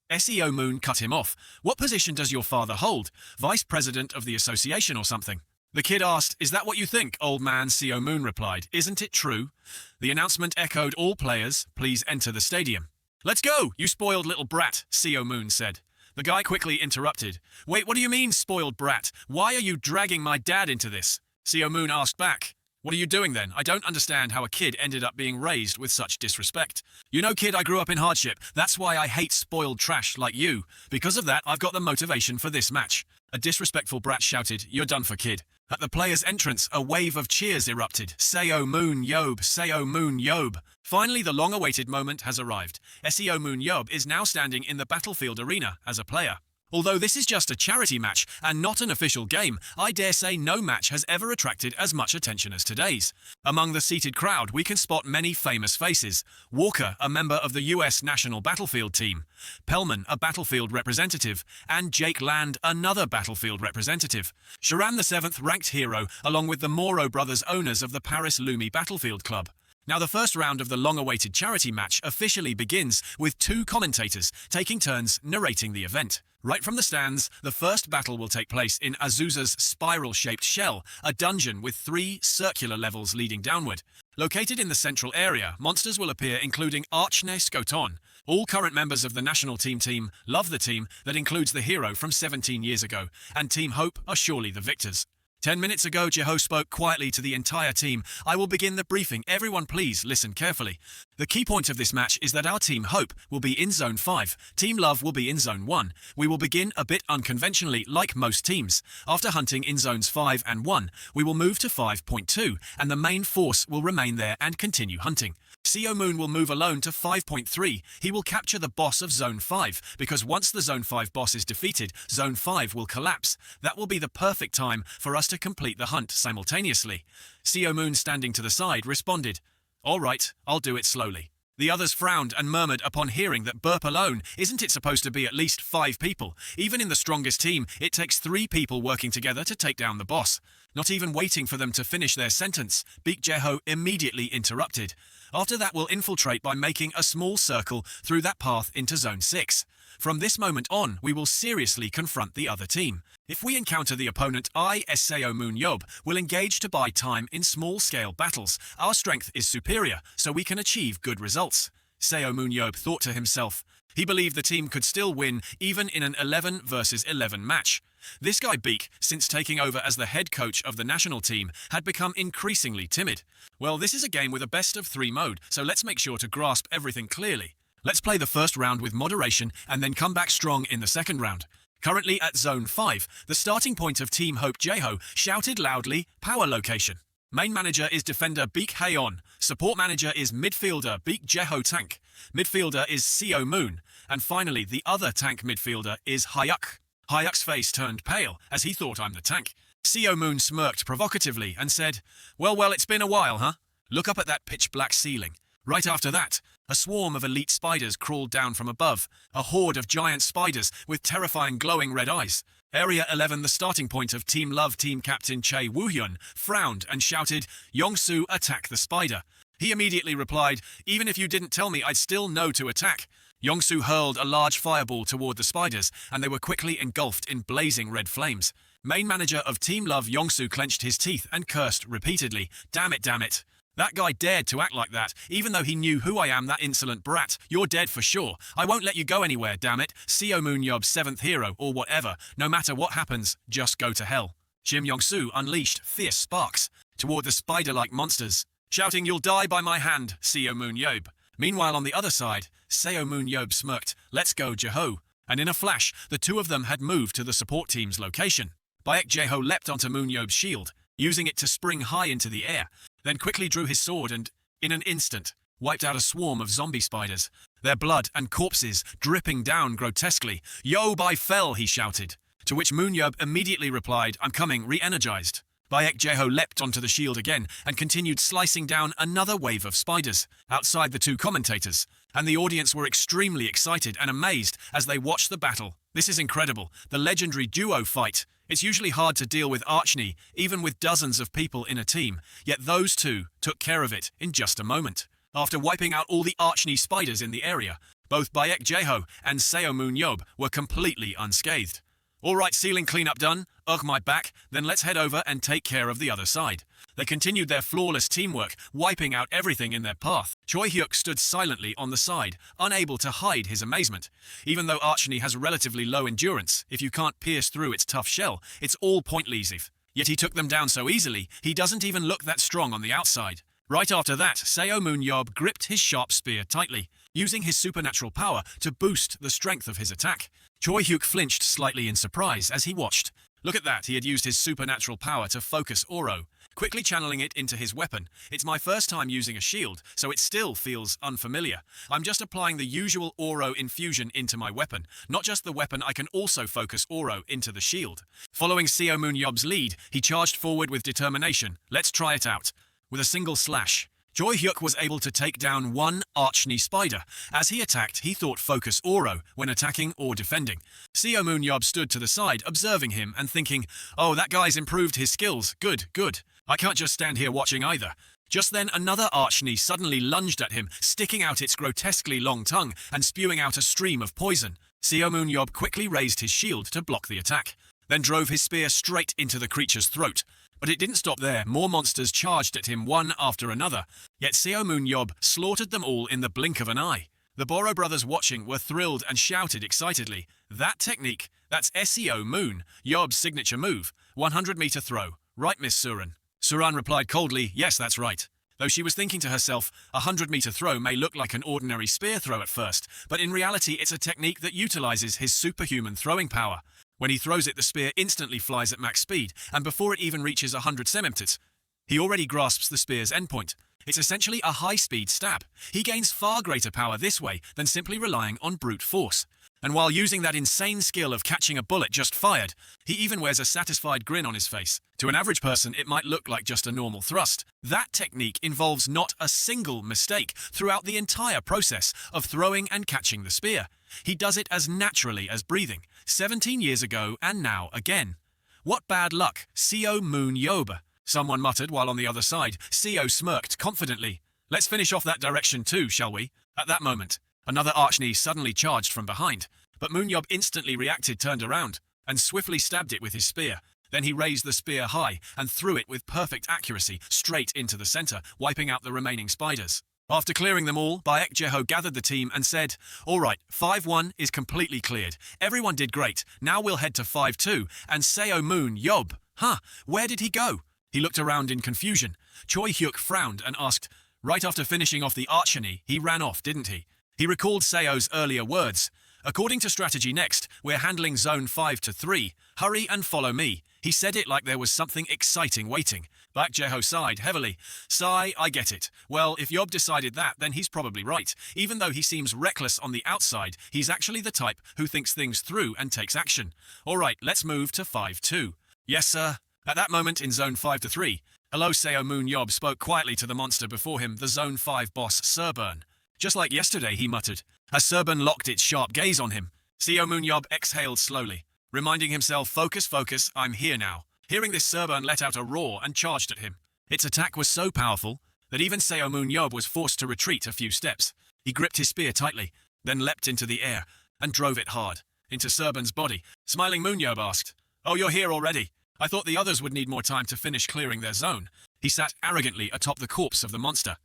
SEO Moon cut him off. What position does your father hold? Vice president of the association or something? The kid asked, is that what you think, old man? Seo Moon replied, isn't it true? The announcement echoed, all players, please enter the stadium. Let's go, you spoiled little brat, Seo Moon said. The guy quickly interrupted. Wait, what do you mean, spoiled brat? Why are you dragging my dad into this? Seo Moon asked back. What are you doing then? I don't understand how a kid ended up being raised with such disrespect. You know, kid, I grew up in hardship. That's why I hate spoiled trash like you. Because of that, I've got the motivation for this match. A disrespectful brat shouted, you're done for, kid. At the player's entrance, a wave of cheers erupted. Seo Moon Yob, Seo Moon Yob. Finally, the long-awaited moment has arrived. Seo Moon Yob is now standing in the battlefield arena as a player. Although this is just a charity match and not an official game, I dare say no match has ever attracted as much attention as today's. Among the seated crowd, we can spot many famous faces. Walker, a member of the US National Battlefield Team. Pellman, a battlefield representative. And Jake Land, another battlefield representative. Sharan the 7th ranked hero, along with the Moro brothers, owners of the Paris Lumi Battlefield Club. Now the first round of the long-awaited charity match officially begins with 2 commentators taking turns narrating the event. Right from the stands, the first battle will take place in Azusa's spiral-shaped shell, a dungeon with 3 circular levels leading downward. Located in the central area, monsters will appear including Archne Skoton. All current members of the national team love the team that includes the hero from 17 years ago, and Team Hope are surely the victors. 10 minutes ago, Jeho spoke quietly to the entire team. I will begin the briefing. Everyone please listen carefully. The key point of this match is that our Team Hope will be in Zone 5. Team Love will be in Zone 1. We will begin a bit unconventionally like most teams. After hunting in Zones 5 and 1, we will move to 5.2 and the main force will remain there and continue hunting. Seo Moon will move alone to 5.3. He will capture the boss of Zone 5, because once the Zone 5 boss is defeated, Zone 5 will collapse. That will be the perfect time for us to complete the hunt simultaneously. Seo Moon, standing to the side, responded, "All right, I'll do it slowly." The others frowned and murmured upon hearing that burp alone. Isn't it supposed to be at least 5 people? Even in the strongest team, it takes 3 people working together to take down the boss. Not even waiting for them to finish their sentence, Baek Jeho immediately interrupted. After that, we'll infiltrate by making a small circle through that path into Zone 6. From this moment on, we will seriously confront the other team. If we encounter the opponent, I, as Seo Moon Yob, will engage to buy time in small-scale battles. Our strength is superior, so we can achieve good results. Seo Moon Yob thought to himself. He believed the team could still win, even in an 11 versus 11 match. This guy Baek, since taking over as the head coach of the national team, had become increasingly timid. Well, this is a game with a best-of-3 mode, so let's make sure to grasp everything clearly. Let's play the first round with moderation and then come back strong in the second round. Currently at Zone 5, the starting point of Team Hope Jeho shouted loudly, "Power location." Main manager is defender Baek Haeon. Support manager is midfielder Baek Jeho Tank. Midfielder is Seo Moon. And finally, the other tank midfielder is Hyuk. Hyuk's face turned pale as he thought, "I'm the tank." Seo Moon smirked provocatively and said, Well, it's been a while, huh? Look up at that pitch-black ceiling." Right after that, a swarm of elite spiders crawled down from above, a horde of giant spiders with terrifying glowing red eyes. Area 11, the starting point of Team Love team captain Chae Woo-hyun, frowned and shouted, "Yong-soo, attack the spider." He immediately replied, "Even if you didn't tell me, I'd still know to attack." Yong-soo hurled a large fireball toward the spiders, and they were quickly engulfed in blazing red flames. Main manager of Team Love Yong-soo clenched his teeth and cursed repeatedly, Damn it. That guy dared to act like that, even though he knew who I am, that insolent brat. You're dead for sure. I won't let you go anywhere, damn it. Seo Moon Yob's 7th hero, or whatever. No matter what happens, just go to hell. Kim Yong-soo unleashed fierce sparks toward the spider-like monsters, shouting, "You'll die by my hand, Seo Moon Yob." Meanwhile, on the other side, Seo Moon Yob smirked, "Let's go, Jeho." And in a flash, the two of them had moved to the support team's location. Baek Jeho leapt onto Moon Yob's shield, using it to spring high into the air, then quickly drew his sword and, in an instant, wiped out a swarm of zombie spiders, their blood and corpses dripping down grotesquely. "Yob, I fell," he shouted, to which Moon Yob immediately replied, "I'm coming," re-energized. Baek Jeho leapt onto the shield again and continued slicing down another wave of spiders outside the two commentators, and the audience were extremely excited and amazed as they watched the battle. This is incredible, the legendary duo fight. It's usually hard to deal with archny, even with dozens of people in a team, yet those two took care of it in just a moment. After wiping out all the archny spiders in the area, both Baek Jeho and Seo Moon Yob were completely unscathed. "All right, ceiling cleanup done. Ugh, my back. Then let's head over and take care of the other side." They continued their flawless teamwork, wiping out everything in their path. Choi Hyuk stood silently on the side, unable to hide his amazement. Even though archny has relatively low endurance, if you can't pierce through its tough shell, it's all pointless. Yet he took them down so easily, he doesn't even look that strong on the outside. Right after that, Seo Moon Yob gripped his sharp spear tightly, using his supernatural power to boost the strength of his attack. Choi Hyuk flinched slightly in surprise as he watched. Look at that, he had used his supernatural power to focus Oro, quickly channeling it into his weapon. "It's my first time using a shield, so it still feels unfamiliar. I'm just applying the usual Oro infusion into my weapon. Not just the weapon, I can also focus Oro into the shield." Following Seo Moon Yob's lead, he charged forward with determination. "Let's try it out." With a single slash, Choi Hyuk was able to take down one archny spider. As he attacked, he thought focus Oro when attacking or defending. Seo Moon Yob stood to the side, observing him and thinking, "Oh, that guy's improved his skills. Good. I can't just stand here watching either." Just then, another archny suddenly lunged at him, sticking out its grotesquely long tongue and spewing out a stream of poison. Seo Moon Yob quickly raised his shield to block the attack, then drove his spear straight into the creature's throat. But it didn't stop there. More monsters charged at him one after another. Yet Seo Moon Yob slaughtered them all in the blink of an eye. The Boro brothers watching were thrilled and shouted excitedly, "That technique, that's Seo Moon Yob's signature move, 100-meter throw." Right, Miss Suran. Suran replied coldly, yes, that's right. Though she was thinking to herself, a 100-meter throw may look like an ordinary spear throw at first, but in reality it's a technique that utilizes his superhuman throwing power. When he throws it, the spear instantly flies at max speed, and before it even reaches 100 centimeters, he already grasps the spear's endpoint. It's essentially a high-speed stab. He gains far greater power this way than simply relying on brute force. And while using that insane skill of catching a bullet just fired, he even wears a satisfied grin on his face. To an average person, it might look like just a normal thrust. That technique involves not a single mistake throughout the entire process of throwing and catching the spear. He does it as naturally as breathing, 17 years ago and now again. What bad luck, Seo Moon Yob, someone muttered while on the other side. Seo smirked confidently. Let's finish off that direction too, shall we? At that moment, another archney suddenly charged from behind, but Moonyob instantly reacted, turned around, and swiftly stabbed it with his spear. Then he raised the spear high and threw it with perfect accuracy straight into the center, wiping out the remaining spiders. After clearing them all, Baek Jeho gathered the team and said, all right, 5-1 is completely cleared. Everyone did great. Now we'll head to 5-2, and Seo Moon Yob. Where did he go? He looked around in confusion. Choi Hyuk frowned and asked, right after finishing off the archery, he ran off, didn't he? He recalled Seo's earlier words. According to strategy next, we're handling zone 5-3. Hurry and follow me. He said it like there was something exciting waiting. Baek Jeho sighed heavily. Sigh, I get it. Well, if Yob decided that, then he's probably right. Even though he seems reckless on the outside, he's actually the type who thinks things through and takes action. All right, let's move to 5-2. Yes, sir. At that moment in zone 5-3, Hello Seo Moon Yob spoke quietly to the monster before him, the zone 5 boss, Serburn. Just like yesterday, he muttered, as Serburn locked its sharp gaze on him. Seo Moon Yob exhaled slowly, reminding himself, focus, focus, I'm here now. Hearing this, Serburn let out a roar and charged at him. Its attack was so powerful that even Seo Moon Yob was forced to retreat a few steps. He gripped his spear tightly, then leapt into the air and drove it hard into Serburn's body. Smiling, Moon Yob asked, oh, you're here already? I thought the others would need more time to finish clearing their zone. He sat arrogantly atop the corpse of the monster,